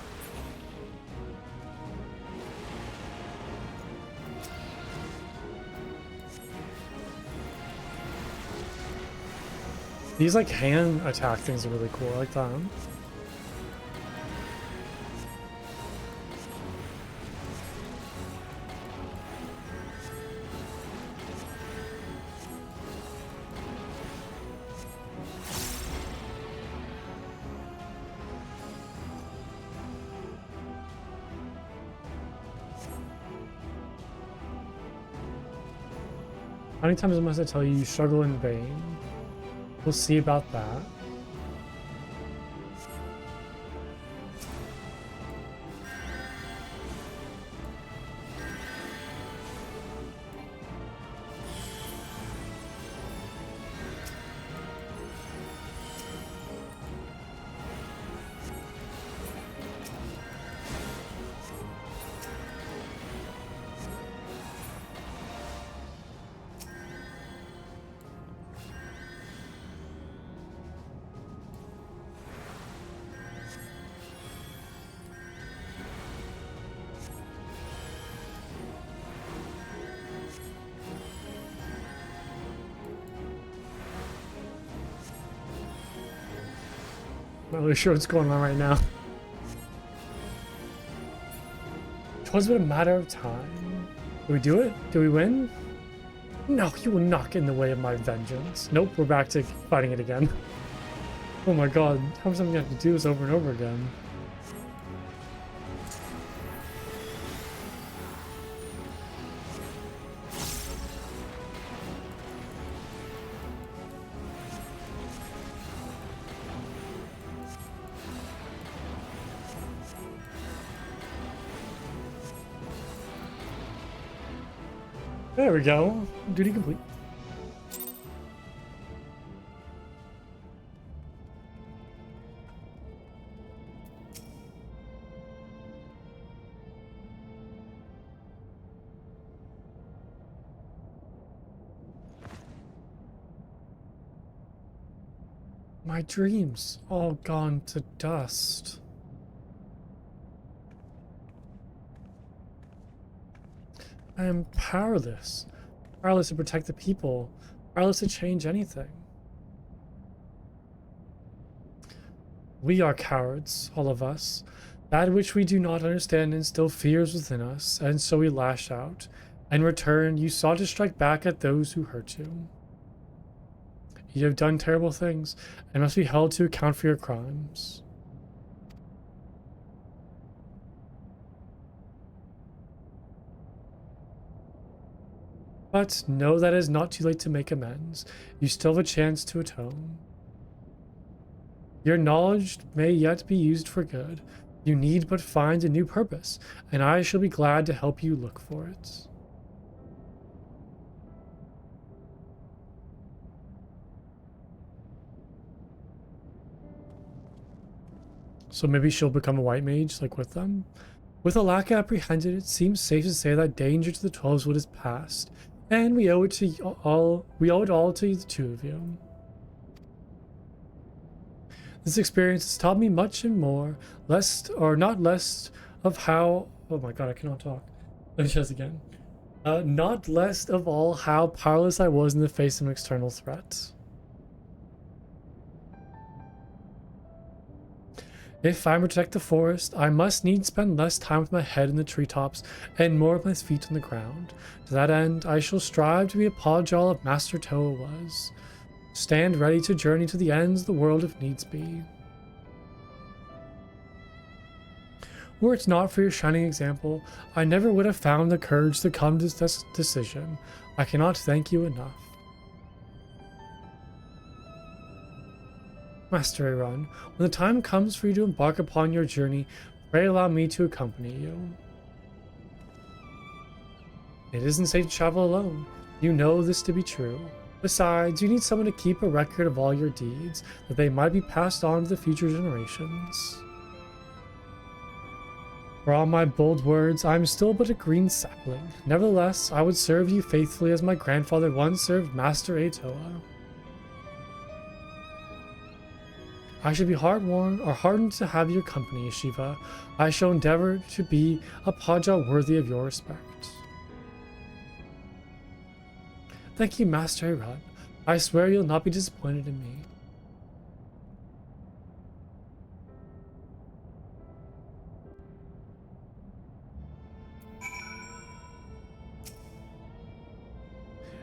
These like hand attack things are really cool. I like that. How many times must I tell you, you struggle in vain? We'll see about that. Not really sure what's going on right now. Twas but a matter of time. Do we do it? Do we win? No, you will not get in the way of my vengeance. Nope, we're back to fighting it again. Oh my god, how much I'm gonna have to do this over and over again? There we go. Duty complete. My dreams all gone to dust. I am powerless. Powerless to protect the people. Powerless to change anything. We are cowards, all of us. That which we do not understand instills fears within us, and so we lash out. In return, you sought to strike back at those who hurt you. You have done terrible things, and must be held to account for your crimes. But know that it is not too late to make amends. You still have a chance to atone. Your knowledge may yet be used for good. You need but find a new purpose, and I shall be glad to help you look for it. So maybe she'll become a white mage, like with them? With Alaka apprehended, it seems safe to say that danger to the Twelveswood is past, and we owe it all to the two of you. This experience has taught me much and more, not less of how. Oh my god, I cannot talk. Let me try this again. Not less of all how powerless I was in the face of an external threat. If I protect the forest, I must needs spend less time with my head in the treetops and more with my feet on the ground. To that end, I shall strive to be a podjal of Master Toa was. Stand ready to journey to the ends of the world if needs be. Were it not for your shining example, I never would have found the courage to come to this decision. I cannot thank you enough. Master Aaron, when the time comes for you to embark upon your journey, pray allow me to accompany you. It isn't safe to travel alone. You know this to be true. Besides, you need someone to keep a record of all your deeds, that they might be passed on to the future generations. For all my bold words, I am still but a green sapling. Nevertheless, I would serve you faithfully as my grandfather once served Master Atoa. I should be hardened to have your company, Shiva. I shall endeavor to be a podjal worthy of your respect. Thank you, Master Aaron. I swear you'll not be disappointed in me.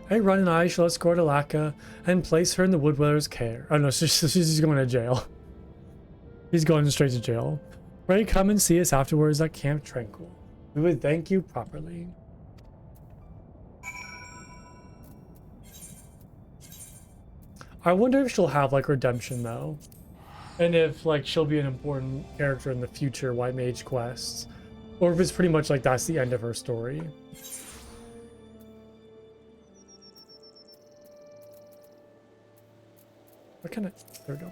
Aaron and I shall escort Alaka and place her in the Woodweller's care. Oh no, she's going to jail. He's going straight to jail. Pray come and see us afterwards at Camp Tranquil. We would thank you properly. I wonder if she'll have like redemption though. And if like she'll be an important character in the future White Mage quests. Or if it's pretty much like that's the end of her story. What can I? There we go.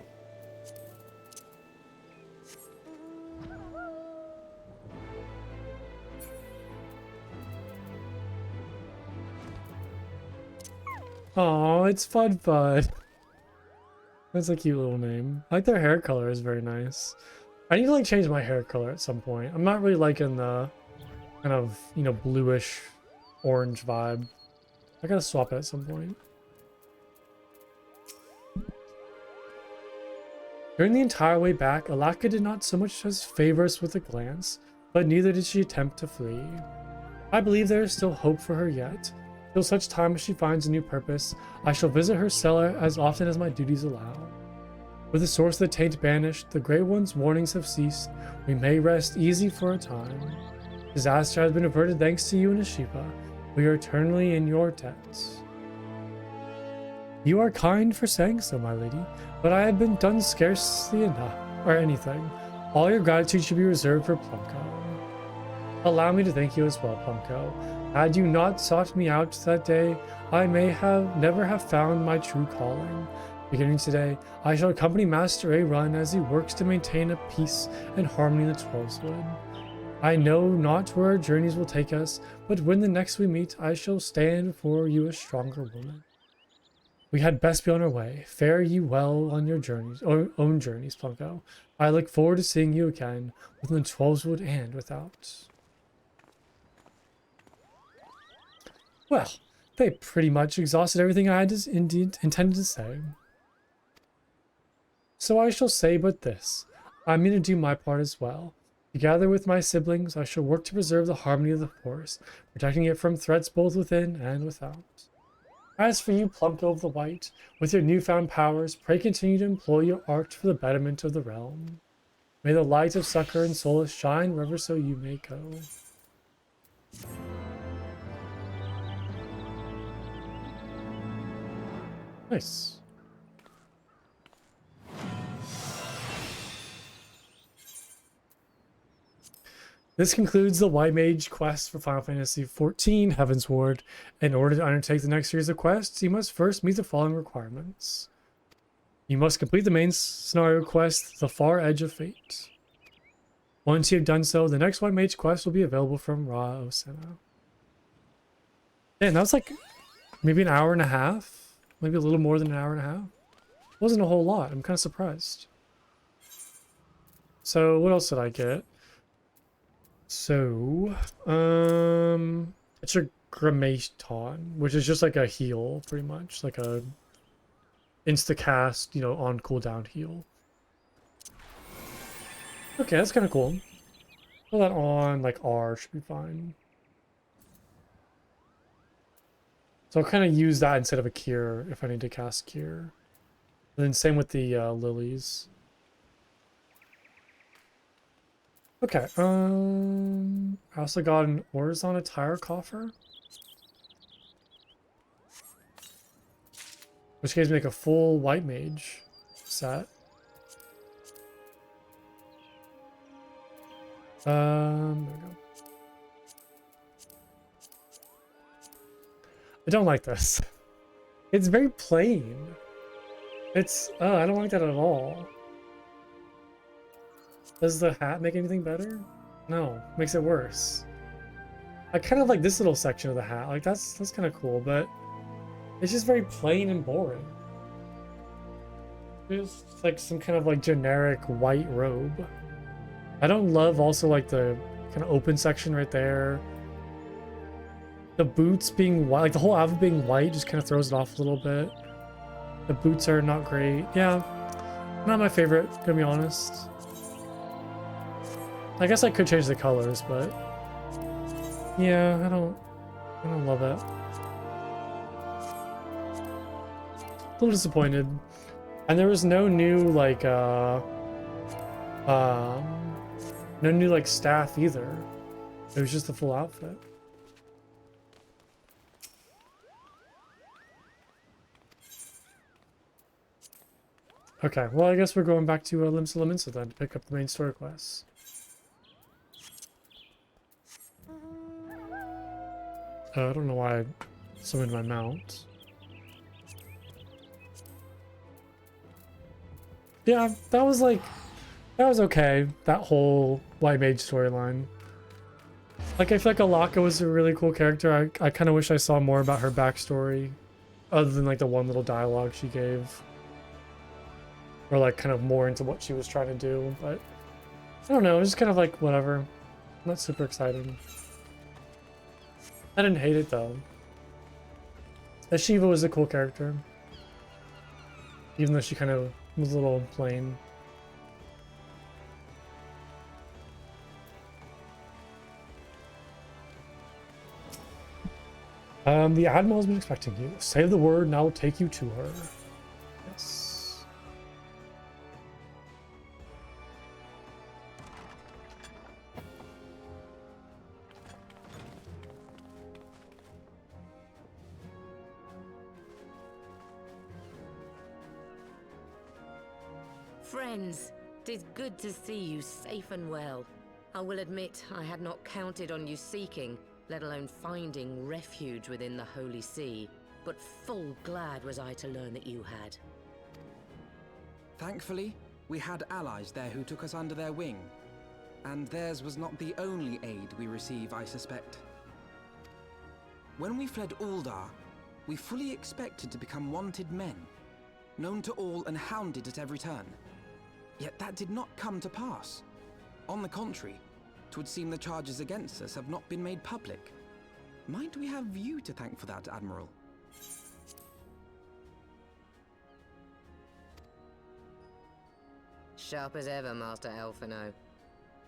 Oh, it's Fud Fud. That's a cute little name. I like their hair color is very nice. I need to like change my hair color at some point. I'm not really liking the kind of, you know, bluish orange vibe. I gotta swap it at some point. During the entire way back, Alaka did not so much as favor us with a glance, but neither did she attempt to flee. I believe there is still hope for her yet. Till such time as she finds a new purpose, I shall visit her cellar as often as my duties allow. With the source of the taint banished, the Grey One's warnings have ceased, we may rest easy for a time. Disaster has been averted thanks to you and Ashiva. We are eternally in your debt. You are kind for saying so, my lady, but I have been done scarcely enough, or anything. All your gratitude should be reserved for Plumco. Allow me to thank you as well, Plumco. Had you not sought me out that day, I may have never have found my true calling. Beginning today, I shall accompany Master A Run as he works to maintain a peace and harmony in the Twelveswood. I know not where our journeys will take us, but when the next we meet, I shall stand before you a stronger woman. We had best be on our way. Fare you well on your journeys, own journeys, Plumco. I look forward to seeing you again, within the Twelveswood and without. Well, they pretty much exhausted everything I had intended to say. So I shall say but this. I'm going to do my part as well. Together with my siblings, I shall work to preserve the harmony of the forest, protecting it from threats both within and without. As for you, Plumco of the White, with your newfound powers, pray continue to employ your art for the betterment of the realm. May the light of succor and solace shine wherever so you may go. Nice. This concludes the White Mage quest for Final Fantasy XIV Heavensward. In order to undertake the next series of quests, you must first meet the following requirements. You must complete the main scenario quest, The Far Edge of Fate. Once you have done so, the next White Mage quest will be available from Ra Osena. And that was like maybe an hour and a half, maybe a little more than an hour and a half. Wasn't a whole lot. I'm kind of surprised. So what else did I get? So, it's a Grammaton, which is just like a heal, pretty much, like a insta-cast, you know, on cooldown heal. Okay, that's kind of cool. Put that on, like, R should be fine. So I'll kind of use that instead of a cure if I need to cast cure. And then same with the lilies. Okay, I also got an Orzon attire coffer. Which gives me like a full White Mage set. There we go. I don't like this. It's very plain. It's, I don't like that at all. Does the hat make anything better? No, makes it worse. I kind of like this little section of the hat. Like that's kind of cool, but it's just very plain and boring. It's like some kind of like generic white robe. I don't love also like the kind of open section right there. The boots being white, like the whole outfit being white just kind of throws it off a little bit. The boots are not great. Yeah, not my favorite, to be honest. I guess I could change the colors, but yeah, I don't love it. A little disappointed. And there was no new like no new like staff either. It was just the full outfit. Okay, well I guess we're going back to Limsa Lominsa then to pick up the main story quests. I don't know why I summoned my mount. Yeah, that was okay, that whole White Mage storyline. Like, I feel like Alaka was a really cool character. I kind of wish I saw more about her backstory, other than like the one little dialogue she gave. Or like kind of more into what she was trying to do, but I don't know, it was just kind of like whatever. Not super exciting. I didn't hate it though. Ashiva was a cool character. Even though she kind of was a little plain. The Admiral has been expecting you. Say the word and I will take you to her. Yes. Friends, 'tis good to see you safe and well. I will admit I had not counted on you seeking, let alone finding refuge within the Holy See, but full glad was I to learn that you had. Thankfully, we had allies there who took us under their wing. And theirs was not the only aid we receive, I suspect. When we fled Uldar, we fully expected to become wanted men, known to all and hounded at every turn. Yet that did not come to pass. On the contrary, 'twould seem the charges against us have not been made public. Might we have you to thank for that, Admiral? Sharp as ever, Master Alphino.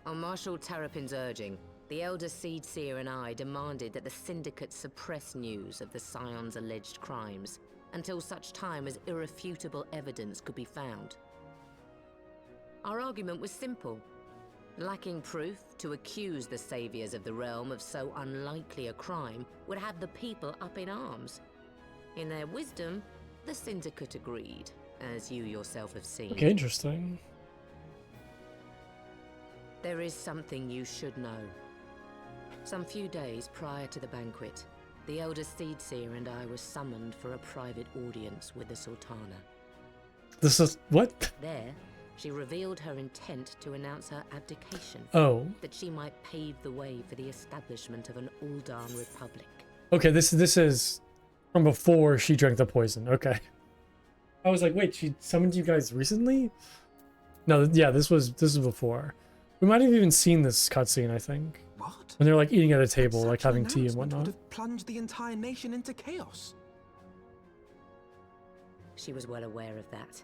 On Marshal Terrapin's urging, the Elder Seedseer and I demanded that the Syndicate suppress news of the Scion's alleged crimes until such time as irrefutable evidence could be found. Our argument was simple. Lacking proof, to accuse the saviors of the realm of so unlikely a crime would have the people up in arms. In their wisdom, the Syndicate agreed, as you yourself have seen. Okay, interesting. There is something you should know. Some few days prior to the banquet, the Elder Seedseer and I were summoned for a private audience with the Sultana. This is what? There, she revealed her intent to announce her abdication, Oh. that she might pave the way for the establishment of an Uldan Republic. Okay, this is from before she drank the poison. Okay. I was like, wait, she summoned you guys recently? No, yeah, this was before. We might have even seen this cutscene, I think. What? When they're like eating at a table, Such like an having tea and announcement whatnot. would have plunged the entire nation into chaos. She was well aware of that.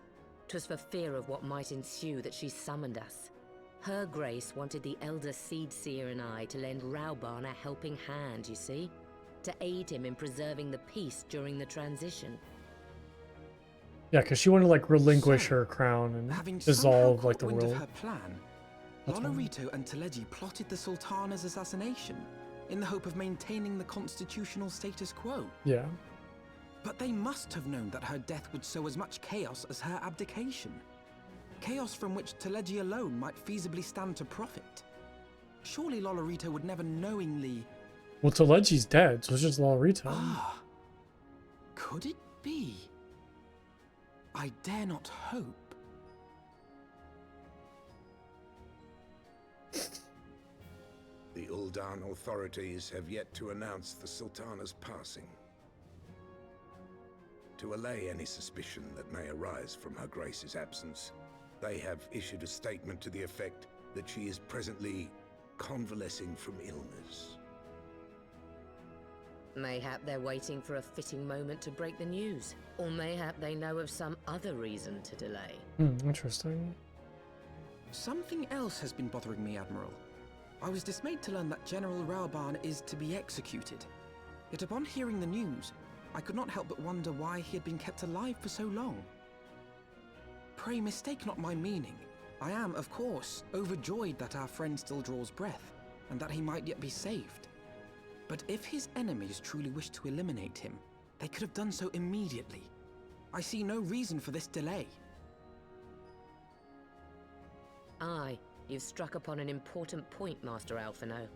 'Twas for fear of what might ensue that she summoned us. Her Grace wanted the Elder Seedseer and I to lend Rauban a helping hand, you see? To aid him in preserving the peace during the transition. Yeah, because she wanted to like relinquish So, her crown and Having dissolve somehow like the caught wind world. of her plan, That's fine. Lolorito and Teleji plotted the Sultana's assassination in the hope of maintaining the constitutional status quo. Yeah. But they must have known that her death would sow as much chaos as her abdication. Chaos from which Teleji alone might feasibly stand to profit. Surely Lolorito would never knowingly... Well, Teleji's dead, so it's just Lolorito. Ah, could it be? I dare not hope. The Uldan authorities have yet to announce the Sultana's passing. To allay any suspicion that may arise from Her Grace's absence, they have issued a statement to the effect that she is presently convalescing from illness. Mayhap they're waiting for a fitting moment to break the news. Or mayhap they know of some other reason to delay. Interesting. Something else has been bothering me, Admiral. I was dismayed to learn that General Rauban is to be executed. Yet upon hearing the news, I could not help but wonder why he had been kept alive for so long. Pray mistake not my meaning. I am, of course, overjoyed that our friend still draws breath, and that he might yet be saved. But if his enemies truly wished to eliminate him, they could have done so immediately. I see no reason for this delay. Aye, you've struck upon an important point, Master Alphino.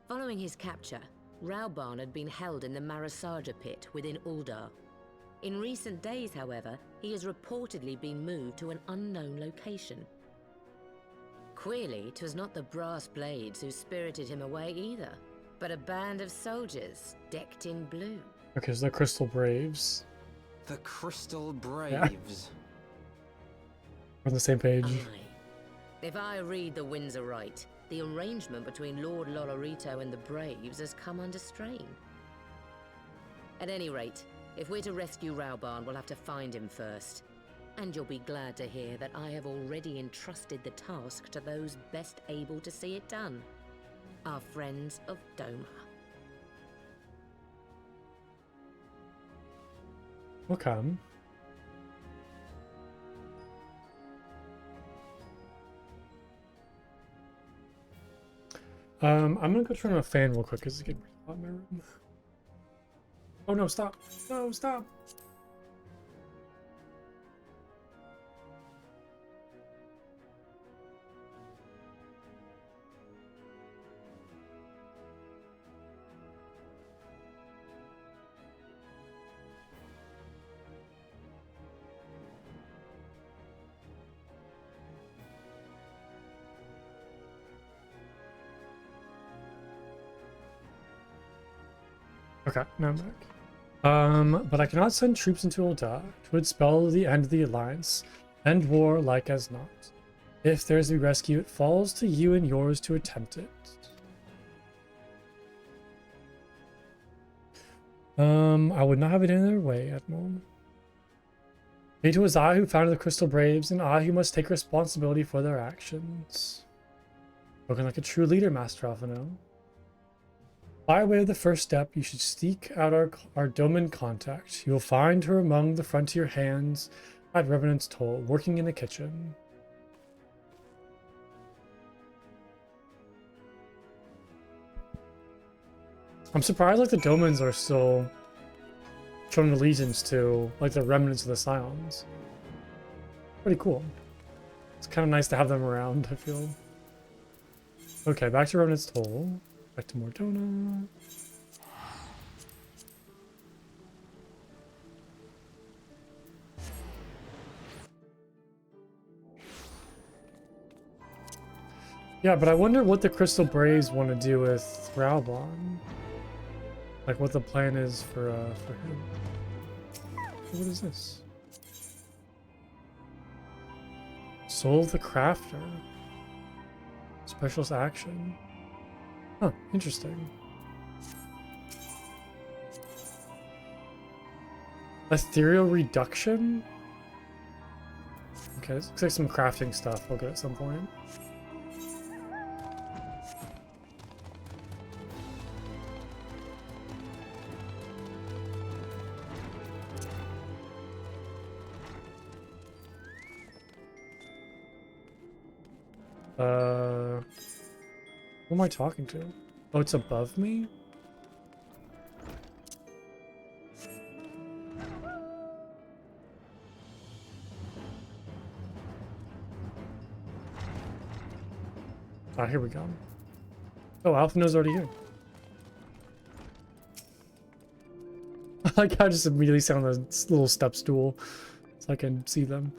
Following his capture, Rauban had been held in the Marasaja pit within Uldar. In recent days, however, he has reportedly been moved to an unknown location. Queerly, 'twas not the Brass Blades who spirited him away either, but a band of soldiers decked in blue. Okay, so the Crystal Braves. The Crystal Braves. We're on the same page. Aye. If I read the winds aright, the arrangement between Lord Lolorito and the Braves has come under strain. At any rate, if we're to rescue Rauban, we'll have to find him first. And you'll be glad to hear that I have already entrusted the task to those best able to see it done. Our friends of Doma. Okay. I'm gonna go turn on a fan real quick because it's getting really hot in my room. Oh no, stop. No, stop. Okay, now I'm back. But I cannot send troops into Ul'dah. It would spell the end of the Alliance. End war like as not. If there is to be rescue, it falls to you and yours to attempt it. I would not have it in their way, Admiral. It was I who founded the Crystal Braves, and I who must take responsibility for their actions. Spoken like a true leader, Master Alphino. By way of the first step, you should seek out our Doman contact. You will find her among the frontier hands at Revenant's Toll, working in the kitchen. I'm surprised like the Domans are still showing allegiance to like the remnants of the Scions. Pretty cool. It's kind of nice to have them around, I feel. Okay, back to Revenant's Toll. Back to Mordona. Yeah, but I wonder what the Crystal Braves want to do with Raubon. Like what the plan is for him. What is this? Soul of the Crafter. Specialist action. Huh, interesting. Ethereal reduction? Okay, this looks like some crafting stuff we'll get at some point. Who am I talking to? Oh, it's above me? Ah, here we go. Oh, Alphino's already here. I like how I just immediately sit on this little step stool so I can see them.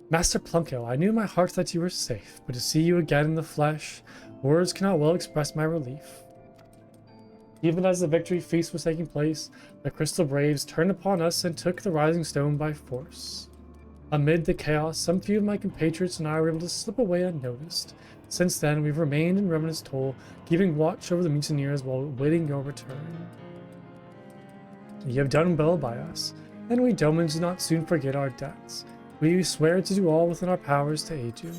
Master Plumkill, I knew in my heart that you were safe, but to see you again in the flesh, words cannot well express my relief. Even as the victory feast was taking place, the Crystal Braves turned upon us and took the Rising Stone by force. Amid the chaos, some few of my compatriots and I were able to slip away unnoticed. Since then, we've remained in Revenant's Toll, keeping watch over the mutineers while awaiting your return. You have done well by us, and we Domans do not soon forget our debts. We swear to do all within our powers to aid you.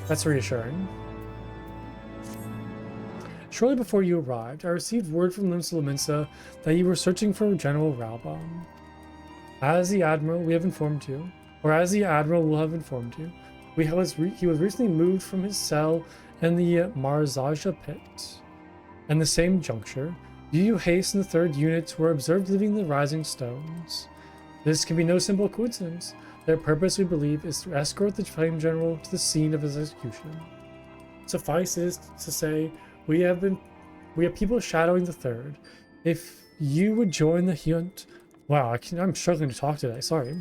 That's reassuring. Shortly before you arrived, I received word from Limsa that you were searching for General Raubon. As the Admiral will have informed you, he was recently moved from his cell in the Marzaja pit. In the same juncture, you Haste and the 3rd units were observed leaving the Rising Stones. This can be no simple coincidence. Their purpose, we believe, is to escort the Flame General to the scene of his execution. Suffice it to say, we have people shadowing the 3rd. If you would join the hunt... Wow, I'm struggling to talk today, sorry.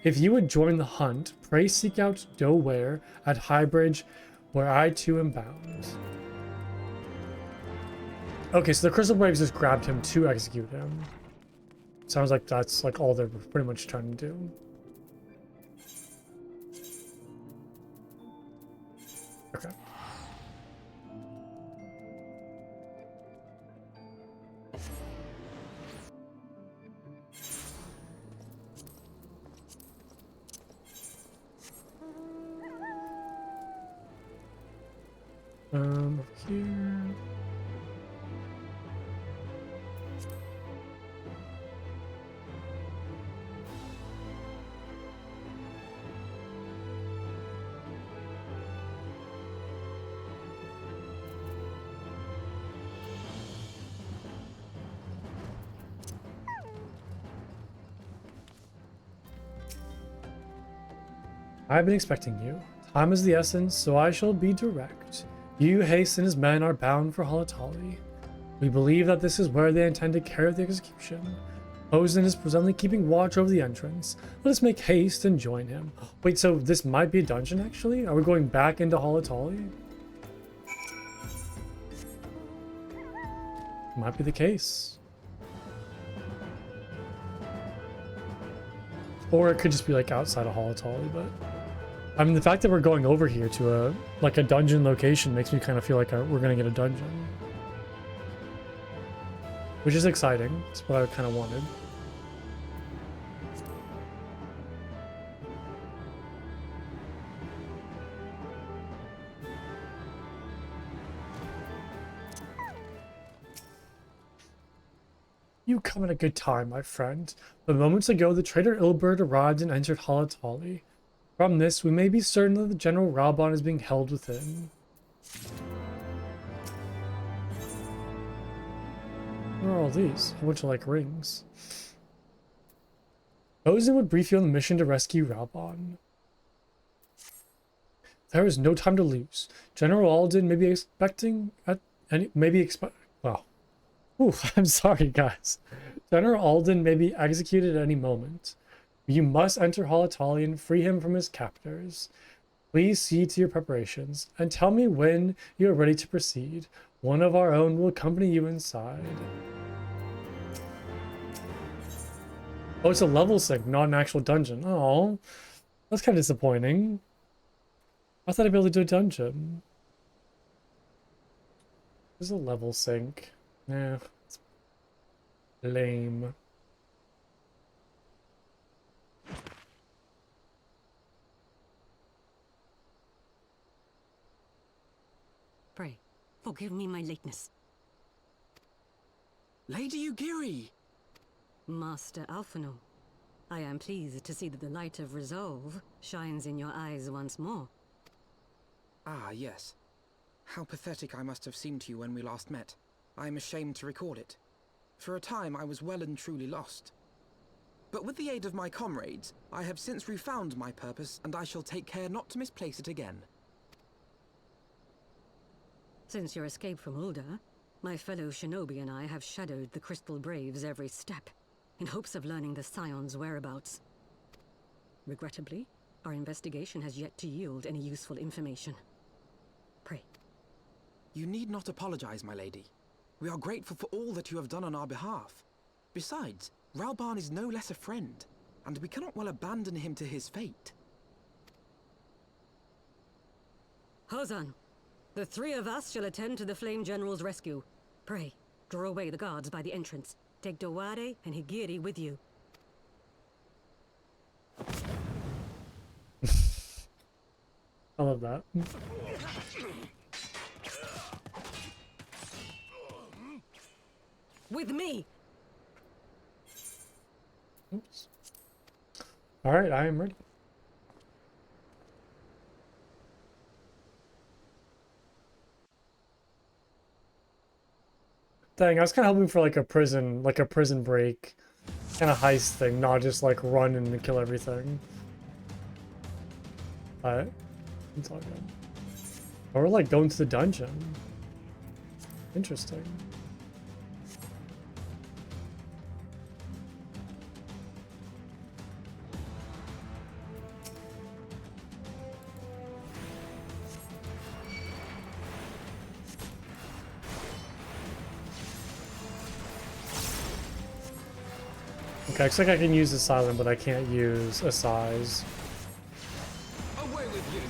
If you would join the hunt, pray seek out Doware at Highbridge, where I too am bound. Okay, so the Crystal Braves just grabbed him to execute him. Sounds like that's like all they're pretty much trying to do. Okay. Over here. I have been expecting you. Time is the essence, so I shall be direct. You, Haste, and his men are bound for Halatali. We believe that this is where they intend to carry out the execution. Ozen is presently keeping watch over the entrance. Let us make haste and join him. Wait, so this might be a dungeon, actually? Are we going back into Halatali? Might be the case. Or it could just be like outside of Halatali, but I mean the fact that we're going over here to a dungeon location makes me kind of feel like we're gonna get a dungeon. Which is exciting. That's what I kind of wanted. You come at a good time, my friend. But moments ago, the traitor Ilberd arrived and entered Halatali. From this, we may be certain that the General Raubon is being held within. What are all these? A bunch of, like, rings. Ozen would brief you on the mission to rescue Raubon. There is no time to lose. General Alden may be expecting at any... Well... Ooh, I'm sorry, guys. General Alden may be executed at any moment. You must enter Halatali and free him from his captors. Please see to your preparations, and tell me when you are ready to proceed. One of our own will accompany you inside. Oh, it's a level sync, not an actual dungeon. Oh, that's kind of disappointing. I thought I'd be able to do a dungeon. There's a level sync. Yeah, it's lame. Pray, forgive me my lateness. Lady Ugiri! Master Alphino, I am pleased to see that the light of resolve shines in your eyes once more. Ah, yes. How pathetic I must have seemed to you when we last met. I am ashamed to recall it. For a time I was well and truly lost. But with the aid of my comrades, I have since refound my purpose, and I shall take care not to misplace it again. Since your escape from Ulda, my fellow shinobi and I have shadowed the Crystal Braves every step, in hopes of learning the Scion's whereabouts. Regrettably, our investigation has yet to yield any useful information. Pray. You need not apologize, my lady. We are grateful for all that you have done on our behalf. Besides, Raubon is no less a friend, and we cannot well abandon him to his fate. Hozan, the three of us shall attend to the Flame General's rescue. Pray, draw away the guards by the entrance. Take Dowade and Higiri with you. I love that. With me! Oops. Alright, I am ready. Dang, I was kind of hoping for like a prison break kind of heist thing, not just like run and kill everything. But it's all good. Or like going to the dungeon. Interesting. Okay, looks like I can use the silent, but I can't use a size. Away with you!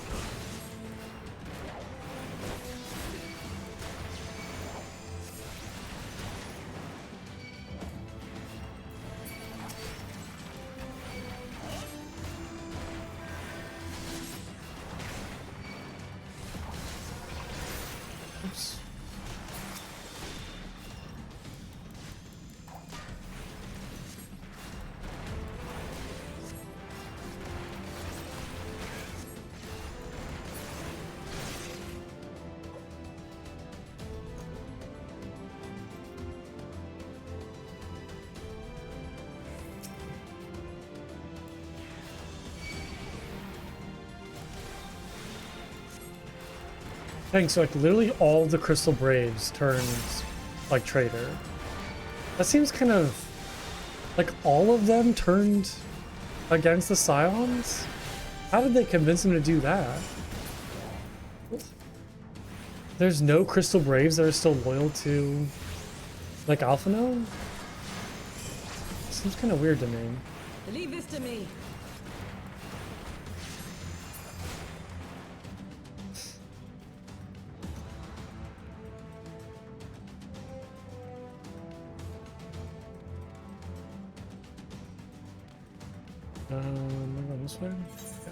Oops. Dang, so like literally all the Crystal Braves turned like traitor. That seems kind of like all of them turned against the Scions? How did they convince him to do that? There's no Crystal Braves that are still loyal to like Alphino? Seems kind of weird to me. Leave this to me. Am I going this way? Yeah.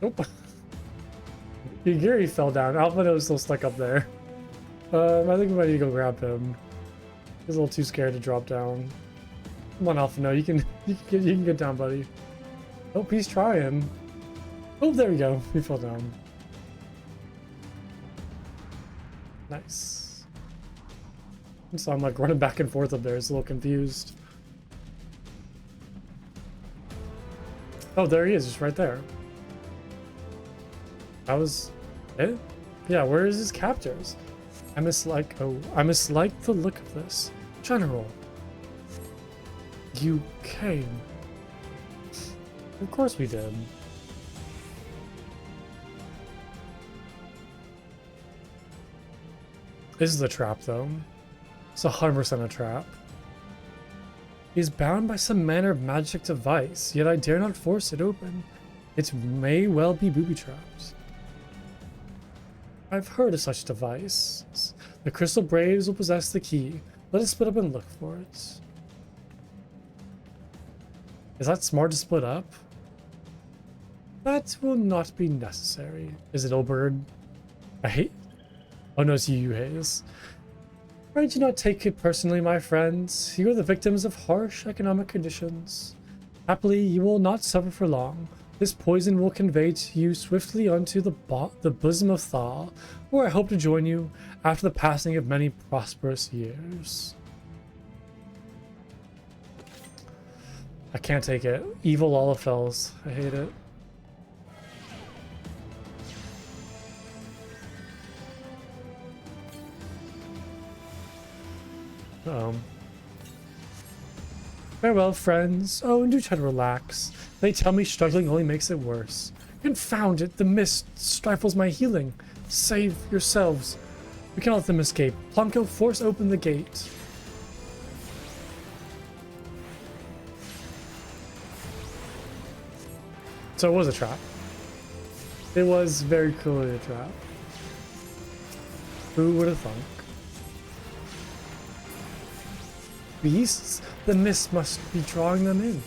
Nope. Gary fell down. Alphino is still stuck up there. I think we might need to go grab him. He's a little too scared to drop down. Come on, Alphino, you can get down, buddy. Oh, he's trying. Oh, there we go. He fell down. Nice. So I'm like running back and forth up there. It's a little confused. Oh, there he is, just right there. That was it? Yeah, where is his captors? I mislike the look of this. General. You came. Of course we did. This is a trap though. It's 100% a trap. He is bound by some manner of magic device, yet I dare not force it open. It may well be booby traps. I've heard of such device. The Crystal Braves will possess the key. Let us split up and look for it. Is that smart to split up? That will not be necessary. Is it Olbird? I hate. Oh no, it's you, Hayes. I do not take it personally, my friends. You are the victims of harsh economic conditions. Happily, you will not suffer for long. This poison will convey to you swiftly onto the bosom of Thal, where I hope to join you after the passing of many prosperous years. I can't take it. Evil Olafels. I hate it. Farewell, friends. Oh, and do try to relax. They tell me struggling only makes it worse. Confound it, the mist stifles my healing. Save yourselves. We cannot let them escape. Plunko, force open the gate. So it was a trap. It was very clearly a trap. Who would have thunk? Beasts? The mist must be drawing them in.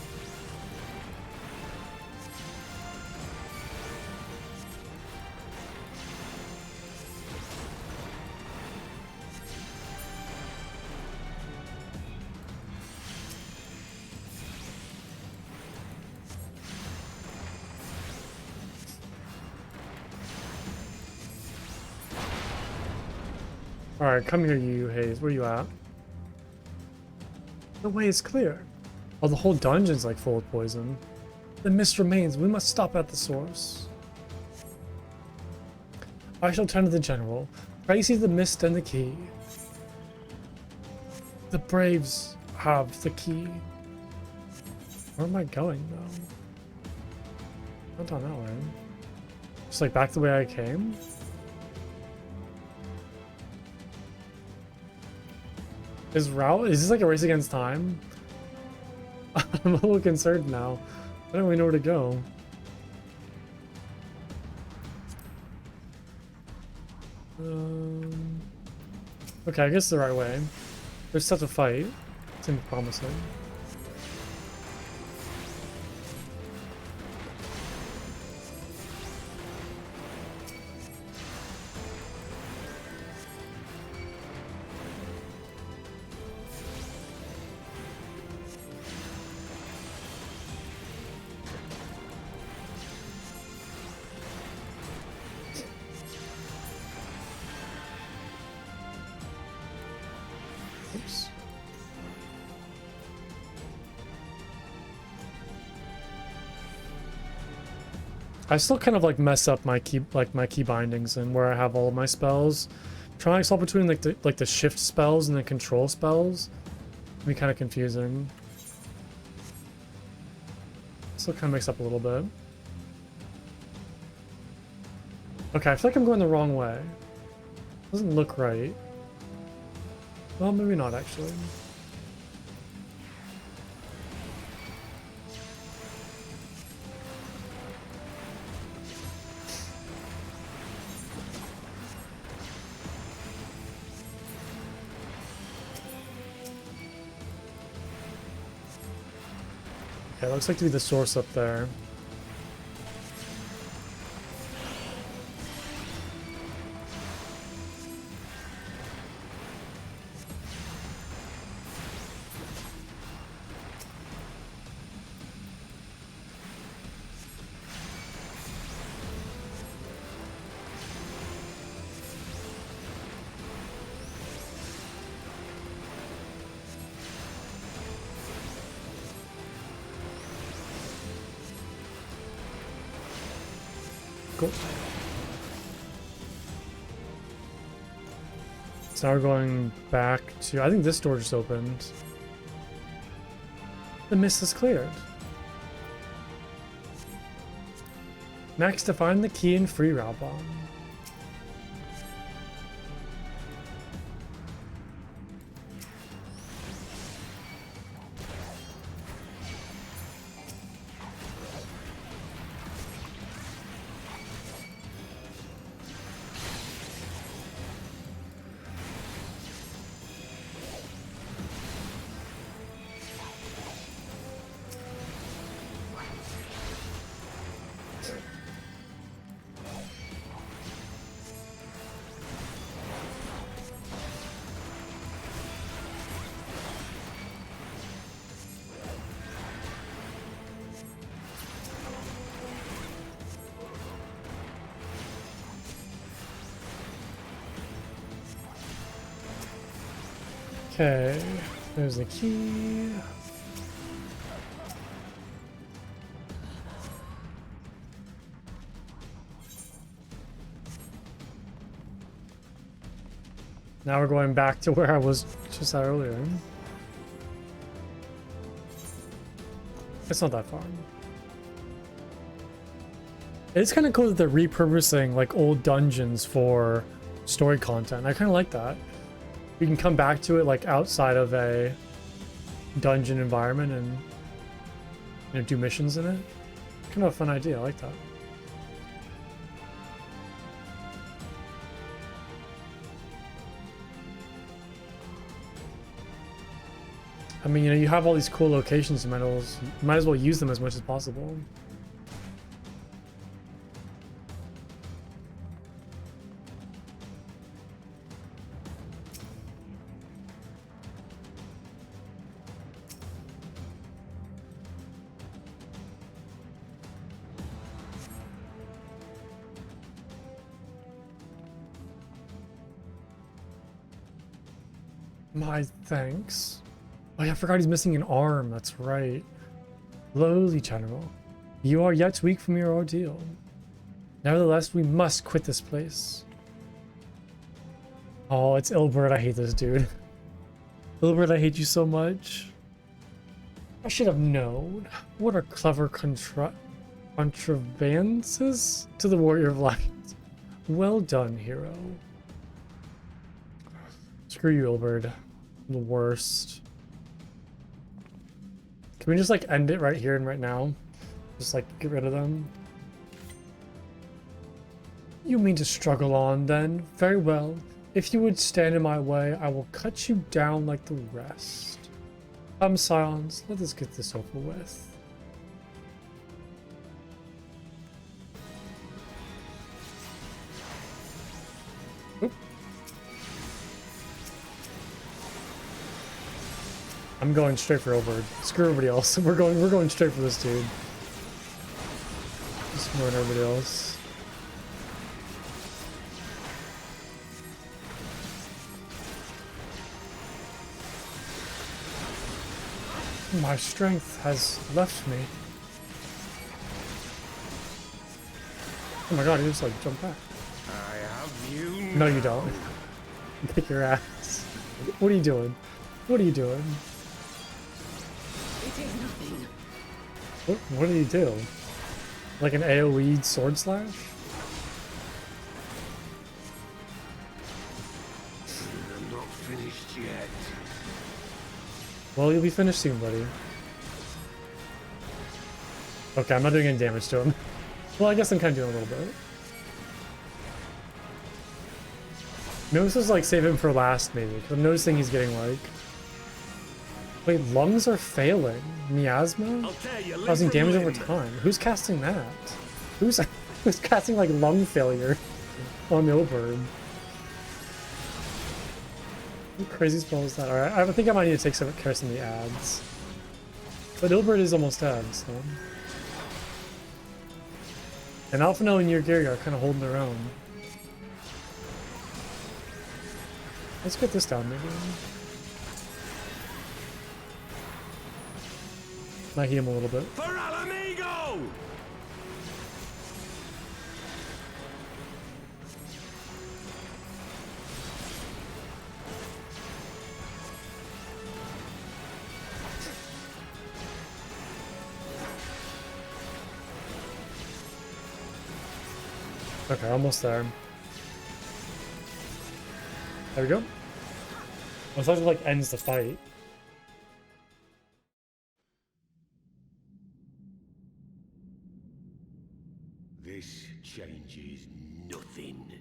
Alright, come here, you Hayes. Where you at? The way is clear. Oh, the whole dungeon's like full of poison. The mist remains. We must stop at the source. I shall turn to the general. Pray see the mist and the key. The Braves have the key. Where am I going, though? Not down that way. Just like back the way I came? Is this like a race against time? I'm a little concerned now. I don't really know where to go. Okay, I guess the right way. There's such a fight. Seems promising. Oops. I still kind of like mess up my key bindings and where I have all of my spells. Trying to swap between like the shift spells and the control spells can be kind of confusing. Still kind of mix up a little bit. Okay, I feel like I'm going the wrong way. Doesn't look right. Well, maybe not actually. Yeah, it looks like to be the source up there. Cool. So now we're going back to... I think this door just opened. The mist is cleared. Next, to find the key and free Raubon. Okay, there's the key. Now we're going back to where I was just at earlier. It's not that far. It's kind of cool that they're repurposing like old dungeons for story content. I kind of like that. You can come back to it like outside of a dungeon environment and, you know, do missions in it. Kind of a fun idea. I like that. I mean, you know, you have all these cool locations. You might as well use them as much as possible. My thanks. Oh yeah, I forgot he's missing an arm. That's right. Lowly General, you are yet weak from your ordeal. Nevertheless, we must quit this place. Oh, it's Ilbert. I hate this dude. Ilbert, I hate you so much. I should have known. What are clever contrivances to the Warrior of Light. Well done, hero. Screw you, Ilbert. The worst. Can we just like end it right here and right now? Just like get rid of them? You mean to struggle on then? Very well. If you would stand in my way, I will cut you down like the rest. Come, Scions, let us get this over with. Oop. I'm going straight for Ilbert. Screw everybody else. We're going straight for this dude. Just ignoring everybody else. My strength has left me. Oh my god, he just like jumped back. I have you. No, you don't. Kick your ass. What are you doing? What are you doing? It is nothing. What did he do? Like an AoE sword slash? I'm not finished yet. Well, you'll be finished soon, buddy. Okay, I'm not doing any damage to him. Well, I guess I'm kind of doing a little bit. Maybe this is like save him for last, maybe. Because I'm noticing he's getting like... Wait, lungs are failing. Miasma? Causing damage over time. Who's casting that? Who's casting like lung failure on Ilberd? What crazy spell is that? Alright, I think I might need to take some care of some of the ads. But Ilberd is almost dead, so... And Alphino and Yurgiri are kind of holding their own. Let's get this down, maybe. Might heat him a little bit. For Alamigo! Okay, almost there. There we go. I thought it like ends the fight. This changes nothing.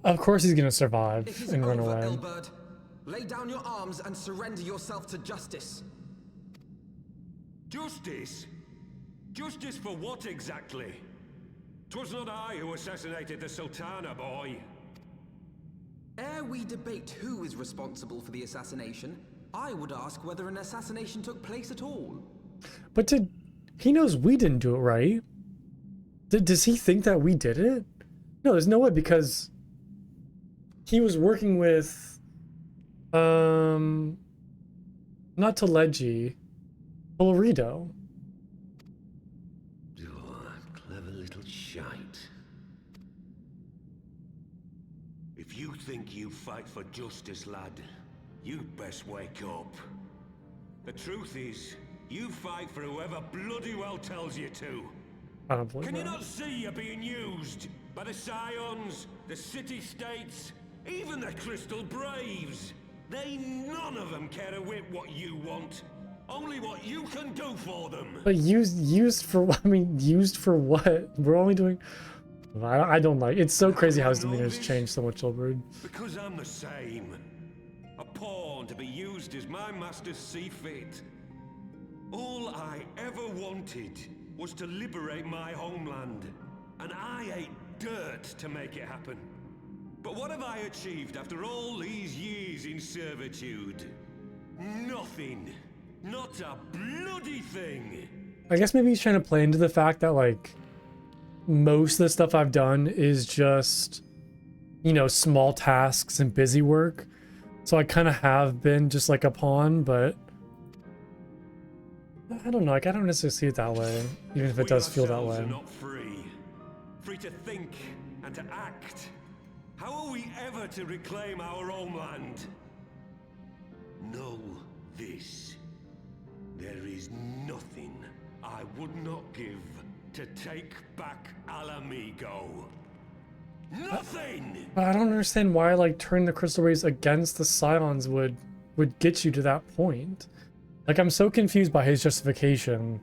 Of course he's gonna survive It is and run over, away. Ilberd. Lay down your arms and surrender yourself to justice. Justice? Justice for what exactly? 'Twas not I who assassinated the Sultana, boy. Ere we debate who is responsible for the assassination, I would ask whether an assassination took place at all. But he knows we didn't do it, right? Does he think that we did it? No, there's no way, because he was working with not Teleji, Polarido. Clever little shite. If you think you fight for justice, lad, you'd best wake up. The truth is, you fight for whoever bloody well tells you to. I don't believe Can you that. not see you're being used? By the Scions, the City-States, even the Crystal Braves? They none of them care a whit what you want. Only what you can do for them. But used for what? I mean, used for what? We're only doing... I don't like... It's so crazy how his demeanor's changed so much, Ilberd. Because I'm the same. A pawn to be used as my masters see fit. All I ever wanted was to liberate my homeland. And I ate dirt to make it happen. But what have I achieved after all these years in servitude? Nothing. Not a bloody thing. I guess maybe he's trying to play into the fact that, like, most of the stuff I've done is just, you know, small tasks and busy work. So I kind of have been just like a pawn, but I don't know. Like, I don't necessarily see it that way, even if it does feel that way. We are not free. Free to think and to act. How are we ever to reclaim our homeland? Know this. There is nothing I would not give to take back Alamigo. Nothing! But I don't understand why, like, turning the crystal rays against the Scions would get you to that point. Like, I'm so confused by his justification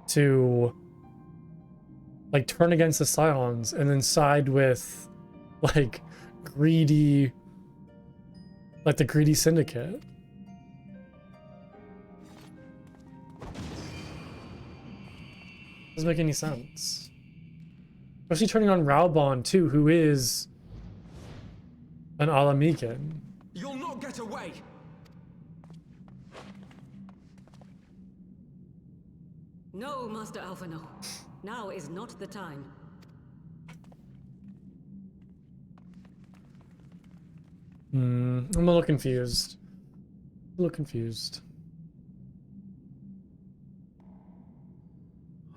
to, like, turn against the Scions and then side with, like, greedy, like, the greedy syndicate. Doesn't make any sense. Especially turning on Raubon too, who is an Alamigan. You'll not get away! No, Master Alphino. Now is not the time. I'm a little confused. A little confused.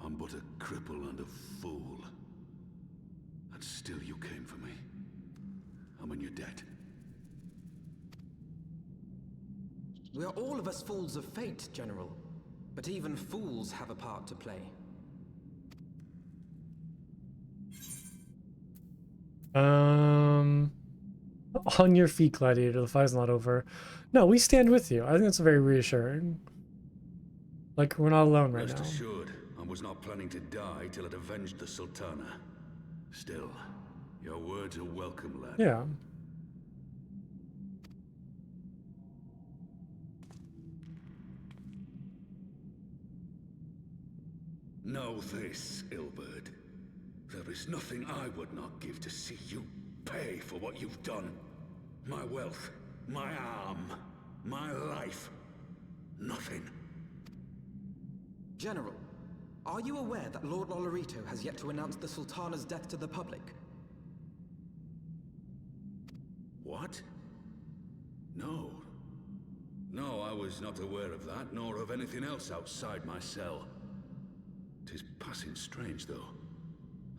I'm but a cripple and a fool. Still you came for me. I'm in your debt. We are all of us fools of fate, General. But even fools have a part to play. On your feet, Gladiator. The fight's not over. No, we stand with you. I think that's very reassuring. Like, we're not alone right Rest now. assured, I was not planning to die till it avenged the Sultana. Still, your words are welcome, lad. Yeah. Know this, Ilberd. There is nothing I would not give to see you pay for what you've done. My wealth, my arm, my life. Nothing. General, are you aware that Lord Olorito has yet to announce the Sultana's death to the public? What? No. No, I was not aware of that, nor of anything else outside my cell. 'Tis passing strange, though.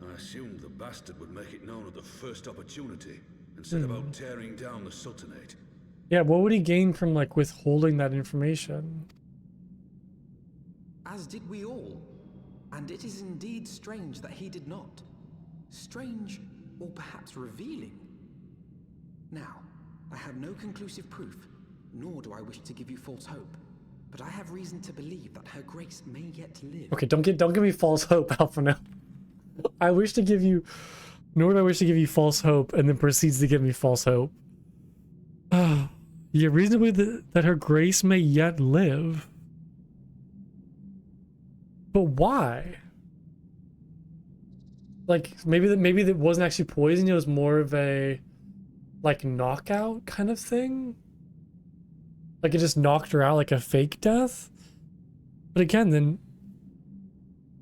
I assumed the bastard would make it known at the first opportunity, and set about tearing down the Sultanate. Yeah, what would he gain from, like, withholding that information? As did we all. And it is indeed strange that he did not. Strange, or perhaps revealing. Now, I have no conclusive proof, nor do I wish to give you false hope. But I have reason to believe that Her Grace may yet live. Okay, don't give me false hope, Alpha now. I wish to give you, nor do I wish to give you false hope, and then proceeds to give me false hope. Yeah, reason to believe that Her Grace may yet live. But why? Like, maybe that wasn't actually poison, it was more of a, like, knockout kind of thing? Like, it just knocked her out like a fake death? But again, then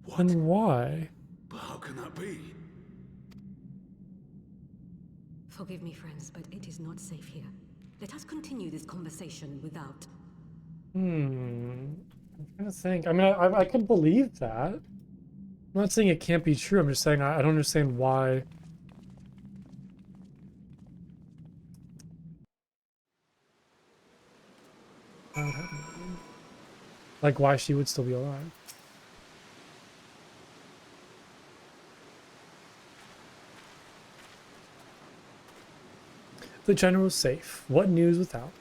why? But how can that be? Forgive me, friends, but it is not safe here. Let us continue this conversation without... I'm trying to think. I mean, I can believe that. I'm not saying it can't be true. I'm just saying I don't understand why. Like, why she would still be alive. The general is safe. What news without?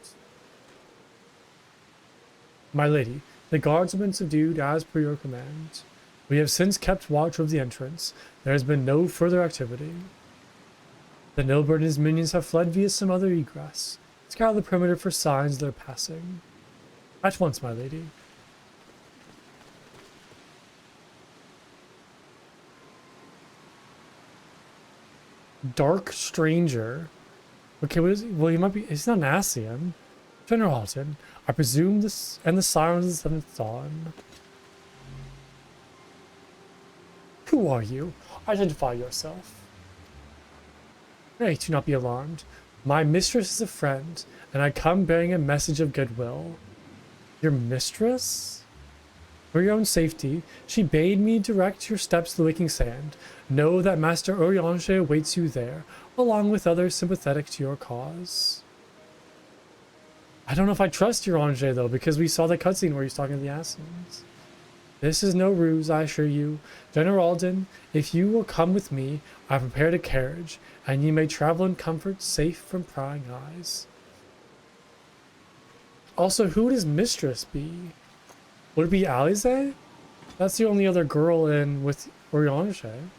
My lady, the guards have been subdued as per your command. We have since kept watch over the entrance. There has been no further activity. The Nilbert and his minions have fled via some other egress. Scour the perimeter for signs they're passing. At once, my lady. Dark Stranger. Okay, what is he? Well, he might be. He's not an Asian. General Halton, I presume this and the sirens of the seventh dawn. Who are you? Identify yourself. Nay, do not be alarmed. My mistress is a friend, and I come bearing a message of goodwill. Your mistress? For your own safety, she bade me direct your steps to the waking sand. Know that Master Urianger awaits you there, along with others sympathetic to your cause. I don't know if I trust Urianger, though, because we saw the cutscene where he's talking to the Assassins. This is no ruse, I assure you. General Alden, if you will come with me, I have prepared a carriage, and you may travel in comfort, safe from prying eyes. Also, who would his mistress be? Would it be Alize? That's the only other girl in with Urianger.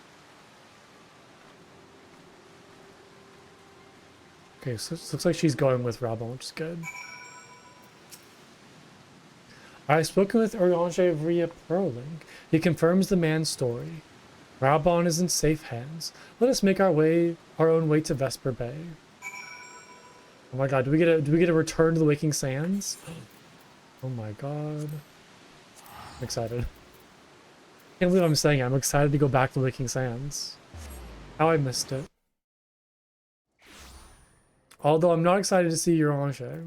Okay, so it looks like she's going with Rabon, which is good. I have spoken with Urianger via Pearlink. He confirms the man's story. Rabon is in safe hands. Let us make our own way to Vesper Bay. Oh my god, do we get a return to the Waking Sands? Oh my god. I'm excited. I can't believe I'm saying it. I'm excited to go back to the Waking Sands. How I missed it. Although I'm not excited to see Urianger.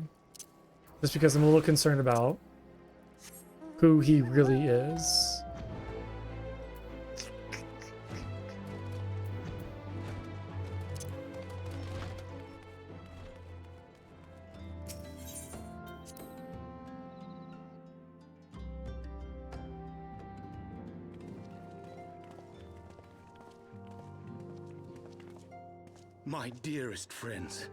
Just because I'm a little concerned about who he really is. My dearest friends,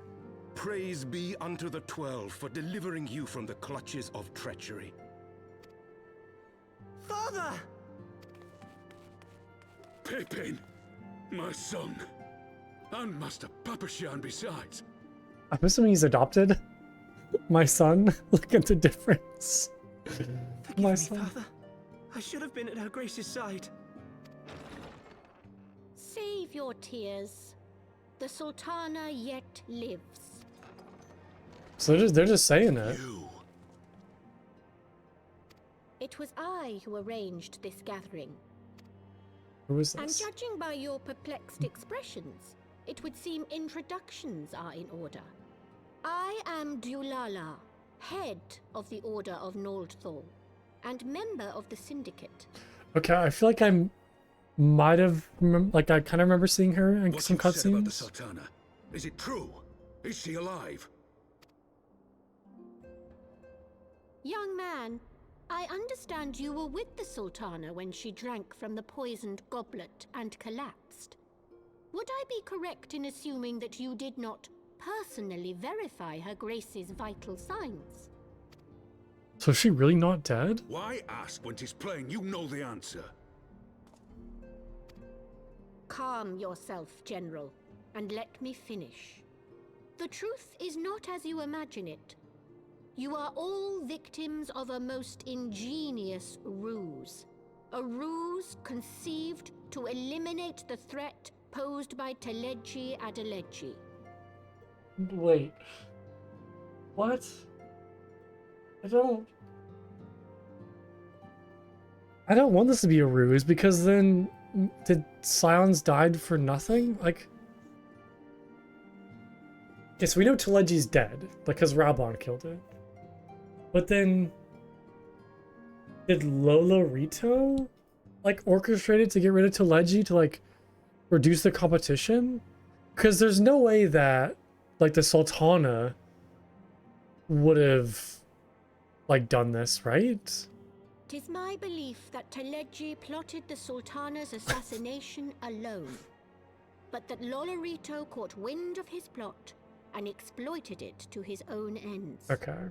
praise be unto the 12 for delivering you from the clutches of treachery. Father! Pippin, my son, and Master Papashan besides. I'm assuming he's adopted. My son. Look at the difference. Forgive My me, son. Father. I should have been at Her Grace's side. Save your tears. The Sultana yet lives. So they're just saying it. You. It was I who arranged this gathering. Who is And this? judging by your perplexed expressions, it would seem introductions are in order. I am Dulala, head of the Order of Noldthal, and member of the Syndicate. Okay, I feel like I might have I kind of remember seeing her in What some you said about the cutscenes. Sultana, is it true? Is she alive? Young man, I understand you were with the Sultana when she drank from the poisoned goblet and collapsed. Would I be correct in assuming that you did not personally verify Her Grace's vital signs? So is she really not dead? Why ask when 'tis plain you know the answer? Calm yourself, General, and let me finish. The truth is not as you imagine it. You are all victims of a most ingenious ruse. A ruse conceived to eliminate the threat posed by Teleji Adeleji. Wait. What? I don't want this to be a ruse, because then did Scions died for nothing? Like, okay, so we know Teleji's dead because Rabon killed it. But then did Lolo Rito like orchestrate it to get rid of Teleji to like reduce the competition? Because there's no way that like the Sultana would have like done this, right? 'Tis my belief that Teleji plotted the Sultana's assassination alone, but that Lolorito caught wind of his plot and exploited it to his own ends. Okay.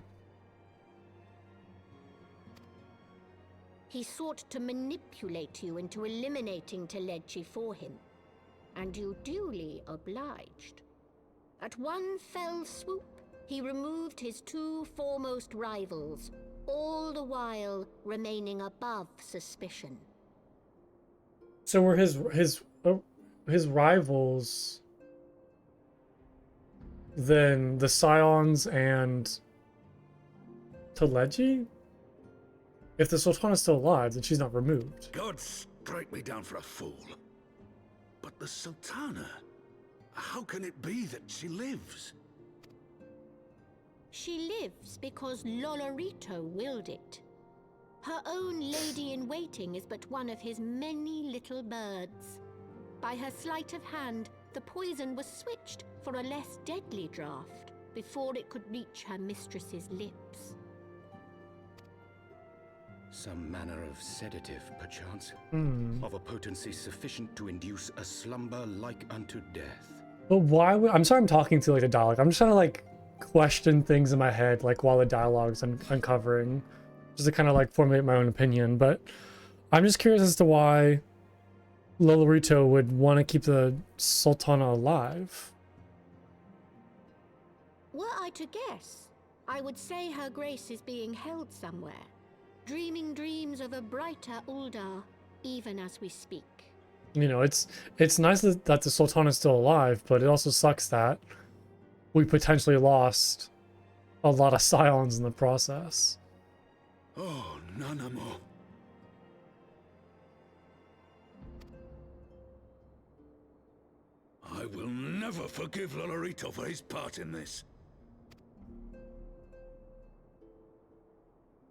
He sought to manipulate you into eliminating Teleji for him, and you duly obliged. At one fell swoop, he removed his two foremost rivals, all the while remaining above suspicion. So were his rivals then the Scions and Teleji? If the Sultana's still alive, then she's not removed. God strike me down for a fool. But the Sultana, how can it be that she lives? She lives because Lolorito willed it. Her own lady-in-waiting is but one of his many little birds. By her sleight of hand, the poison was switched for a less deadly draught before it could reach her mistress's lips. Some manner of sedative, perchance, Hmm. of a potency sufficient to induce a slumber like unto death. But why would... I'm sorry I'm talking to like the dialogue. I'm just trying to like question things in my head like while the dialogue's uncovering. Just to kind of like formulate my own opinion. But I'm just curious as to why Lolorito would want to keep the Sultana alive. Were I to guess, I would say Her Grace is being held somewhere, dreaming dreams of a brighter Uldar, even as we speak. You know, it's nice that the Sultana is still alive, but it also sucks that we potentially lost a lot of Scions in the process. Oh, Nanamo. I will never forgive Lolorito for his part in this.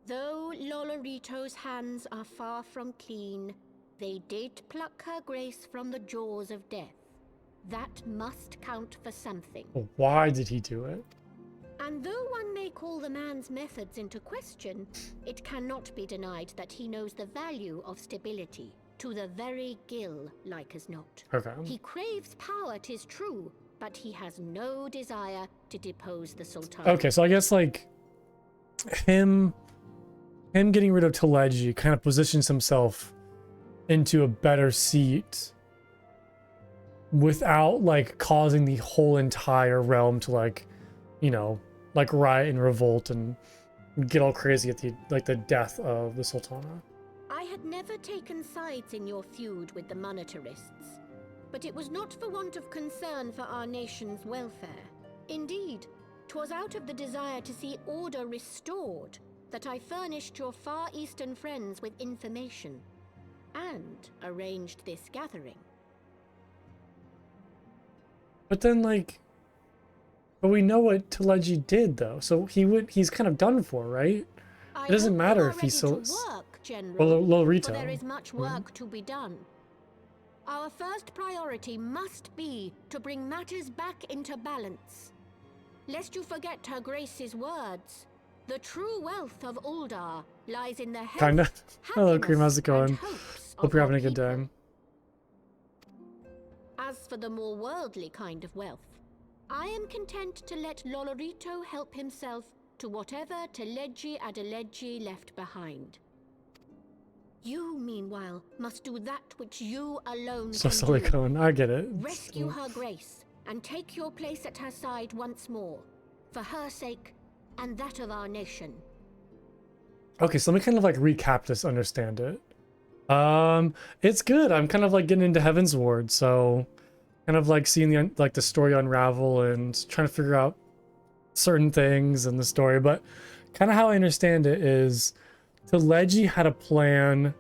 Though Lolorito's hands are far from clean, they did pluck Her Grace from the jaws of death. That must count for something. But why did he do it? And though one may call the man's methods into question, it cannot be denied that he knows the value of stability, to the very gill, like as not. Okay. He craves power, 'tis true, but he has no desire to depose the Sultan. Okay, so I guess like him getting rid of Teleji kind of positions himself into a better seat without like causing the whole entire realm to like, you know, like riot and revolt and get all crazy at the death of the Sultana. I had never taken sides in your feud with the monetarists, but it was not for want of concern for our nation's welfare. Indeed, 'twas out of the desire to see order restored that I furnished your Far Eastern friends with information and arranged this gathering. But then like, but we know what Teleji did though, so he's kind of done for, right? It doesn't matter if he's still Lolorito. There is much work to be done. Our first priority must be to bring matters back into balance. Lest you forget Her Grace's words, the true wealth of Uldar lies in the health, Kinda. Hello, Cream, how's it happiness, going? and hopes Hope of you're our having a good people. time. As for the more worldly kind of wealth, I am content to let Lolorito help himself to whatever Teleji Adeleji left behind. You, meanwhile, must do that which you alone So can do. silicone, I get it. Rescue Her Grace and take your place at her side once more, for her sake and that of our nation. Okay, so let me kind of like recap this, understand it. It's good. I'm kind of like getting into Heavensward, so kind of like seeing the story unravel and trying to figure out certain things in the story. But kind of how I understand it is, Teleji had a plan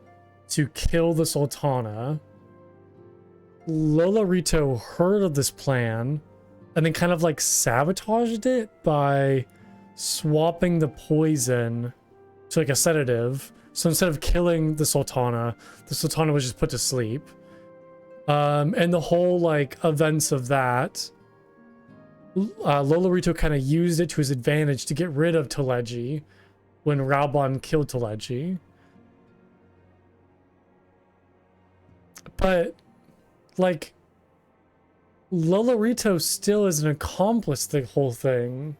to kill the Sultana. Lolorito heard of this plan and then kind of like sabotaged it by swapping the poison to like a sedative. So instead of killing the Sultana was just put to sleep. And the whole like events of that, Lolorito kind of used it to his advantage to get rid of Teleji when Raubon killed Teleji. But like, Lolorito still isn't accomplice the whole thing.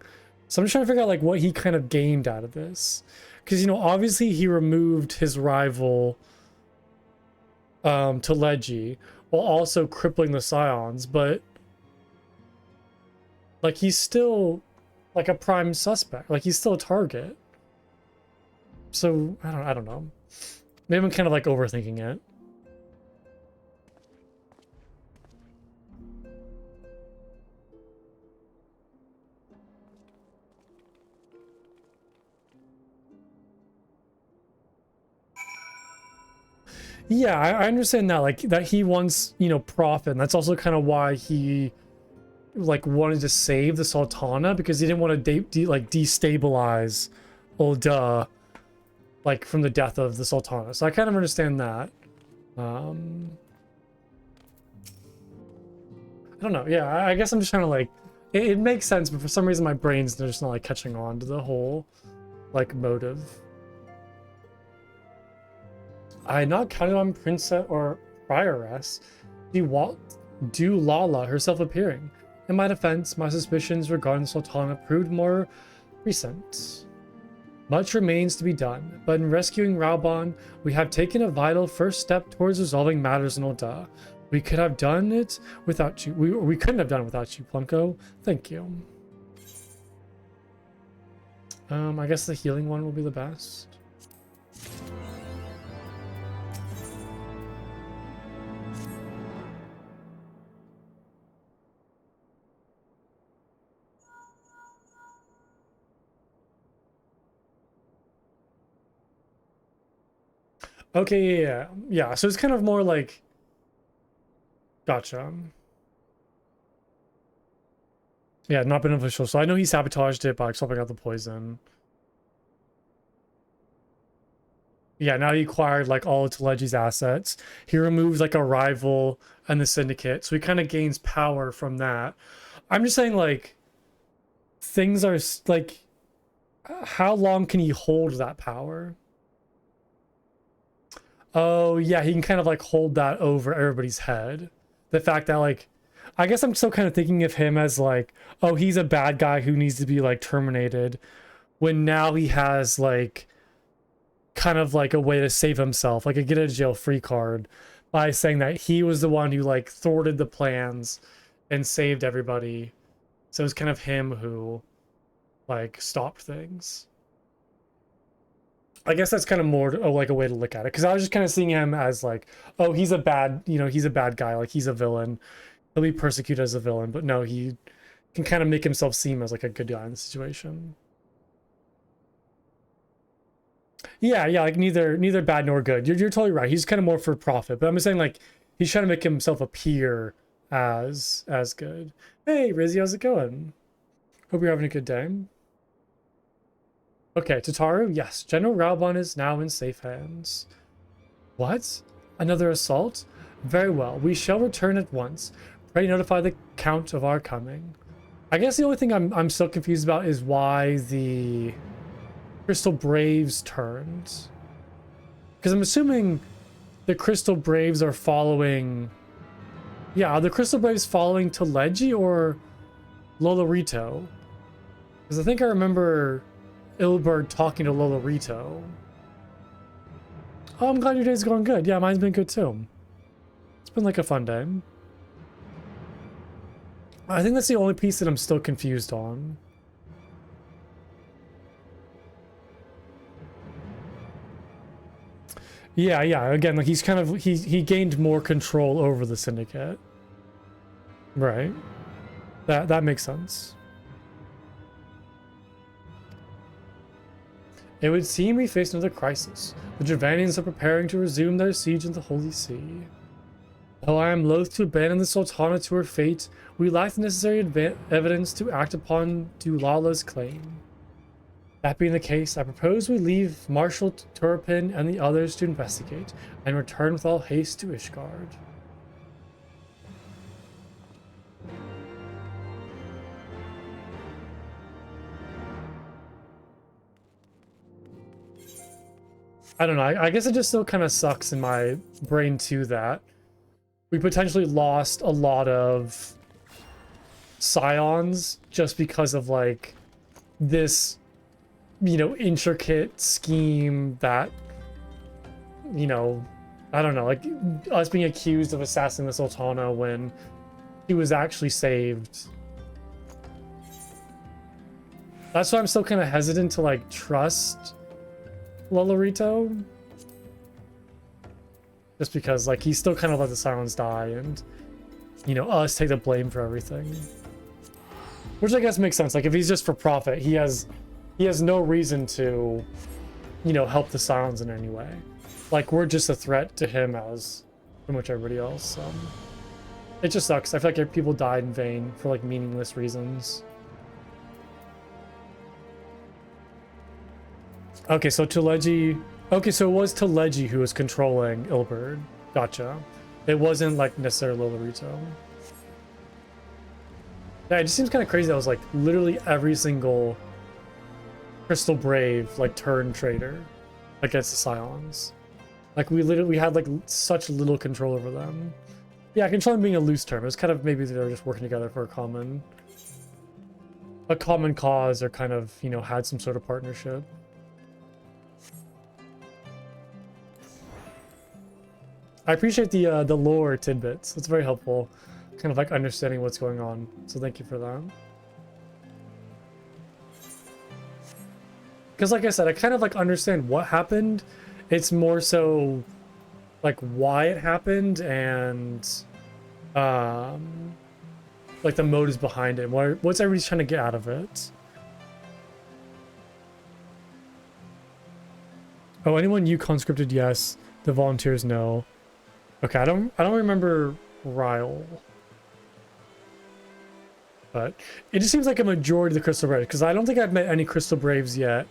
So I'm just trying to figure out like what he kind of gained out of this. Because, you know, obviously he removed his rival Teleji while also crippling the Scions, but like he's still like a prime suspect. Like he's still a target. So I don't know. Maybe I'm kind of like overthinking it. Yeah, I understand that, like, that he wants, you know, profit, and that's also kind of why he, like, wanted to save the Sultana, because he didn't want to destabilize Ul'dah, like, from the death of the Sultana. So I kind of understand that. I don't know, yeah, I guess I'm just trying to, like, it makes sense, but for some reason my brain's just not, like, catching on to the whole, like, motive. I had not counted on Princess or Prioress do Lala herself appearing. In my defense, my suspicions regarding Sultana proved more recent. Much remains to be done, but in rescuing Raubon, we have taken a vital first step towards resolving matters in Ul'dah. We could have done it without you. We couldn't have done it without you, Plunko. Thank you. I guess the healing one will be the best. Okay, yeah. So it's kind of more like, gotcha. Yeah, not beneficial. So I know he sabotaged it by swapping out the poison. Yeah, now he acquired like all of Teleji's assets. He removes like a rival and the syndicate, so he kind of gains power from that. I'm just saying, like, things are like, how long can he hold that power? Oh, yeah, he can kind of, like, hold that over everybody's head. The fact that, like, I guess I'm still kind of thinking of him as like, oh, he's a bad guy who needs to be like terminated, when now he has like kind of like a way to save himself, like a get out of jail free card, by saying that he was the one who like thwarted the plans and saved everybody. So it's kind of him who like stopped things. I guess that's kind of more like a way to look at it, because I was just kind of seeing him as like, oh, he's a bad, you know, he's a bad guy, like he's a villain, he'll be persecuted as a villain, but no, he can kind of make himself seem as like a good guy in the situation. Yeah, like neither bad nor good. You're totally right. He's kind of more for profit, but I'm just saying like he's trying to make himself appear as good. Hey, Rizzy, how's it going? Hope you're having a good day. Okay, Tataru, yes. General Raubon is now in safe hands. What? Another assault? Very well. We shall return at once. Pray notify the Count of our coming. I guess the only thing I'm still confused about is why the Crystal Braves turned. Because I'm assuming the Crystal Braves are following... Yeah, are the Crystal Braves following Teleji or Lolorito? Because I think I remember Ilbert talking to Lolorito. Oh, I'm glad your day's going good. Yeah, mine's been good too. It's been like a fun day. I think that's the only piece that I'm still confused on. Yeah, again, like he's kind of he gained more control over the syndicate. Right. That makes sense. It would seem we face another crisis. The Javanians are preparing to resume their siege in the Holy See. Though I am loath to abandon the Sultana to her fate, we lack the necessary evidence to act upon Dulala's claim. That being the case, I propose we leave Marshal Turpin and the others to investigate, and return with all haste to Ishgard. I don't know, I guess it just still kind of sucks in my brain too that we potentially lost a lot of scions just because of like this, you know, intricate scheme that, you know, I don't know, like us being accused of assassinating the Sultana when he was actually saved. That's why I'm still kind of hesitant to like trust Lolorito. Just because like he's still kind of let the Scions die and, you know, us take the blame for everything. Which I guess makes sense. Like if he's just for profit, he has no reason to, you know, help the Scions in any way. Like we're just a threat to him as pretty much everybody else. It just sucks. I feel like people died in vain for like meaningless reasons. Okay, so Teleji... Okay, so it was Teleji who was controlling Ilberd. Gotcha. It wasn't, like, necessarily Lolorito. Yeah, it just seems kind of crazy that it was, like, literally every single Crystal Brave, like, turned traitor against the Scions. Like, we had, like, such little control over them. Yeah, controlling being a loose term. It was kind of maybe they were just working together for a common cause, or kind of, you know, had some sort of partnership. I appreciate the lore tidbits. It's very helpful, kind of like understanding what's going on. So thank you for that. Because like I said, I kind of like understand what happened. It's more so like why it happened and like the motives behind it. What's everybody trying to get out of it? Oh, anyone you conscripted? Yes. The volunteers? No. Okay, I don't remember Ryle. But it just seems like a majority of the Crystal Braves, because I don't think I've met any Crystal Braves yet,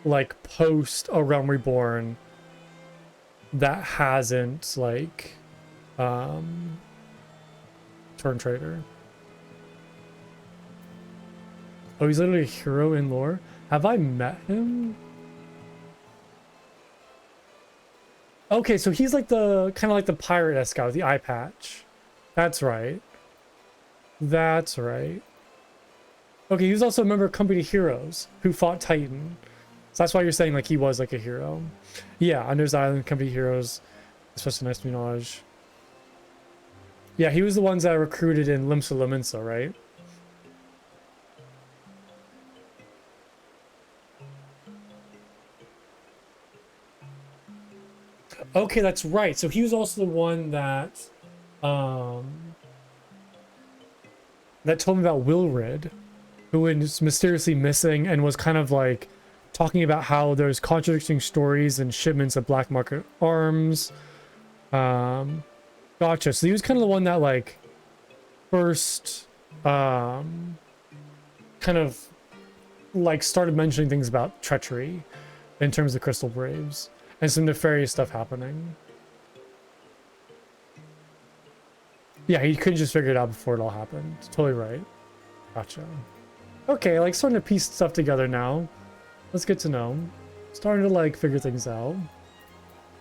like post A Realm Reborn, that hasn't like turned traitor. Oh, he's literally a hero in lore. Have I met him? Okay, so he's like the kind of like the pirate-esque guy with the eye patch. That's right. That's right. Okay, he was also a member of Company Heroes who fought Titan. So that's why you're saying like he was like a hero. Yeah, Under's Island, Company Heroes, especially nice knowledge. Yeah, he was the ones that recruited in Limsa Lominsa, right? Okay, that's right. So he was also the one that that told me about Wilrid, who was mysteriously missing and was kind of like talking about how there's contradicting stories and shipments of black market arms. Gotcha. So he was kind of the one that like first kind of like started mentioning things about treachery in terms of Crystal Braves and some nefarious stuff happening. Yeah, he couldn't just figure it out before it all happened. Totally right. Gotcha. Okay, like starting to piece stuff together now. That's good to know. Starting to like figure things out.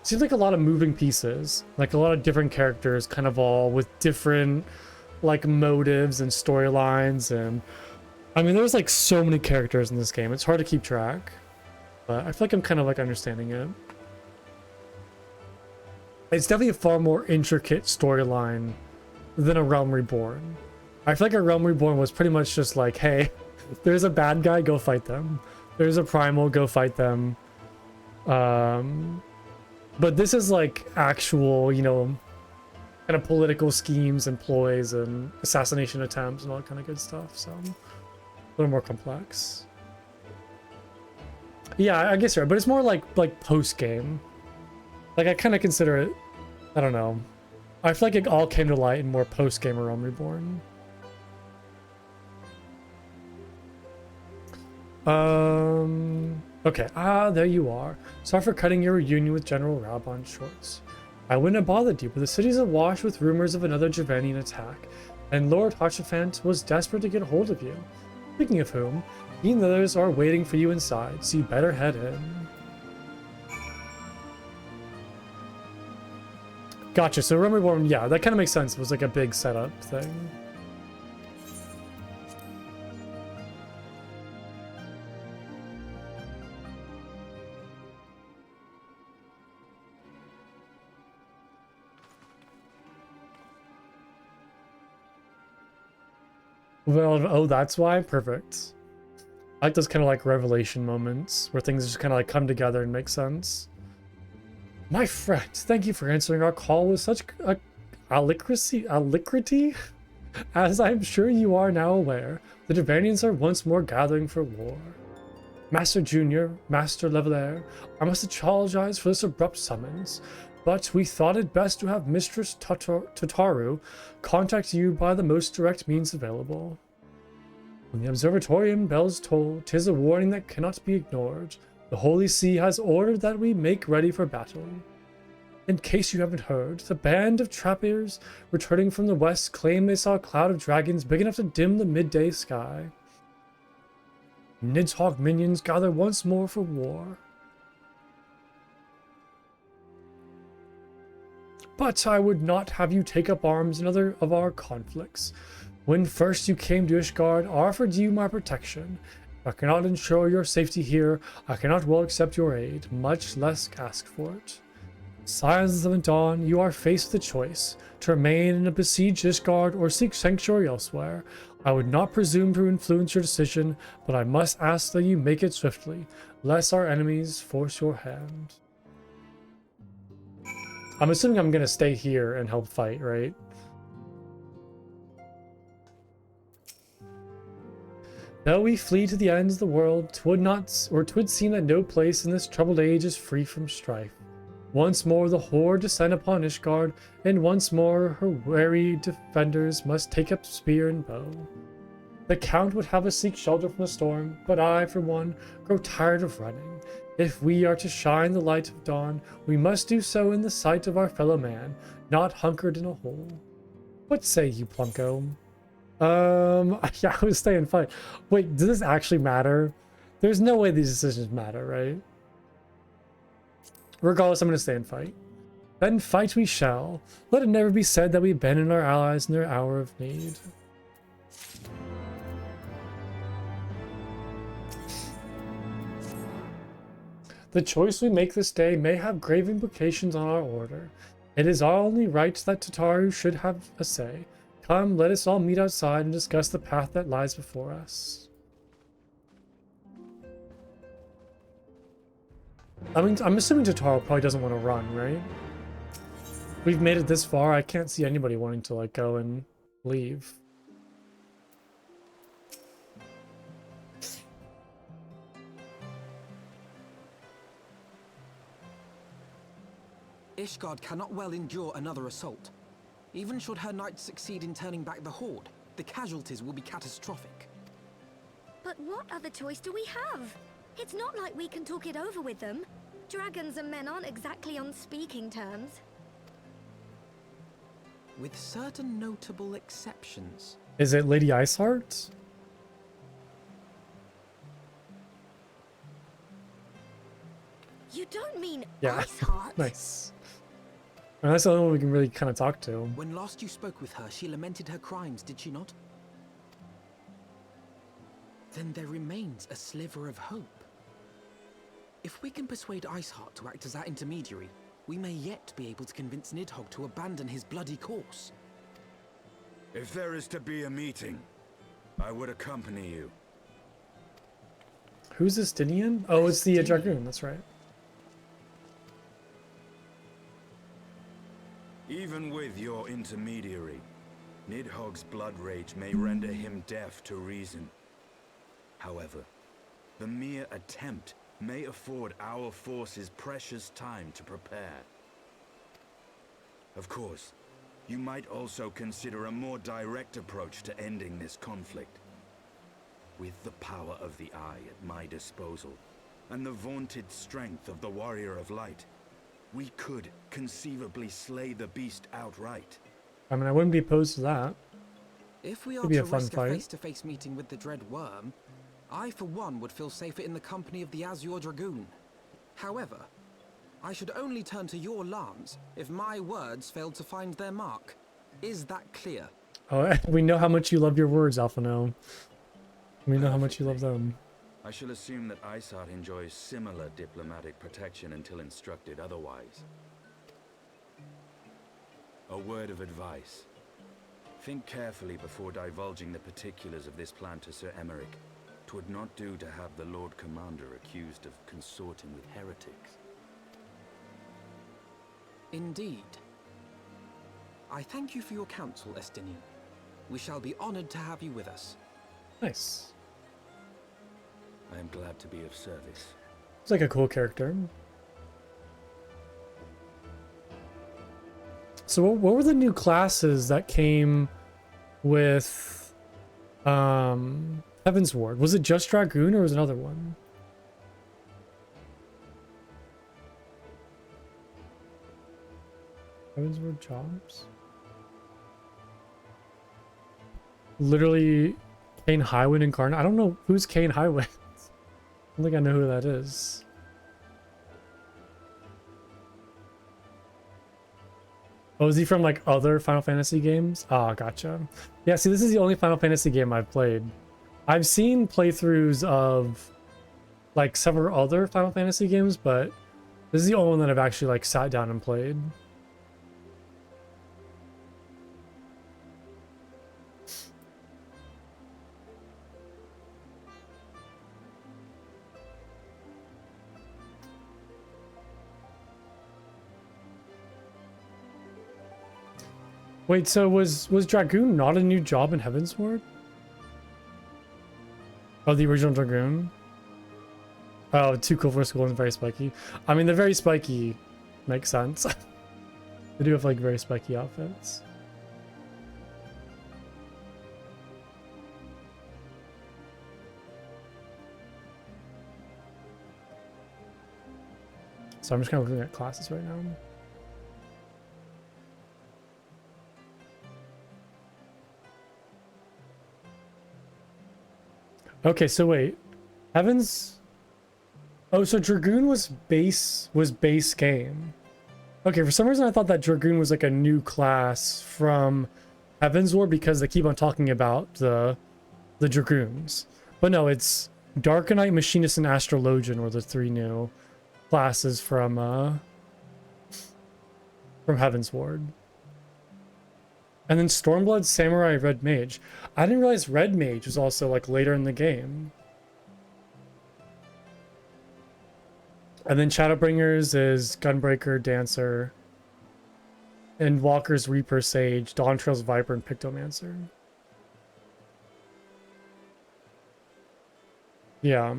Seems like a lot of moving pieces, like a lot of different characters, kind of all with different like motives and storylines. And I mean, there's like so many characters in this game. It's hard to keep track, but I feel like I'm kind of like understanding it. It's definitely a far more intricate storyline than a Realm Reborn. I feel like a Realm Reborn was pretty much just like, hey, there's a bad guy, go fight them. There's a primal, go fight them. But this is like actual, you know, kind of political schemes and ploys and assassination attempts and all that kind of good stuff. So a little more complex. Yeah, I guess you're right, but it's more like post game. Like I kind of consider it, I don't know. I feel like it all came to light in more post game Realm Reborn. Okay, there you are. Sorry for cutting your reunion with General Raubon short. I wouldn't have bothered you, but the city's awash with rumors of another Javanian attack, and Lord Harshaphant was desperate to get a hold of you. Speaking of whom, he and the others are waiting for you inside, so you better head in. Gotcha, so Realm Reborn, yeah, that kind of makes sense. It was like a big setup thing. Well, oh, that's why? Perfect. I like those kind of like revelation moments where things just kind of like come together and make sense. My friend, thank you for answering our call with such alacrity. As I'm sure you are now aware, the Devanians are once more gathering for war. Master Junior, Master Levelaire, I must apologize for this abrupt summons, but we thought it best to have Mistress Tataru contact you by the most direct means available. When the observatorium bells toll, 'tis a warning that cannot be ignored. The Holy See has ordered that we make ready for battle. In case you haven't heard, the band of trappers returning from the west claim they saw a cloud of dragons big enough to dim the midday sky. Nidhogg minions gather once more for war. But I would not have you take up arms in other of our conflicts. When first you came to Ishgard, I offered you my protection. If I cannot ensure your safety here, I cannot well accept your aid, much less ask for it. Scions of the Dawn, you are faced with a choice, to remain in a besieged Ishgard or seek sanctuary elsewhere. I would not presume to influence your decision, but I must ask that you make it swiftly, lest our enemies force your hand. I'm assuming I'm going to stay here and help fight, right? Though we flee to the ends of the world, 'twould seem that no place in this troubled age is free from strife. Once more the horde descend upon Ishgard, and once more her wary defenders must take up spear and bow. The Count would have us seek shelter from the storm, but I, for one, grow tired of running. If we are to shine the light of dawn, we must do so in the sight of our fellow man, not hunkered in a hole. What say you, Plunko? Yeah, I was staying fight. Wait, does this actually matter? There's no way these decisions matter, right? Regardless, I'm going to stay and fight. Then fight we shall. Let it never be said that we abandon our allies in their hour of need. The choice we make this day may have grave implications on our order. It is our only right that Tataru should have a say. Come, let us all meet outside and discuss the path that lies before us. I mean, I'm assuming Tataru probably doesn't want to run, right? We've made it this far. I can't see anybody wanting to like go and leave. Ishgard cannot well endure another assault. Even should her knights succeed in turning back the Horde, the casualties will be catastrophic. But what other choice do we have? It's not like we can talk it over with them. Dragons and men aren't exactly on speaking terms. With certain notable exceptions. Is it Lady Iceheart? You don't mean Yeah. Iceheart? Nice. And that's the only one we can really kind of talk to. When last you spoke with her, she lamented her crimes, did she not? Then there remains a sliver of hope. If we can persuade Iceheart to act as our intermediary, we may yet be able to convince Nidhogg to abandon his bloody course. If there is to be a meeting, I would accompany you. Who's Estinian? Oh, it's the Dragoon, that's right. Even with your intermediary, Nidhogg's blood rage may render him deaf to reason. However, the mere attempt may afford our forces precious time to prepare. Of course, you might also consider a more direct approach to ending this conflict. With the power of the Eye at my disposal, and the vaunted strength of the Warrior of Light, we could conceivably slay the beast outright. I mean, I wouldn't be opposed to that. If we are Could be to a fun risk a fight. face-to-face meeting with the Dread Worm, I for one would feel safer in the company of the Azure Dragoon. However, I should only turn to your lance if my words failed to find their mark. Is that clear? Oh, we know how much you love your words, Alphano. We know how much you love them. I shall assume that Iceheart enjoys similar diplomatic protection until instructed otherwise. A word of advice. Think carefully before divulging the particulars of this plan to Sir Emeric. 'Twould not do to have the Lord Commander accused of consorting with heretics. Indeed. I thank you for your counsel, Estinian. We shall be honored to have you with us. Nice. I am glad to be of service. It's like a cool character. So what were the new classes that came with Heavensward? Was it just Dragoon or was it another one? Heavensward jobs? Literally Kane Highwind incarnate. I don't know who's Kane Highwind. I don't think I know who that is. Oh, is he from like other Final Fantasy games? Ah, gotcha. Yeah, see, this is the only Final Fantasy game I've played. I've seen playthroughs of like several other Final Fantasy games, but this is the only one that I've actually like sat down and played. Wait, so was Dragoon not a new job in Heavensward? Oh, the original Dragoon? Oh, too cool for school and very spiky. I mean, the very spiky makes sense. They do have like very spiky outfits. So I'm just kind of looking at classes right now. Okay, so wait. Heavens? Oh, so Dragoon was base game. Okay, for some reason I thought that Dragoon was like a new class from Heavensward because they keep on talking about the Dragoons. But no, it's Darkonite, Machinist, and Astrologian were the three new classes from Heavensward. And then Stormblood, Samurai, Red Mage. I didn't realize Red Mage was also like later in the game. And then Shadowbringers is Gunbreaker, Dancer, and Walker's Reaper, Sage, Dawntrail's Viper, and Pictomancer. Yeah.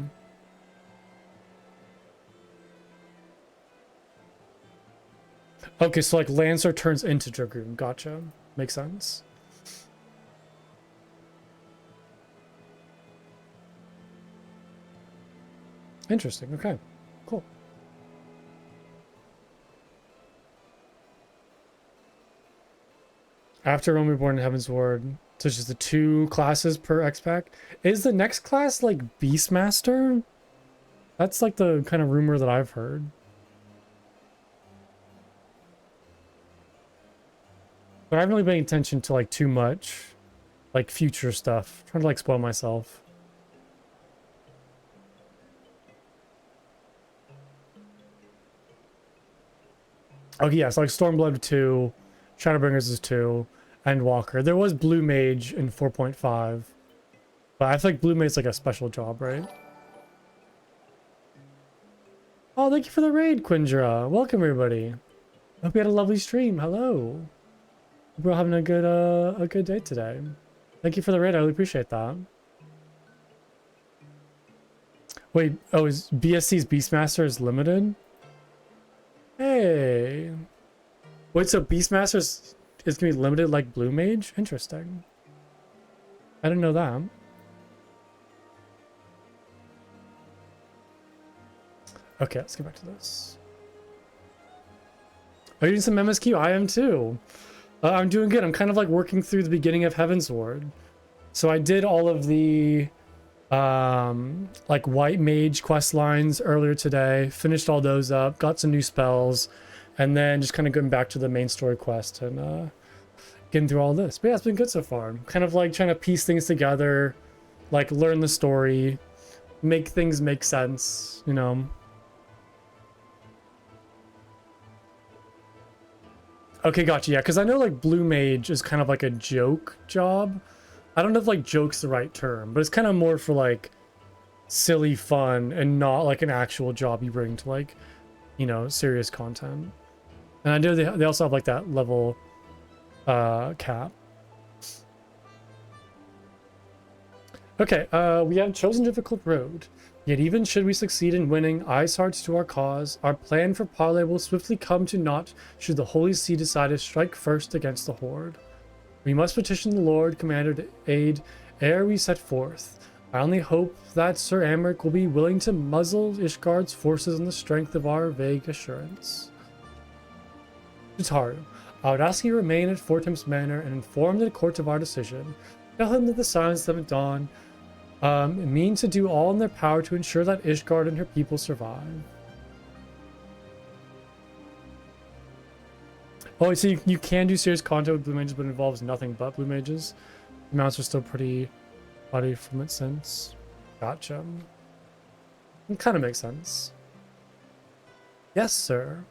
Okay, so like Lancer turns into Dragoon. Gotcha. Makes sense. Interesting. Okay. Cool. After Rome Reborn and Heavensward, so it's just the 2 classes per X-Pack. Is the next class like Beastmaster? That's like the kind of rumor that I've heard. But I haven't really paying attention to like too much like future stuff. I'm trying to like spoil myself. Okay, yeah, so like Stormblood 2, Shadowbringers is 2, and Walker. There was Blue Mage in 4.5. But I feel like Blue Mage's like a special job, right? Oh, thank you for the raid, Quindra. Welcome everybody. Hope you had a lovely stream. Hello. Hope we're having a good day today. Thank you for the raid. I really appreciate that. Wait, oh, is BSC's Beastmaster is limited? Hey. Wait, so Beastmaster is gonna be limited like Blue Mage? Interesting. I didn't know that. Okay, let's get back to this. Are you doing some MSQ? I am too. I'm doing good. I'm kind of like working through the beginning of Heavensward. So I did all of the like White Mage quest lines earlier today, finished all those up, got some new spells, and then just kind of going back to the main story quest and getting through all this. But yeah, it's been good so far. I'm kind of like trying to piece things together, like learn the story, make things make sense, you know. Okay, gotcha. Yeah, because I know like Blue Mage is kind of like a joke job. I don't know if like joke's the right term, but it's kind of more for like silly fun and not like an actual job you bring to like, you know, serious content. And I know they also have like that level cap. Okay, we have chosen difficult road. Yet even should we succeed in winning Ice Hearts to our cause, our plan for parley will swiftly come to naught should the Holy See decide to strike first against the Horde. We must petition the Lord Commander to aid ere we set forth. I only hope that Sir Amric will be willing to muzzle Ishgard's forces on the strength of our vague assurance. Jataru, I would ask you to remain at Fort Temps Manor and inform the court of our decision. Tell him that the Silence of Dawn mean to do all in their power to ensure that Ishgard and her people survive. Oh, so you can do serious content with Blue Mages, but it involves nothing but Blue Mages. The mounts are still pretty bloody from its sense. Gotcha. It kind of makes sense. Yes, sir.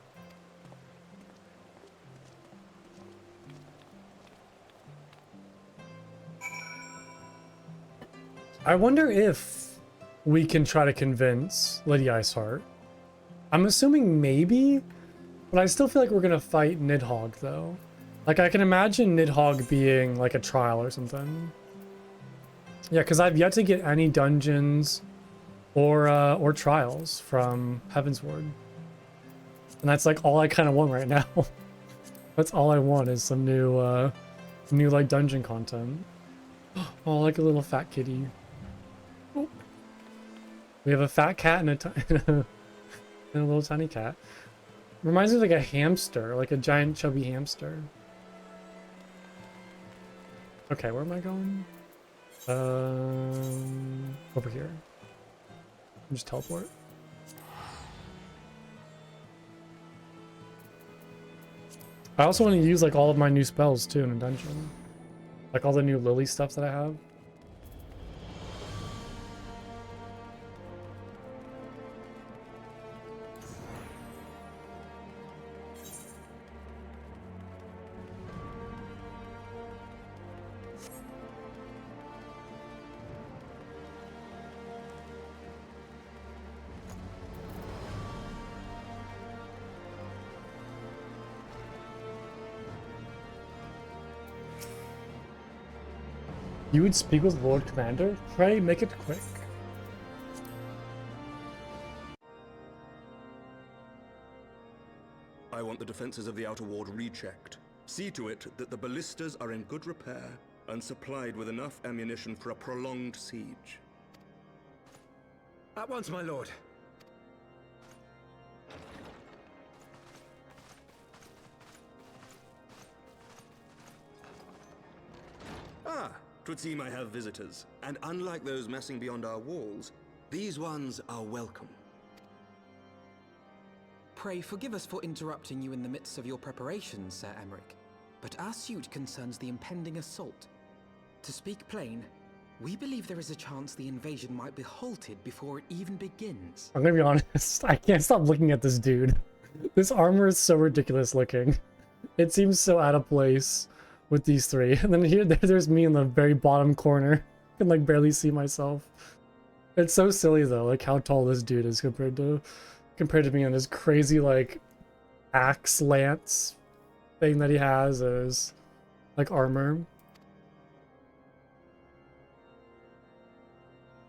I wonder if we can try to convince Lady Iceheart. I'm assuming maybe, but I still feel like we're gonna fight Nidhogg though. Like I can imagine Nidhogg being like a trial or something. Yeah, because I've yet to get any dungeons or trials from Heavensward. And that's like all I kind of want right now. That's all I want is some new like dungeon content. Oh, like a little fat kitty. We have a fat cat and and a little tiny cat. Reminds me of like a hamster, like a giant chubby hamster. Okay, where am I going? Over here. Just teleport. I also want to use like all of my new spells too in a dungeon. Like all the new lily stuff that I have. You would speak with Lord Commander? Pray, make it quick. I want the defenses of the Outer Ward rechecked. See to it that the ballistas are in good repair and supplied with enough ammunition for a prolonged siege. At once, my lord. Ah, 'twould seem I have visitors. And unlike those messing beyond our walls, these ones are welcome. Pray forgive us for interrupting you in the midst of your preparations, Sir Emmerich. But our suit concerns the impending assault. To speak plain, we believe there is a chance the invasion might be halted before it even begins. I'm gonna be honest, I can't stop looking at this dude. This armor is so ridiculous looking. It seems so out of place with these three. And then there's me in the very bottom corner. I can like barely see myself. It's so silly though, like how tall this dude is compared to me and this crazy like axe lance thing that he has as like armor.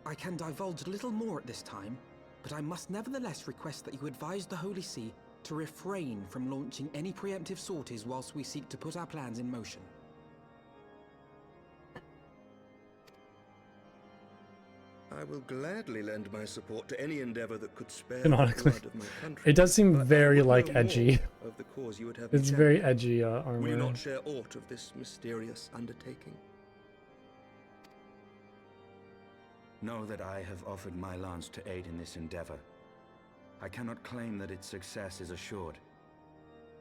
I can divulge little more at this time, but I must nevertheless request that you advise the Holy See to refrain from launching any preemptive sorties whilst we seek to put our plans in motion. I will gladly lend my support to any endeavor that could spare the Canonically, blood of my country. it does seem But I very would know like more edgy. Of the cause you would have me It's very champion. edgy Will you armor. not share aught of this mysterious undertaking? Know that I have offered my lance to aid in this endeavor. I cannot claim that its success is assured,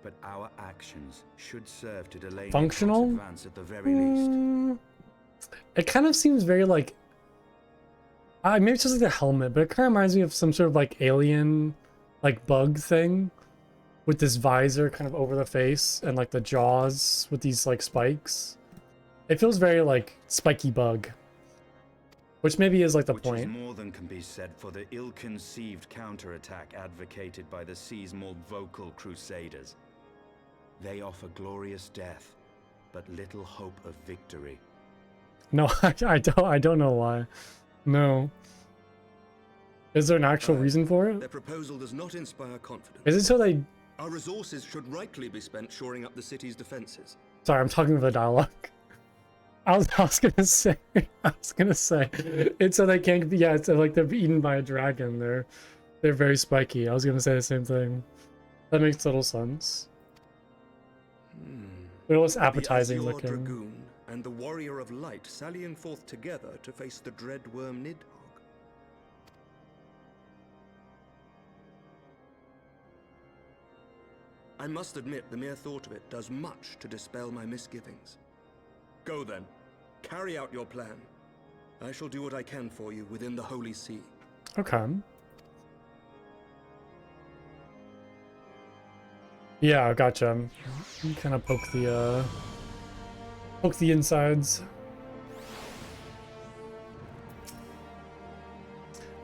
but our actions should serve to delay Functional? Nidhogg's advance at the very least. It kind of seems very like maybe it's just like the helmet, but it kind of reminds me of some sort of like alien like bug thing with this visor kind of over the face and like the jaws with these like spikes. It feels very like spiky bug, which maybe is like the Which point. is more than can be said for the ill-conceived counterattack advocated by the sea's more vocal crusaders. They offer glorious death, but little hope of victory. No, I don't know why. No. Is there an actual reason for it? Their proposal does not inspire confidence. Is it so they... Our resources should rightly be spent shoring up the city's defenses. Sorry, I'm talking with a dialogue. I was gonna say, it's so they can't be, yeah, it's like they're eaten by a dragon. They're very spiky. I was gonna say the same thing. That makes total sense. They're less appetizing the looking. Dragoon and the Warrior of Light sallying forth together to face the dread worm Nidhogg. I must admit the mere thought of it does much to dispel my misgivings. Go then. Carry out your plan. I shall do what I can for you within the Holy See. Okay. Yeah, gotcha. Kind of poke the insides.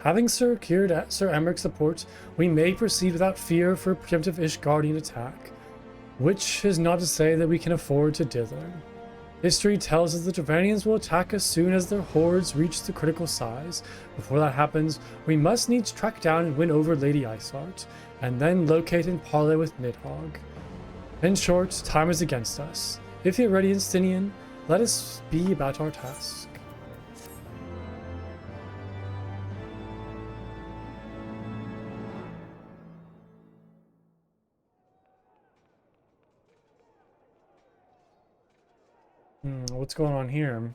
Having secured Sir Emmerich's support, we may proceed without fear for a preemptive Ishgardian attack, which is not to say that we can afford to dither. History tells us the Dravanians will attack as soon as their hordes reach the critical size. Before that happens, we must needs track down and win over Lady Iceheart, and then locate and parley with Nidhogg. In short, time is against us. If you're ready, Instanian, let us be about our task. What's going on here?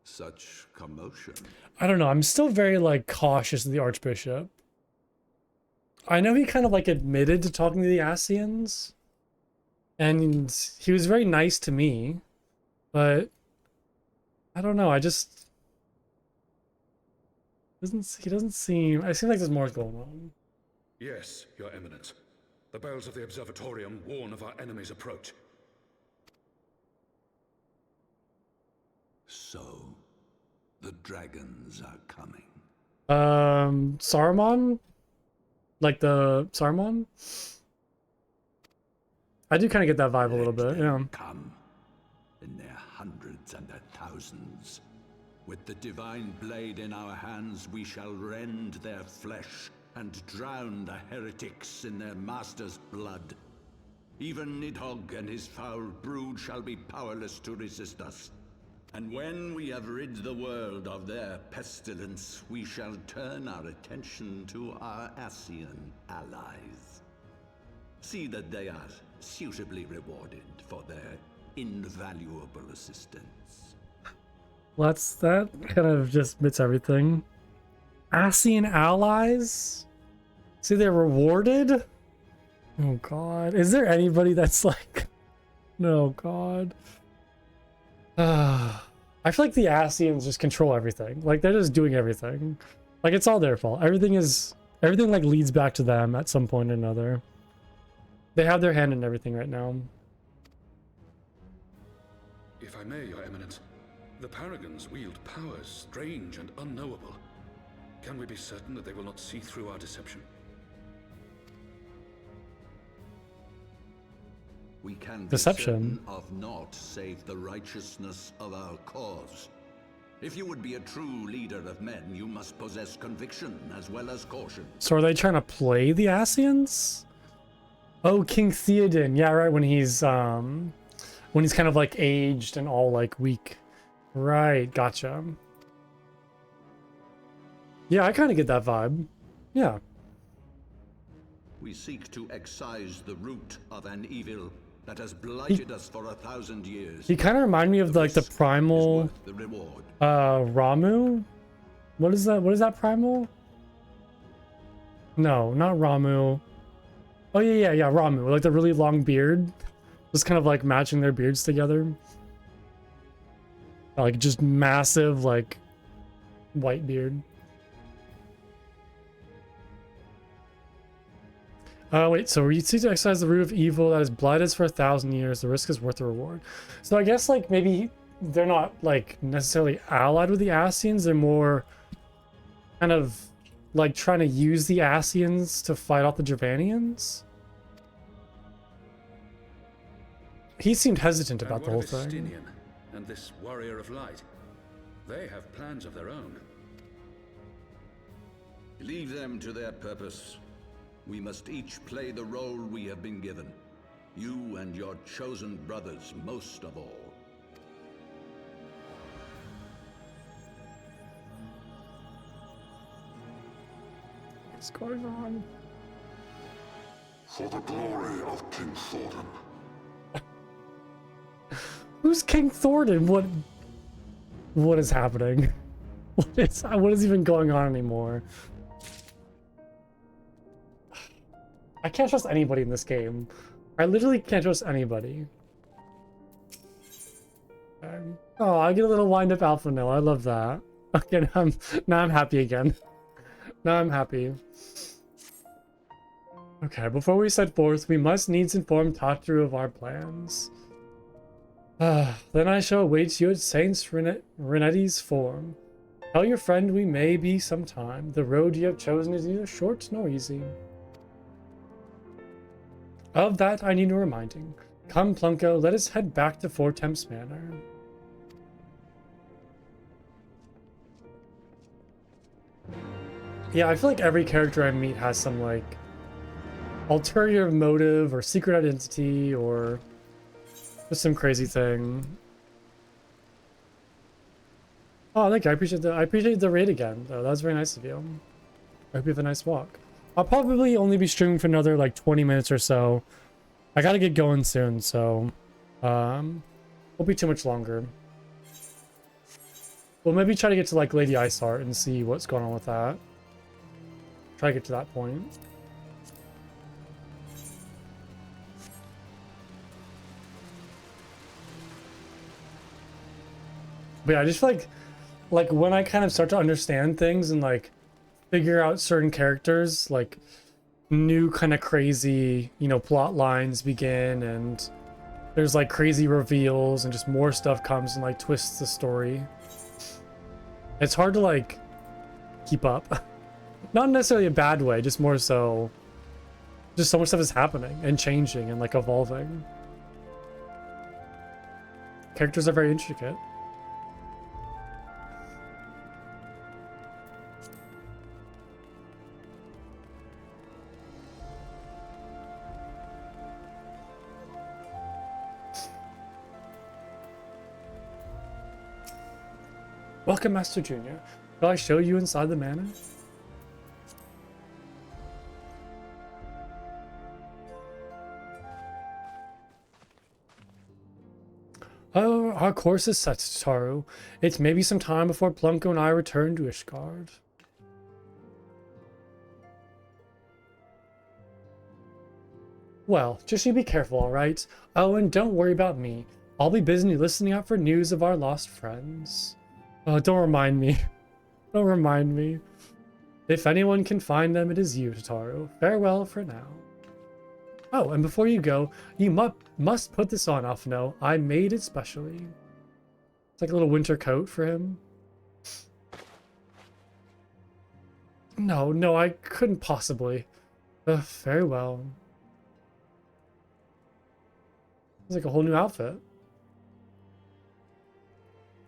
Such commotion. I don't know. I'm still very like cautious of the Archbishop. I know he kind of like admitted to talking to the Ascians, and he was very nice to me, but I don't know. He doesn't seem. I seem like there's more going on. Yes, Your Eminence. The bells of the Observatorium warn of our enemy's approach. So, The dragons are coming. Saruman? Like the Saruman? I do kind of get that vibe a little bit, yeah. Come in their hundreds and their thousands. With the divine blade in our hands, we shall rend their flesh and drown the heretics in their master's blood. Even Nidhogg and his foul brood shall be powerless to resist us. And when we have rid the world of their pestilence, we shall turn our attention to our Ascian allies. See that they are suitably rewarded for their invaluable assistance. That kind of just admits everything. Ascian allies? See, they're rewarded? Oh god. Is there anybody that's like... No, god. I feel like the Ascians just control everything. Like, they're just doing everything. Like, it's all their fault. Everything like leads back to them at some point or another. They have their hand in everything right now. If I may, Your Eminence, the Paragons wield powers strange and unknowable. Can we be certain that they will not see through our deception? We can be Deception. certain of naught save the righteousness of our cause. If you would be a true leader of men, you must possess conviction as well as caution. So are they trying to play the Ascians? Oh, King Theoden. Yeah, right, when he's kind of like aged and all like weak. Right, gotcha. Yeah, I kind of get that vibe. Yeah. We seek to excise the root of an evil that has blighted us for 1,000 years. He kind of remind me of like the primal the reward. Ramu. What is that? What is that primal? No, not Ramu. Oh yeah, Ramu. Like the really long beard. Just kind of like matching their beards together. Like just massive like white beard. Wait, so you seek to exercise the root of evil that has blighted us for 1,000 years. The risk is worth the reward. So I guess like maybe they're not like necessarily allied with the Ascians. They're more kind of like trying to use the Ascians to fight off the Dravanians. He seemed hesitant about the whole thing. Justinian and this warrior of light, they have plans of their own. Leave them to their purpose. We must each play the role we have been given. You and your chosen brothers most of all. What's going on? For the glory of King Thornton. Who's King Thornton? What is happening? What is even going on anymore? I can't trust anybody in this game. I literally can't trust anybody. Oh, I get a little wind up alpha now. I love that. Okay, now I'm happy again. Now I'm happy. Okay, before we set forth, we must needs inform Tatru of our plans. Then I shall await you at Saint Renetti's form. Tell your friend we may be sometime. The road you have chosen is neither short nor easy. Of that I need no reminding. Come, Plunko, let us head back to Four Temps Manor. Yeah, I feel like every character I meet has some, like, ulterior motive or secret identity or just some crazy thing. Oh, thank you. I appreciate the raid again, though. That was very nice of you. I hope you have a nice walk. I'll probably only be streaming for another like 20 minutes or so. I gotta get going soon, so won't be too much longer. We'll maybe try to get to like Lady Iceheart and see what's going on with that. Try to get to that point. But yeah, I just feel like when I kind of start to understand things and like figure out certain characters, like new kind of crazy, you know, plot lines begin and there's like crazy reveals and just more stuff comes and like twists the story. It's hard to like keep up. Not necessarily a bad way, just more so just so much stuff is happening and changing and like evolving. Characters are very intricate. Welcome, Master Junior. Shall I show you inside the manor? Oh, our course is set, Taru. It's maybe some time before Plunko and I return to Ishgard. Well, just you be careful, alright? Oh, and don't worry about me. I'll be busy listening out for news of our lost friends. Oh, don't remind me. Don't remind me. If anyone can find them, it is you, Tataru. Farewell for now. Oh, and before you go, you must put this on, Alphino. I made it specially. It's like a little winter coat for him. No, I couldn't possibly. Farewell. It's like a whole new outfit.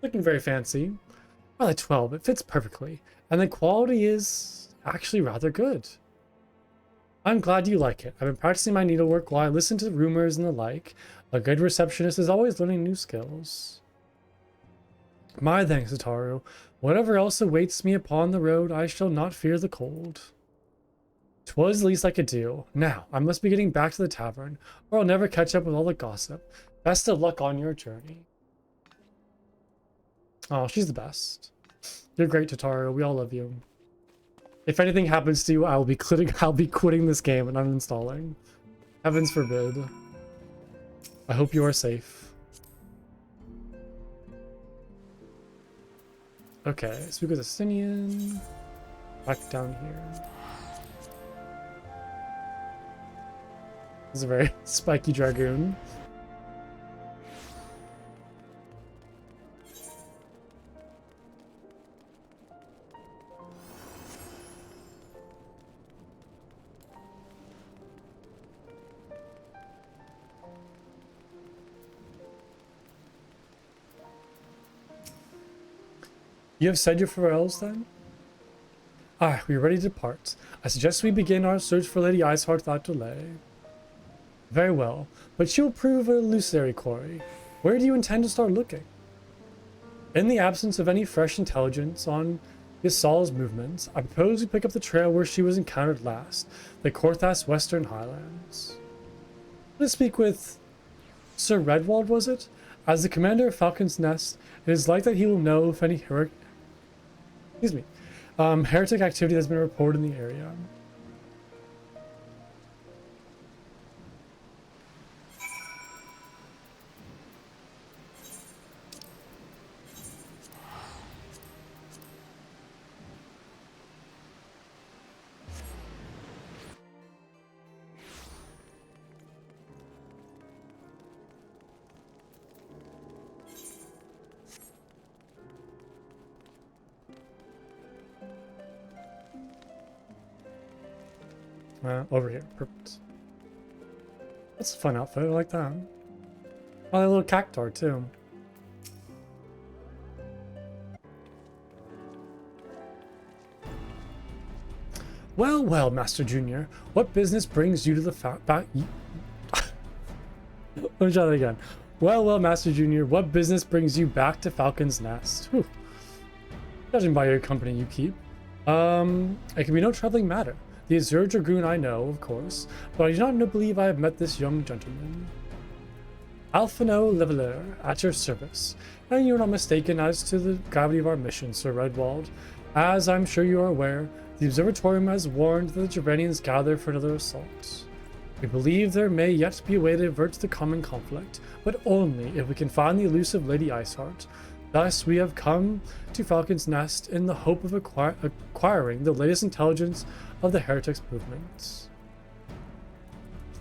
Looking very fancy. Well, at 12, it fits perfectly. And the quality is actually rather good. I'm glad you like it. I've been practicing my needlework while I listen to rumors and the like. A good receptionist is always learning new skills. My thanks, Ataru. Whatever else awaits me upon the road, I shall not fear the cold. 'Twas the least I could do. Now, I must be getting back to the tavern, or I'll never catch up with all the gossip. Best of luck on your journey. Oh, she's the best. You're great, Tataru. We all love you. If anything happens to you, I'll be quitting this game and uninstalling. Heavens forbid. I hope you are safe. Okay, so we go to Sinian. Back down here. This is a very spiky dragoon. You have said your farewells then? Ah, we are ready to depart. I suggest we begin our search for Lady Iceheart without delay. Very well, but she will prove a illusory quarry. Where do you intend to start looking? In the absence of any fresh intelligence on Yasal's movements, I propose we pick up the trail where she was encountered last, the Korthas Western Highlands. Let's speak with Sir Redwald, was it? As the commander of Falcon's Nest, it is like that he will know if any heretic activity has been reported in the area. Over here. Perfect. That's a fun outfit. I like that. Oh, that little cactar, too. Well, well, Master Junior. What business brings you to the back? Let me try that again. Well, well, Master Junior. What business brings you back to Falcon's Nest? Whew. Judging by your company you keep. It can be no troubling matter. The Azure Dragoon I know, of course, but I do not believe I have met this young gentleman. Alphino Leveler, at your service. And you are not mistaken as to the gravity of our mission, Sir Redwald. As I'm sure you are aware, the Observatorium has warned that the Javanians gather for another assault. We believe there may yet be a way to avert the common conflict, but only if we can find the elusive Lady Iceheart. Thus, we have come to Falcon's Nest in the hope of acquiring the latest intelligence of the heretics' movements.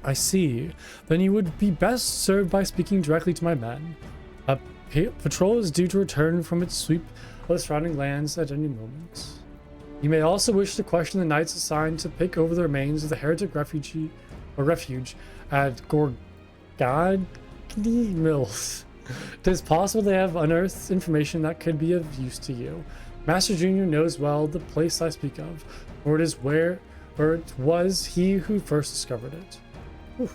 I see. Then you would be best served by speaking directly to my men. Patrol is due to return from its sweep of the surrounding lands at any moment. You may also wish to question the knights assigned to pick over the remains of the heretic refuge at Gorgadni Mills. It is possible they have unearthed information that could be of use to you. Master Junior knows well the place I speak of, for it was he who first discovered it. Whew.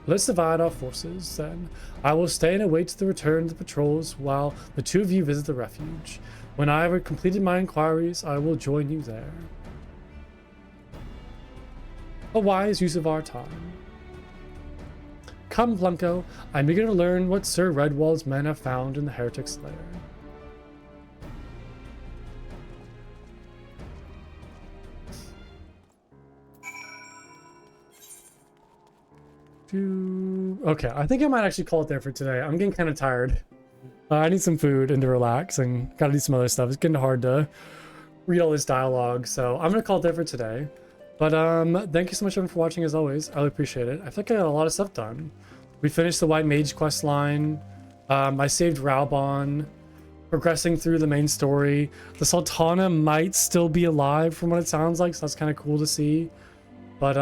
Let's divide our forces, then. I will stay and await the return of the patrols while the two of you visit the refuge. When I have completed my inquiries, I will join you there. A wise use of our time. Come, Blanco. I'm eager to learn what Sir Redwall's men have found in the Heretic's lair. Okay, I think I might actually call it there for today. I'm getting kind of tired. I need some food and to relax, and gotta do some other stuff. It's getting hard to read all this dialogue, so I'm gonna call it there for today. But thank you so much everyone for watching as always. I really appreciate it. I think I got a lot of stuff done. We finished the White Mage quest line. I saved Raubon, progressing through the main story. The Sultana might still be alive from what it sounds like, so that's kind of cool to see. But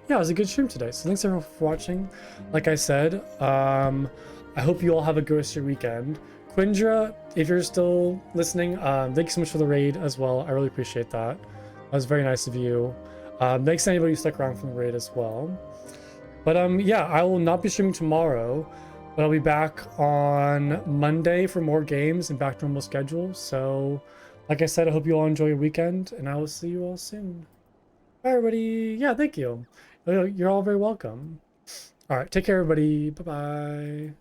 yeah, it was a good stream today. So thanks everyone for watching. Like I said, I hope you all have a good rest of your weekend. Quindra, if you're still listening, thank you so much for the raid as well. I really appreciate that. That was very nice of you. Thanks to anybody who stuck around from the raid as well. But yeah, I will not be streaming tomorrow, but I'll be back on Monday for more games and back to normal schedule. So, like I said, I hope you all enjoy your weekend, and I will see you all soon. Bye, everybody. Yeah, thank you. You're all very welcome. All right, take care, everybody. Bye-bye.